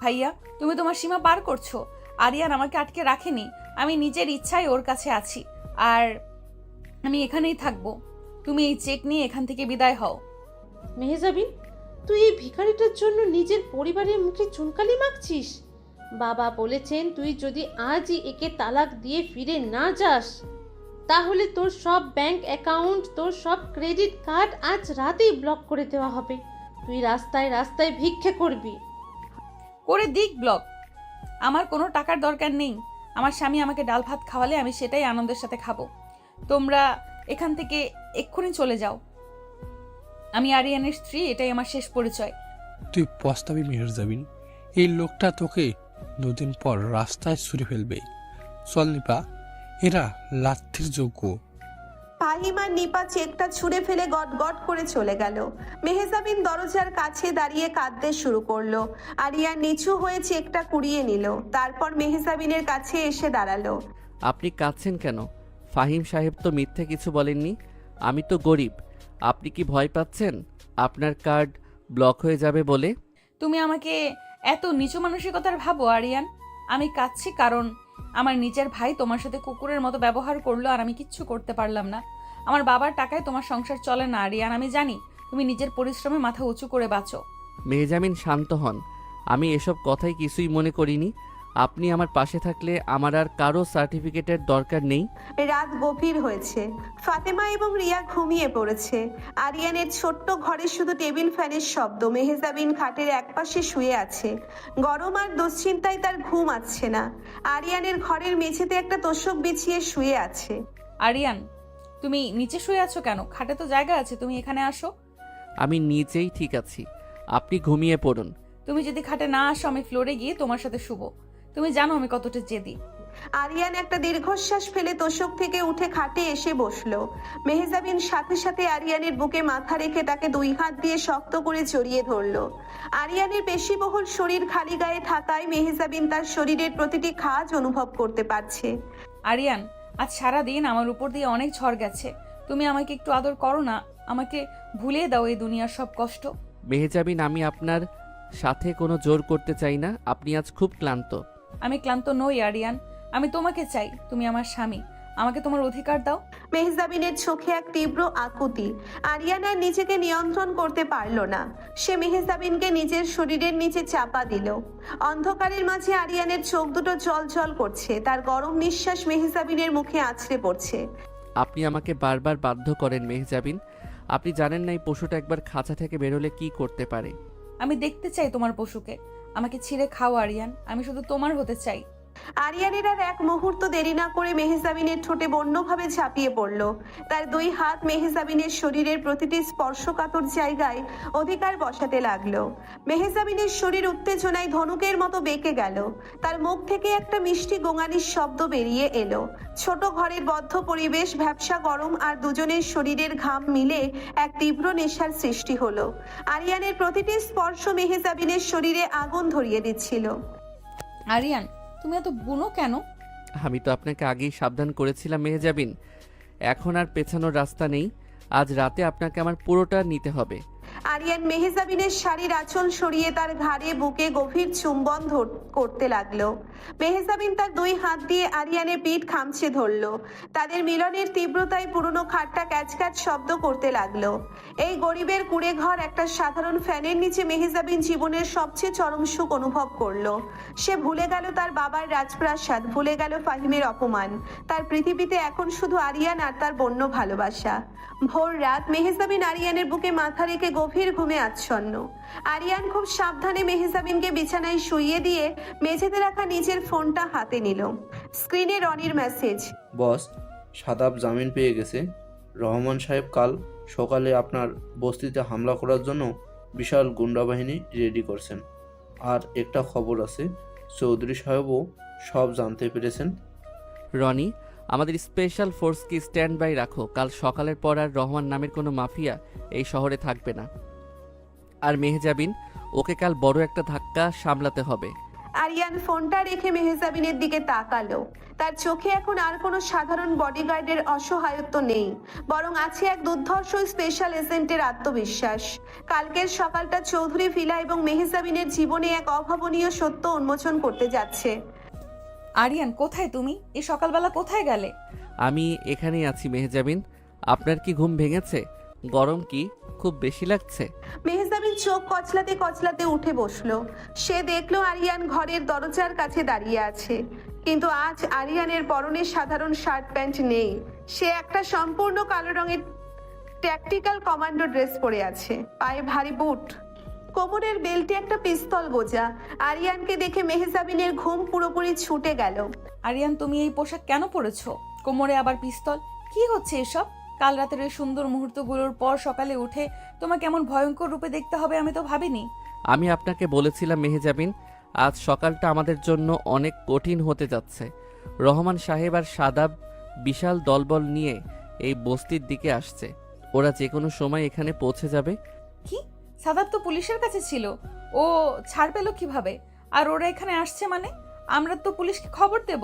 ভাইয়া, তুমি তোমার সীমা পার করছো। আরিয়ান আমাকে আটকে রাখেনি, আমি নিজের ইচ্ছায় ওর কাছে আছি, আর আমি এখানেই থাকবো। তুমি এই চেক নিয়ে এখান থেকে বিদায় হও। মেহজাবিন, তুই এই ভিখারিটার জন্য নিজের পরিবারের মুখে চুনকালি মাখছিস। বাবা বলেছেন তুই যদি আজই একে তালাক দিয়ে ফিরে না যাস তাহলে তোর সব ব্যাংক অ্যাকাউন্ট, তোর সব ক্রেডিট কার্ড আজ রাতেই ব্লক করে দেওয়া হবে। তুই রাস্তায় রাস্তায় ভিক্ষে করবি। করে দিক ব্লক, আমার কোনো টাকার দরকার নেই। আমার স্বামী আমাকে ডাল ভাত খাওয়ালে আমি সেটাই আনন্দের সাথে খাবো। তোমরা এখান থেকে এক্ষুনি চলে যাও। আমি আরিয়ানের স্ত্রী, এটাই আমার শেষ পরিচয়। তুই পস্তাবি মেহরজাবিন, এই লোকটা তোকে দুদিন পর রাস্তায় ছুঁড়ে ফেলবে। চল নিপা, এরা লাথির যোগ্য। ফাহিম আর নিপা চেকটা ছুঁড়ে ফেলে গট গট করে চলে গেল। মেহজাবিন দরজার কাছে দাঁড়িয়ে কাঁদতে শুরু করলো। আরিয়ান নিচু হয়ে চেকটা কুড়িয়ে নিল, তারপর মেহজাবিনের কাছে এসে দাঁড়ালো। আপনি কাঁদছেন কেন? ফাহিম সাহেব তো মিথ্যে কিছু বলেননি। আমি তো গরিব, আপনি কি ভয় পাচ্ছেন আপনার কার্ড ব্লক হয়ে যাবে বলে? তুমি আমাকে এত নিচু মানসিকতার ভাবো আরিয়ান? আমি কাঁদছি কারণ আমার নিজের ভাই তোমার সাথে কুকুরের মতো ব্যবহার করলো, আর আমি কিচ্ছু করতে পারলাম না। আমার বাবার টাকায় তোমার সংসার চলে না আরিয়ান। আমি জানি তুমি নিজের পরিশ্রমে মাথা উঁচু করে বাঁচো। মেহজামিন শান্ত হন, আমি এসব কথাই কিছুই মনে করিনি। আপনি আমার পাশে থাকলে আমার আর কারো সার্টিফিকেটের দরকার নেই। রাত গভীর হয়েছে। ফাতেমা এবং রিয়া ঘুমিয়ে পড়েছে। আরিয়ানের ছোট্ট ঘরে শুধু টেবিল ফ্যানের শব্দ। মেহজাবিন খাটের একপাশে শুয়ে আছে। গরম আর দুশ্চিন্তায় তার ঘুম আসছে না। আরিয়ানের ঘরের মেঝেতে একটা তোশক বিছিয়ে শুয়ে আছে। আরিয়ান, তুমি নিচে শুয়ে আছো কেন? খাটে তো জায়গা আছে, তুমি এখানে আসো। আমি নিজেই ঠিক আছি, আপনি ঘুমিয়ে পড়ুন। তুমি যদি খাটে না আসো আমি ফ্লোরে গিয়ে তোমার সাথে শুবো। তুমি জানো আমি কতটা জেদি। আরিয়ান একটা দীর্ঘশ্বাস ফেলে তোশক থেকে উঠে খাটে এসে বসলো। মেহজাবিন সাথে সাথে আরিয়ানের বুকে মাথা রেখে তাকে দুই হাত দিয়ে শক্ত করে জড়িয়ে ধরলো। আরিয়ানের পেশিবহুল শরীর খালি গায়ে থাকায় মেহজাবিন তার শরীরের প্রতিটি খাঁজ অনুভব করতে পারছে। আরিয়ান, আজ সারাদিন আমার উপর দিয়ে অনেক ঝড় গেছে, তুমি আমাকে একটু আদর করো না, আমাকে ভুলিয়ে দাও এই দুনিয়ার সব কষ্ট। মেহজাবিন, আমি আপনার সাথে কোনো জোর করতে চাই না, আপনি আজ খুব ক্লান্ত। আমি ক্লান্ত নই আরিয়ান, আমি তোমাকে চাই, তুমি আমার স্বামী, আমাকে তোমার অধিকার দাও। মেহজাবিনের চোখে এক তীব্র আকুতি। আরিয়ান আর নিজেকে নিয়ন্ত্রণ করতে পারল না। সে মেহজাবিনকে নিজের শরীরের নিচে চাপা দিল। অন্ধকারের মাঝে আরিয়ানের চোখ দুটো জল করছে। তার গরম নিঃশ্বাস মেহজাবিনের মুখে আছড়ে পড়ছে। আপনি আমাকে বারবার বাধ্য করেন মেহজাবিন, আপনি জানেন না এই পশুটা একবার খাঁচা থেকে বেরোলে কি করতে পারে। আমি দেখতে চাই তোমার পশুকে, আমাকে ছিঁড়ে খাও আরিয়ান, আমি শুধু তোমার হতে চাই। আরিয়ানের আর এক মুহূর্ত দেরি না করে মেহজাবিনের ঠোঁটে বন্যভাবে ঝাঁপিয়ে পড়ল। তার দুই হাত মেহজাবিনের শরীরের প্রতিটি স্পর্শকাতর জায়গায় অধিকার বসাতে লাগলো। মেহজাবিনের শরীর উত্তেজনায় ধনুকের মতো বেঁকে গেল। তার মুখ থেকে একটা মিষ্টি গোঙানির শব্দ বেরিয়ে এলো। ছোট ঘরের বদ্ধ পরিবেশ, ভ্যাপসা গরম আর দুজনের শরীরের ঘাম মিলে এক তীব্র নেশার সৃষ্টি হলো। আরিয়ানের প্রতিটি স্পর্শ মেহজাবিনের শরীরে আগুন ধরিয়ে দিচ্ছিল। আরিয়ান, তুমি এত বুনো কেন? আমি তো আপনাকে আগেই সাবধান করেছিলাম মেহজাবিন, এখন আর পেছানোর রাস্তা নেই, আজ রাতে আপনাকে আমার পুরোটা নিতে হবে। আরিয়ান মেহজাবিনের শাড়ির আঁচল সরিয়ে তার ঘাড়ে বুকে গভীর চুম্বন করতে লাগলো। মেহজাবিন তার দুই হাত দিয়ে আরিয়ানের পিঠ খামচে ধরলো। তাদের মিলনের তীব্রতায় পুরনো খাটটা ক্যাচক্যাচ শব্দ করতে লাগলো। এই গরিবের কুড়ে ঘর একটা সাধারণ ফ্যানের নিচে মেহজাবিন জীবনের সবচেয়ে চরম সুখ অনুভব করলো। সে ভুলে গেল তার বাবার রাজপ্রাসাদ, ভুলে গেল ফাহিমের অপমান। তার পৃথিবীতে এখন শুধু আরিয়ান আর তার বন্য ভালোবাসা। ভোর রাত, মেহজাবিন আরিয়ানের বুকে মাথা রেখে গভীর ঘুমে আচ্ছন্ন। আরিয়ান খুব সাবধানে মেহজাবিনকে বিছানায় শুইয়ে দিয়ে মেঝেতে রাখা নিজের ফোনটা হাতে নিল। স্ক্রিনে রনির মেসেজ। বস, সাদাব জামিন পেয়ে গেছে। রহমান সাহেব কাল সকালে আপনার বস্তিতে হামলা করার জন্য বিশাল গুন্ডা বাহিনী রেডি করছেন। আর একটা খবর আছে, চৌধুরী সাহেবও সব জানতে পেরেছেন। রনি, আমাদের স্পেশাল ফোর্সকে স্ট্যান্ড বাই রাখো, কাল সকালের পর আর রহমান নামের কোনো মাফিয়া এই শহরে থাকবে না। আর মেহজাবিন, ওকে কাল বড় একটা ধাক্কা সামলাতে হবে। আরিয়ান ফোনটা রেখে মেহজাবিনের দিকে তাকালো। তার চোখে এখন আর কোনো সাধারণ বডিগার্ডের অসহায়ত্ব নেই, বরং আছে এক দুর্ধর্ষ স্পেশাল এজেন্টের আত্মবিশ্বাস। কালকের সকালটা চৌধুরী ভিলা এবং মেহজাবিনের জীবনে এক অভাবনীয় সত্য উন্মোচন করতে যাচ্ছে। আরিয়ান, কোথায় তুমি? এই সকালবেলা কোথায় গেলে? আমি এখানেই আছি মেহজাবিন, আপনার কি ঘুম ভেঙেছে? গরম কি খুব বেশি লাগছে? মেহজাবিন চোখ কচলাতে কচলাতে উঠে বসলো। সে দেখলো আরিয়ান ঘরের দরজার কাছে দাঁড়িয়ে আছে, কিন্তু আজ আরিয়ানের পরনে সাধারণ শার্ট প্যান্ট নেই। সে একটা সম্পূর্ণ কালো রঙের ট্যাকটিক্যাল কমান্ডো ড্রেস পরে আছে, পায়ে ভারী বুট, কোমরের বেল্টে একটা পিস্তল গোজা। আরিয়ানকে দেখে মেহজাবিনের ঘুম পুরোপুরি ছুটে গেল। আরিয়ান, তুমি এই পোশাক কেন পরেছো? কোমরে আবার পিস্তল, কি হচ্ছে এসব? কাল রাতের এই সুন্দর মুহূর্তগুলোর পর সকালে উঠে তোমাকে এমন ভয়ঙ্কর রূপে দেখতে হবে আমি তো ভাবিনি। আমি আপনাকে বলেছিলাম মেহজাবিন, আজ সকালটা আমাদের জন্য অনেক কঠিন হতে যাচ্ছে। রহমান সাহেব আর সাদাব বিশাল দলবল নিয়ে এই বস্তির দিকে আসছে, ওরা যে কোনো সময় এখানে পৌঁছে যাবে। কি? সাদাব তো পুলিশের কাছে ছিল, ও ছাড় পেল কিভাবে? আর ওরা এখানে আসছে মানে? আমরা তো পুলিশকে খবর দেব।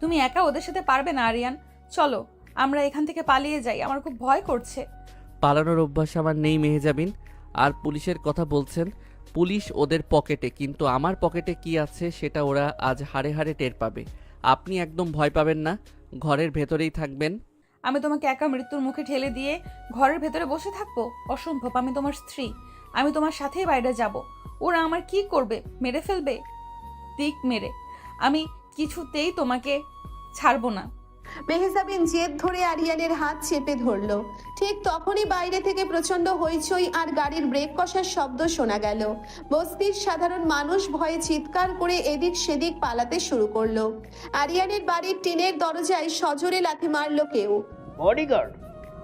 তুমি একা ওদের সাথে পারবে না আরিয়ান, চলো আমরা এখান থেকে পালিয়ে যাই, আমার খুব ভয় করছে। পালানোর অভ্যাস আমার নেই মেহজাবিন। আর পুলিশের কথা বলছেন, পুলিশ ওদের পকেটে, কিন্তু আমার পকেটে কি আছে সেটা ওরা আজ হাড়ে হাড়ে টের পাবে। আপনি একদম ভয় পাবেন না, ঘরের ভেতরেই থাকবেন। আমি তোমাকে একা মৃত্যুর মুখে ঠেলে দিয়ে ঘরের ভেতরে বসে থাকবো? অসম্ভব, আমি তোমার স্ত্রী, আমি তোমার সাথেই বাইরে যাব। ওরা আমার কি করবে? মেরে ফেলবে? দিক মেরে। আমি কিছুতেই তোমাকে ছাড়বো না। মেহজাবিন জেদ ধরে আরিয়ানের হাত চেপে ধরল। ঠিক তখনই বাইরে থেকে প্রচন্ড হইচই আর গাড়ির ব্রেক কষার শব্দ শোনা গেল। বস্তির সাধারণ মানুষ ভয়ে চিৎকার করে এদিক সেদিক পালাতে শুরু করলো। আরিয়ানের বাড়ির টিনের দরজায় সজোরে লাথি মারল কেউ। বডিগার্ড?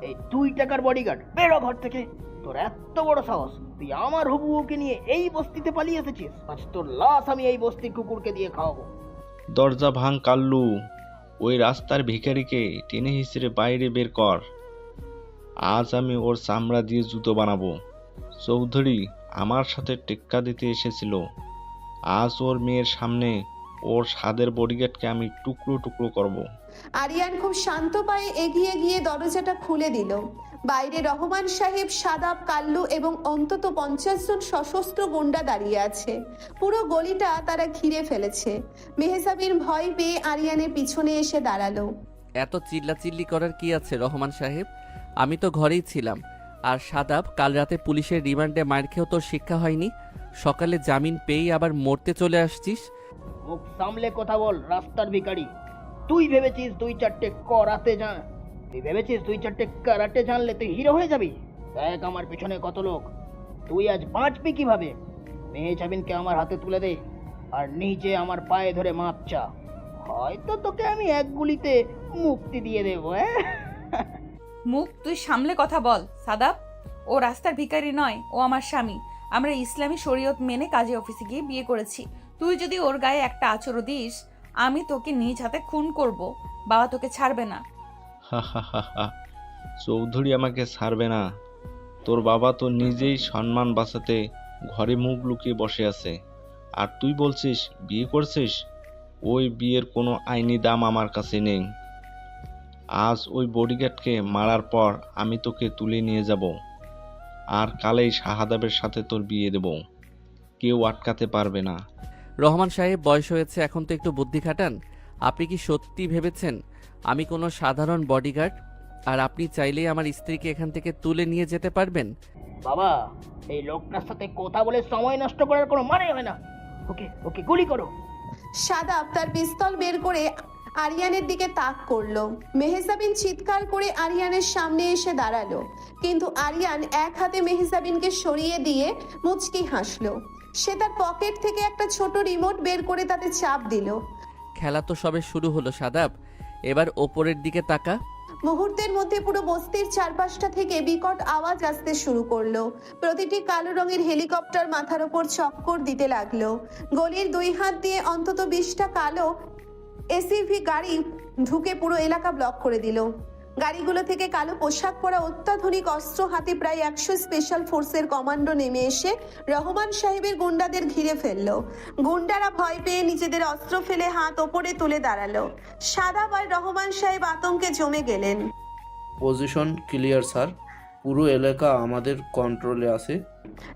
এই 2 টাকার বডিগার্ড, বেরো ঘর থেকে। তোর এত বড় সাহস, তুই আমার হবু বউকে নিয়ে এই বস্তিতে পালিয়ে এসেছিস? আজ তোর লাশ আমি এই বস্তির কুকুরকে দিয়ে খাওয়াবো। দরজা ভাঙ কাল্লু, ওই রাস্তার ভিখারিকে টেনে হিসেবে বাইরে বের কর। আজ আমি ওর চামড়া দিয়ে জুতো বানাবো। চৌধুরী আমার সাথে টেক্কা দিতে এসেছিল, আজ ওর মেয়ের সামনে ওর স্বাদের বডিগার্ডকে আমি টুকরো টুকরো করব। আরিয়ান খুব শান্ত পায়ে এগিয়ে গিয়ে দরজাটা খুলে দিল। বাইরে রহমান সাহেব, সাদাব, কাল্লু এবং অন্তত 50 জন সশস্ত্র গুন্ডা দাঁড়িয়ে আছে। পুরো গলিটা তারা ঘিরে ফেলেছে। মেহজাবিন ভয় পেয়ে আরিয়ানের পিছনে এসে দাঁড়ালো। এত চিল্লাচিল্লি করার কি আছে রহমান সাহেব? আমি তো ঘরেই ছিলাম। আর সাদাব, কাল রাতে পুলিশের রিমান্ডে মার খেয়েও তোর শিক্ষা হয়নি? সকালে জামিন পেয়েই আবার মরতে চলে আসছিস। মুখ সামলে কথা বল, রাস্তার ভিখারি। তুই ভেবেছিস 2-4টে করাতে জান? তুই ভেবেছিস 2-4টে কারাটে জানলে তুই হিরো হয়ে যাবি? দেখ আমার পিছনে কত লোক, তুই আজ বাঁচবি কিভাবে? মেহজাবিনকে আমার হাতে তুলে দে আর নিচে আমার পায়ে ধরে মাপ চা। হয়তো তোকে আমি এক গুলিতে মুক্তি দিয়ে দেবো। মুখ তুই সামলে কথা বল সাদাব। ও রাস্তার ভিখারি নয়, ও আমার স্বামী। আমরা ইসলামী শরীয়ত মেনে কাজী অফিসে গিয়ে বিয়ে করেছি। তুই যদি ওর গায়ে একটা আঁচড়ও দিস, আমি তোকে নিজ হাতে খুন করব। বাবা তোকে ছাড়বে না। হা হা হা হা, চৌধুরী আমাকে ছাড়বে না? তোর বাবা তো নিজেই সম্মান বাঁচাতে ঘরে মুখ লুকিয়ে বসে আছে, আর তুই বলছিস বিয়ে করছিস? ওই বিয়ের কোনো আইনি দাম আমার কাছে নেই। আজ ওই বডিগার্ডকে মারার পর আমি তোকে তুলে নিয়ে যাব, আর কালেই শাহাদাবের সাথে তোর বিয়ে দেব। কেউ আটকাতে পারবে না। রহমান সাহেব, বয়স হয়েছে, এখন তো একটু বুদ্ধি খাটান। আপনি কি সত্যি ভেবেছেন আমি কোনো সাধারণ বডিগার্ড? আর আপনি চাইলেই আমার স্ত্রীকে এখান থেকে তুলে নিয়ে যেতে পারবেন? বাবা, এই লোকটার সাথে কথা বলে সময় নষ্ট করার কোনো মানে হয় না। ওকে ওকে গুলি করো। সাদাব তার পিস্তল বের করে আরিয়ানের দিকে তাক করলো। মেহজাবিন চিৎকার করে আরিয়ানের সামনে এসে দাঁড়ালো, কিন্তু আরিয়ান এক হাতে মেহজাবিনকে সরিয়ে দিয়ে মুচকি হাসলো। সে তার পকেট থেকে একটা ছোট রিমোট বের করে তাতে চাপ দিল। খেলা তো সবে শুরু হলো সাদাব, এবার ওপরের দিকে তাকা। মুহূর্তের মধ্যে পুরো বস্তির চারপাশটা থেকে বিকট আওয়াজ আসতে শুরু করলো। প্রতিটি কালো রঙের হেলিকপ্টার মাথার ওপর চক্কর দিতে লাগলো। গলির 2 হাত দিয়ে অন্তত 20টা কালো এসইভি গাড়ি ঢুকে পুরো এলাকা ব্লক করে দিল। গাড়িগুলো থেকে কালো পোশাক পরা অত্যাধুনিক অস্ত্র হাতে প্রায় 100 স্পেশাল ফোর্সের কমান্ডো নেমে এসে রহমান সাহেবের গুন্ডাদের ঘিরে ফেললো। গুন্ডারা ভয় পেয়ে নিজেদের অস্ত্র ফেলে হাত ওপরে তুলে দাঁড়ালো। সাদাব আর রহমান সাহেব আতঙ্কে জমে গেলেন। পজিশন ক্লিয়ার স্যার, পুরো এলাকা আমাদের কন্ট্রোলে আছে।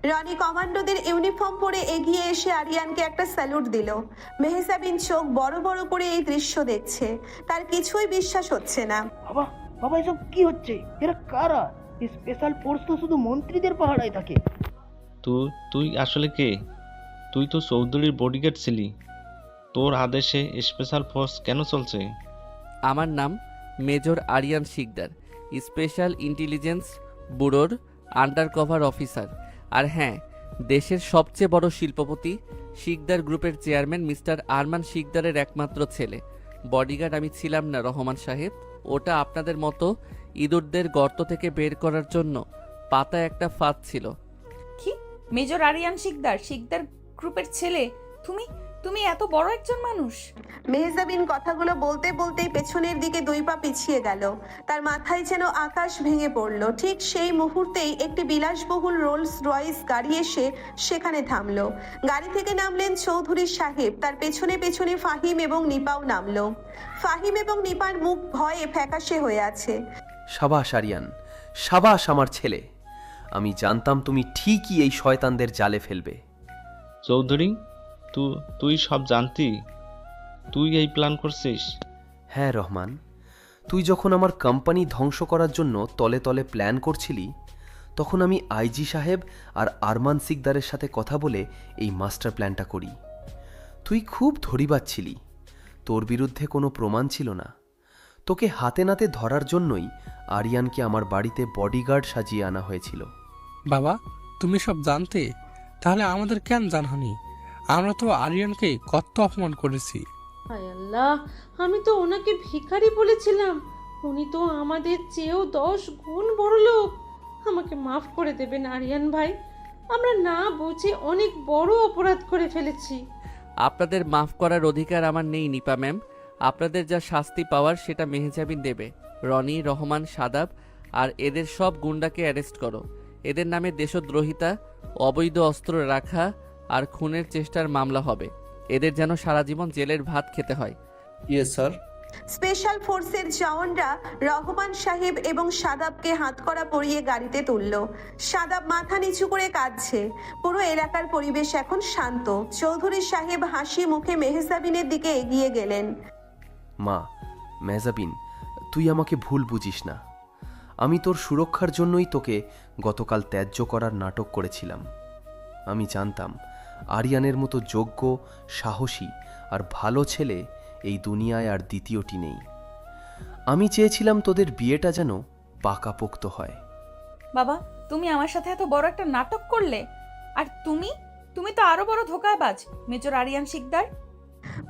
রনি কমান্ডোদের ইউনিফর্ম পরে এগিয়ে এসে আরিয়ানকে একটা স্যালুট দিল। মেহজাবিন চোখ বড় বড় করে এই দৃশ্য দেখছে, তার কিছুই বিশ্বাস হচ্ছে না। বাবা বাবা, এসব কি হচ্ছে? এরা কারা? স্পেশাল ফোর্স তো শুধু মন্ত্রীদের পাহারায় থাকে। তুই আসলে কে? তুই তো চৌধুরীর বডিগার্ড ছিলি, তোর আদেশে স্পেশাল ফোর্স কেন চলছে? আমার নাম major Aryan Sikdar, special intelligence ব্যুরোর আন্ডার কভার অফিসার। আর হ্যাঁ, দেশের সবচেয়ে বড় শিল্পপতি শিকদার গ্রুপের চেয়ারম্যান মিস্টার আরমান শিকদারের একমাত্র ছেলে। বডিগার্ড আমি ছিলাম না রহমান সাহেব, ওটা আপনাদের মতো ইঁদুরদের গর্ত থেকে বের করার জন্য পাতা একটা ফাঁদ ছিল। কি? মেজর আরিয়ান শিকদার, শিকদার গ্রুপের ছেলে? তুমি তুমি এত বড় একজন মানুষ? মেহজাবিন কথাগুলো বলতে বলতেই পেছনের দিকে 2 পা পিছিয়ে গেল। তার মাথায় যেন আকাশ ভেঙে পড়ল। ঠিক সেই মুহূর্তেই একটি বিলাসবহুল রোলস রয়েস গাড়ি এসে সেখানে থামলো। গাড়ি থেকে নামলেন চৌধুরী সাহেব, তার পেছনে পেছনে ফাহিম এবং নিপাও নামলো। ফাহিম এবং নিপার মুখ ভয়ে ফ্যাকাশে হয়ে আছে। সাবাস আরিয়ান, সাবাস আমার ছেলে। আমি জানতাম তুমি ঠিকই এই শয়তানদের জালে ফেলবে। চৌধুরী, তুই সব জানতি? তুই এই প্ল্যান করছিস? হ্যাঁ রহমান, তুই যখন আমার কোম্পানি ধ্বংস করার জন্য তলে তলে প্ল্যান করছিলি, তখন আমি আইজি সাহেব আর আরমান সিকদারের সাথে কথা বলে এই মাস্টার প্ল্যানটা করি। তুই খুব ধরিবাজ ছিলি। তোর বিরুদ্ধে কোনো প্রমাণ ছিল না। তোকে হাতে নাতে ধরার জন্যই আরিয়ানকে আমার বাড়িতে বডিগার্ড সাজিয়ে আনা হয়েছিল। বাবা, তুমি সব জানতে, তাহলে আমাদের কেন জানানি? আমরা তো আরিয়ানকে কত অপমান করেছি। হায় আল্লাহ, আমি তো ওনাকে ভিখারি বলেছিলাম। উনি তো আমাদের চেয়েও 10 গুণ বড় লোক। আমাকে মাফ করে দেবেন আরিয়ান ভাই, আমরা না বুঝে অনেক বড় অপরাধ করে ফেলেছি। আপনাদের মাফ করার অধিকার আমার নেই নিপা ম্যাম। আপনাদের যা শাস্তি পাওয়ার সেটা মেহজাবিন দেবে। রনি, রহমান, সাদাব আর এদের সব গুন্ডাকে অ্যারেস্ট করো। এদের নামে দেশদ্রোহিতা, অবৈধ অস্ত্র রাখা আর খুনের চেষ্টার মামলা হবে। এদের যেন সারা জীবন জেলের ভাত খেতে হয়। Yes sir. স্পেশাল ফোর্সের জওয়ানরা রহমান সাহেব এবং সাদাবকে হাতকড়া পরিয়ে গাড়িতে তুলল। সাদাব মাথা নিচু করে কাঁদছে। পুরো এলাকার পরিবেশ এখন শান্ত। চৌধুরী সাহেব হাসি মুখে মেহজাবিনের দিকে এগিয়ে গেলেন। মা, মেহজাবিন, তুই আমাকে ভুল বুঝিস না। আমি তোর সুরক্ষার জন্যই তোকে গতকাল ত্যায্য করার নাটক করেছিলাম। আমি জানতাম আরিয়ানের মতো যোগ্য, সাহসী আর ভালো ছেলে এই দুনিয়ায় আর দ্বিতীয়টি নেই। আমি চেয়েছিলাম তোদের বিয়েটা যেন পাকাপোক্ত হয়। বাবা, তুমি আমার সাথে এত বড় একটা নাটক করলে, আর তুমি তো আরো বড় ধোঁকাবাজ, মেজর আরিয়ান শিকদার।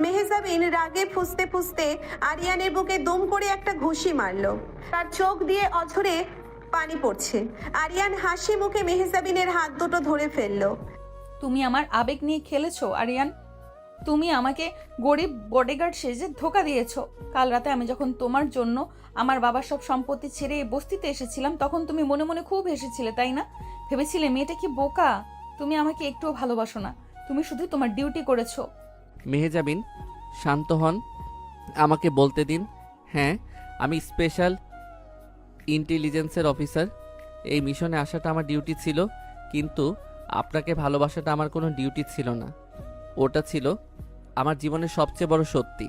মেহজাবিন রাগে ফুঁসতে ফুঁসতে আরিয়ানের বুকে দুম করে একটা ঘুষি মারল। তার চোখ দিয়ে অঝরে পানি পড়ছে। আরিয়ান হাসি মুখে মেহজাবিনের হাত দুটো ধরে ফেললো। তুমি আমার আবেগ নিয়ে খেলেছো আরিয়ান। তুমি আমাকে গরিব বডিগার্ড সেজে ধোকা দিয়েছো। কাল রাতে আমি যখন তোমার জন্য আমার বাবার সব সম্পত্তি ছেড়ে এই বস্তিতে এসেছিলাম, তখন তুমি মনে মনে খুব হেসেছিলে, তাই না? ভেবেছিলে মেয়েটা কি বোকা। তুমি আমাকে একটুও ভালোবাসো না, তুমি শুধু তোমার ডিউটি করেছো। মেহজাবিন, শান্ত হন, আমাকে বলতে দিন। হ্যাঁ, আমি স্পেশাল ইন্টেলিজেন্সের অফিসার। এই মিশনে আসাটা আমার ডিউটি ছিল, কিন্তু আপনাকে ভালোবাসাটা আমার কোনো ডিউটি ছিল না। ওটা ছিল আমার জীবনের সবচেয়ে বড় সত্যি।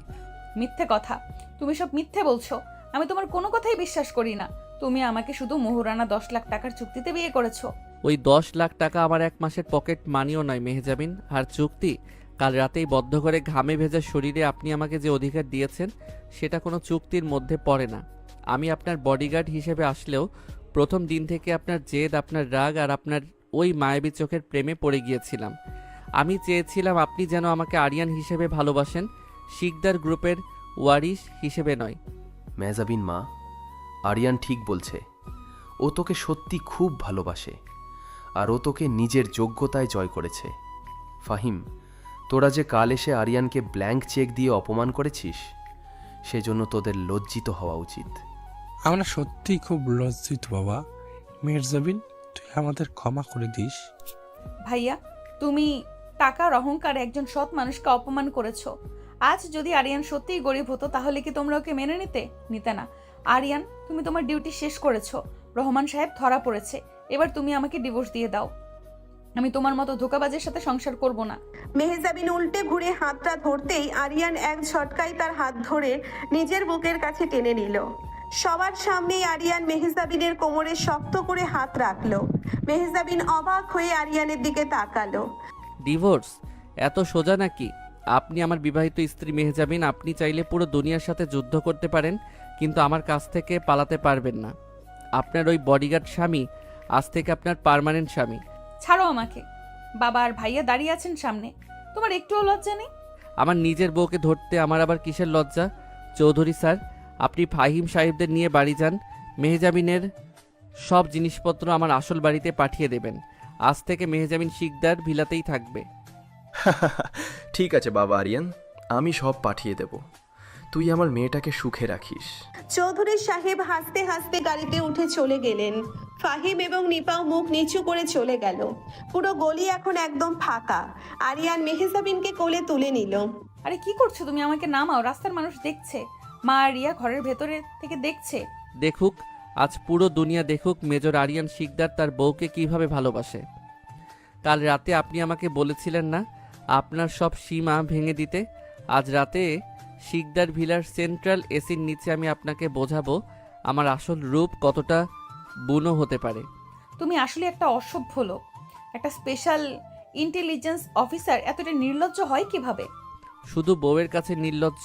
মিথ্যে কথা, তুমি সব মিথ্যে বলছো। আমি তোমার কোনো কথাই বিশ্বাস করি না। তুমি আমাকে শুধু মোহরানা 10 লাখ টাকার চুক্তিতে বিয়ে করেছো। ওই 10 লাখ টাকা আমার 1 মাসের পকেট মানিও নয় মেহজাবিন। আর চুক্তি, কাল রাতেই বদ্ধ করে ঘামে ভেজা শরীরে আপনি আমাকে যে অধিকার দিয়েছেন সেটা কোনো চুক্তির মধ্যে পড়ে না। আমি আপনার বডিগার্ড হিসেবে আসলেও প্রথম দিন থেকে আপনার জেদ, আপনার রাগ আর আপনার ওই মায়াবী চোখের প্রেমে পড়ে গিয়েছিলাম। আমি চেয়েছিলাম আপনি যেন আমাকে আরিয়ান হিসেবে ভালোবাসেন, শিকদার গ্রুপের ওয়ারিশ হিসেবে নয়। মেহজাবিন মা, আরিয়ান ঠিক বলছে। ও তোকে সত্যি খুব ভালোবাসে, আর ও তোকে নিজের যোগ্যতায় জয় করেছে। ফাহিম, তোরা যে কাল এসে আরিয়ানকে ব্ল্যাঙ্ক চেক দিয়ে অপমান করেছিস, সেজন্য তোদের লজ্জিত হওয়া উচিত। আমরা সত্যিই খুব লজ্জিত বাবা। মেহজাবিন, তুই আমাদের ক্ষমা করে দিস। ভাইয়া, তুমি টাকার অহংকারে একজন সৎ মানুষকে অপমান করেছো। আজ যদি আরিয়ান সত্যিই গরিব হতো, তাহলে কি তোমরা ওকে মেনে নিতে না? আরিয়ান, তুমি তোমার ডিউটি শেষ করেছো। রহমান সাহেব ধরা পড়েছে। এবার তুমি আমাকে ডিভোর্স দিয়ে দাও। আমি তোমার মতো ধোঁকাবাজের সাথে সংসার করব না। মেহজাবিন উল্টে ঘুরে হাতটা ধরতেই আরিয়ান এক ঝটকায় তার হাত ধরে নিজের বুকের কাছে টেনে নিল। সবার সামনেই আরিয়ান মেহজাবিনের কোমরে শক্ত করে হাত রাখলো। মেহজাবিন অবাক হয়ে আরিয়ানের দিকে তাকালো। ডিভোর্স এত সোজা নাকি? আপনি আমার বিবাহিত স্ত্রী মেহজাবিন। আপনি চাইলে পুরো দুনিয়ার সাথে যুদ্ধ করতে পারেন, কিন্তু আমার কাছ থেকে পালাতে পারবেন না। আপনার ওই বডিগার্ড স্বামী আজ থেকে আপনার পার্মানেন্ট স্বামী। ছাড়ো আমাকে। বাবা আর ভাইয়া দাঁড়িয়ে আছেন সামনে, তোমার একটুও লজ্জা নেই? আমার নিজের বউকে ধরতে আমার আবার কিসের লজ্জা? চৌধুরী স্যার, আপনি ফাহিম সাহেবদের নিয়ে বাড়ি যান। মেহজাবিনের সব জিনিসপত্র আমার আসল বাড়িতে পাঠিয়ে দেবেন। আজ থেকে মেহজাবিন শিকদার ভিলাতেই থাকবে। ঠিক আছে বাবা আরিয়ান, আমি সব পাঠিয়ে দেব। তুই আমার মেয়েটাকে সুখে রাখিস। চৌধুরী সাহেব হাসতে হাসতে গাড়িতে উঠে চলে গেলেন। ফাহিম এবং নিপাও মুখ নিচু করে চলে গেল। পুরো গলি এখন একদম ফাঁকা। আরিয়ান মেহজাবিনকে কোলে তুলে নিল। আরে কি করছো তুমি? আমাকে নামাও, রাস্তার মানুষ দেখছে। মা আর রিয়া ঘরের ভেতরে থেকে দেখছে। দেখুক, আজ পুরো দুনিয়া দেখুক মেজর আরিয়ান শিকদার তার বউকে কিভাবে ভালোবাসে। কাল রাতে আপনি আমাকে বলেছিলেন না আপনার সব সীমা ভেঙে দিতে? আজ রাতে শিকদার ভিলার সেন্ট্রাল এসির নিচে আমি আপনাকে বোঝাবো আমার আসল রূপ কতটা বুনো হতে পারে। তুমি আসলে একটা অসভ্য লোক। একটা স্পেশাল ইন্টেলিজেন্স অফিসার এতটা নির্লজ্জ হয় কিভাবে? শুধু বউয়ের কাছে নির্লজ্জ।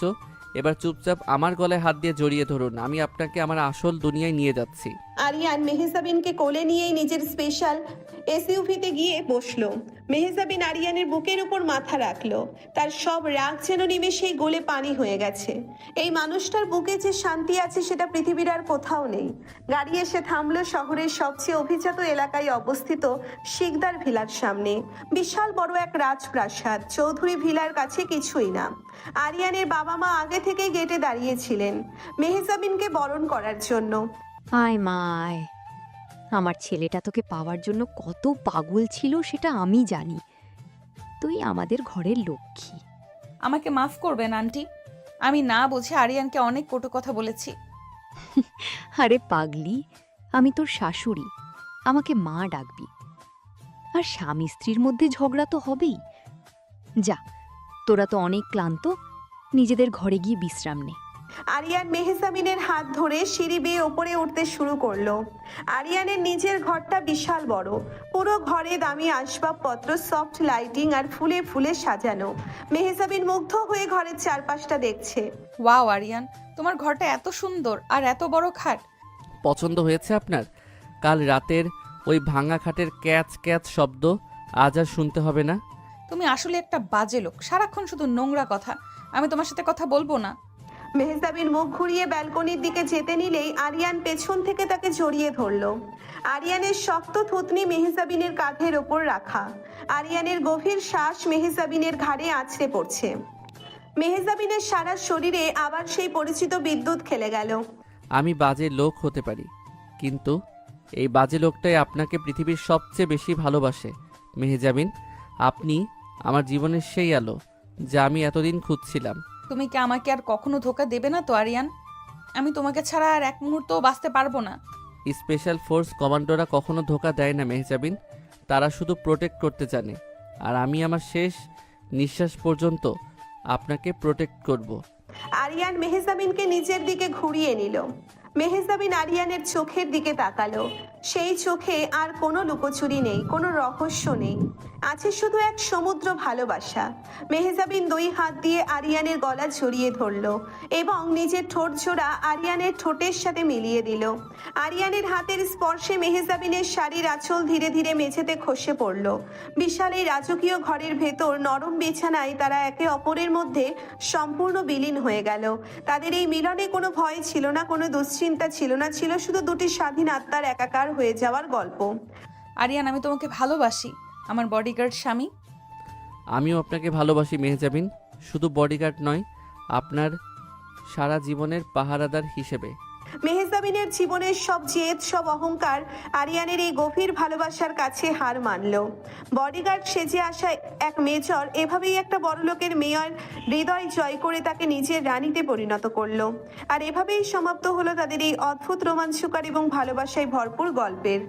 এবার চুপচাপ আমার গলায় হাত দিয়ে জড়িয়ে ধরুন, আমি আপনাকে আমার আসল দুনিয়ায় নিয়ে যাচ্ছি। আরিয়ান মেহজাবিনকে কোলে নিয়েই নিজের স্পেশাল এসইউভিতে গিয়ে বসলো। মেহজাবিন আরিয়ানের বুকের উপর মাথা রাখলো। তার সব রাগ যেন নিমেষেই গলে পানি হয়ে গেছে। এই মানুষটার বুকে যে শান্তি আছে সেটা পৃথিবীর আর কোথাও নেই। গাড়ি এসে থামলো শহরের সবচেয়ে অভিজাত এলাকায় অবস্থিত শিকদার ভিলার সামনে। বিশাল বড় এক রাজপ্রাসাদ। চৌধুরী ভিলার কাছে কিছুই না। আরিয়ানের বাবা মা আগে থেকে গেটে দাঁড়িয়েছিলেন মেহজাবিনকে বরণ করার জন্য। আয় মায়, আমার ছেলেটা তোকে পাওয়ার জন্য কত পাগল ছিল সেটা আমি জানি। তুই আমাদের ঘরের লক্ষ্মী। আমাকে মাফ করবেন আন্টি, আমি না বুঝে আরিয়ানকে অনেক কটু কথা বলেছি। আরে পাগলি, আমি তোর শাশুড়ি, আমাকে মা ডাকবি। আর স্বামী স্ত্রীর মধ্যে ঝগড়া তো হবেই। যা, তোরা তো অনেক ক্লান্ত, নিজেদের ঘরে গিয়ে বিশ্রাম নে। আরিয়ান মেহজাবিনের হাত ধরে সিঁড়ি বেয়ে ওপরে উঠতে শুরু করলো। আরিয়ানের নিজের ঘরটা বিশাল বড়। পুরো ঘরে দামি আসবাবপত্র, সফট লাইটিং আর ফুলে ফুলে সাজানো। মেহজাবিন মুগ্ধ হয়ে ঘরের চারপাশটা দেখছে। ওয়াও আরিয়ান, তোমার ঘরটা এত সুন্দর আর এত বড় খাট। পছন্দ হয়েছে আপনার? কাল রাতের ওই ভাঙা খাটের ক্যাচ ক্যাচ শব্দ আজ আর শুনতে হবে না। তুমি আসলে একটা বাজে লোক, সারাক্ষণ শুধু নোংরা কথা। আমি তোমার সাথে কথা বলবো না। মেহজাবিন মুখ ঘুরিয়ে ব্যালকনির দিকে যেতে নিলেই আরিয়ান পেছন থেকে তাকে জড়িয়ে ধরলো। আরিয়ানের শক্ত থুতনি মেহজাবিনের কাঁধের ওপর রাখা। আরিয়ানের গভীর শ্বাস মেহজাবিনের ঘাড়ে আছড়ে পড়ছে। মেহজাবিনের সারা শরীরে আবার সেই পরিচিত বিদ্যুৎ খেলে গেল। আমি বাজে লোক হতে পারি, কিন্তু এই বাজে লোকটাই আপনাকে পৃথিবীর সবচেয়ে বেশি ভালোবাসে। মেহজাবিন, আপনি আমার জীবনের সেই আলো যা আমি এতদিন খুঁজছিলাম। তুমি কি আমাকে আর কখনো ধোকা দেবে না তো আরিয়ান? আমি তোমাকে ছাড়া আর এক মুহূর্তও বাঁচতে পারবো না। স্পেশাল ফোর্স কমান্ডোরা কখনো ধোকা দেয় না মেহজাবিন, তারা শুধু প্রোটেক্ট করতে জানে। আর আমি আমার শেষ নিঃশ্বাস পর্যন্ত আপনাকে প্রোটেক্ট করব। আরিয়ান মেহজাবিনকে নিজের দিকে ঘুরিয়ে নিল। মেহজাবিন আরিয়ানের চোখের দিকে তাকালো। সেই চোখে আর কোনো লুকোচুরি নেই, কোনো রহস্য নেই, আছে শুধু এক সমুদ্র ভালোবাসা। মেহজাবিন দুই হাত দিয়ে আরিয়ানের গলা জড়িয়ে ধরল এবং নিজের ঠোঁট জোড়া আরিয়ানের ঠোঁটের সাথে মিলিয়ে দিল। আরিয়ানের হাতের স্পর্শে মেহজাবিনের শাড়ির আঁচল ধীরে ধীরে মেঝেতে খসে পড়ল। বিশাল এই রাজকীয় ঘরের ভেতর নরম বিছানায় তারা একে অপরের মধ্যে সম্পূর্ণ বিলীন হয়ে গেল। তাদের এই মিলনে কোনো ভয় ছিল না, কোনো দুশ্চিন্তা ছিল না, ছিল শুধু দুটি স্বাধীন আত্মার একাকার হয়ে যাওয়ার গল্প। আরিয়ান, আমি তোমাকে ভালোবাসি, আমার বডিগার্ড স্বামী। আমিও আপনাকে ভালোবাসি মেহজাবিন, শুধু বডিগার্ড নয়, আপনার সারা জীবনের পাহারাদার হিসেবে। মেহজাবিনের জীবনের সব জেদ, সব অহংকার আরিয়ানের এই গভীর ভালোবাসার কাছে হার মানল। বডিগার্ড সেজে আসা এক মেজর এভাবেই একটা বড়লোকের মেয়র হৃদয় জয় করে তাকে নিজের রানীতে পরিণত করলো। আর এভাবেই সমাপ্ত হলো তাদের এই অদ্ভুত, রোমাঞ্চকর এবং ভালোবাসায় ভরপুর গল্পের।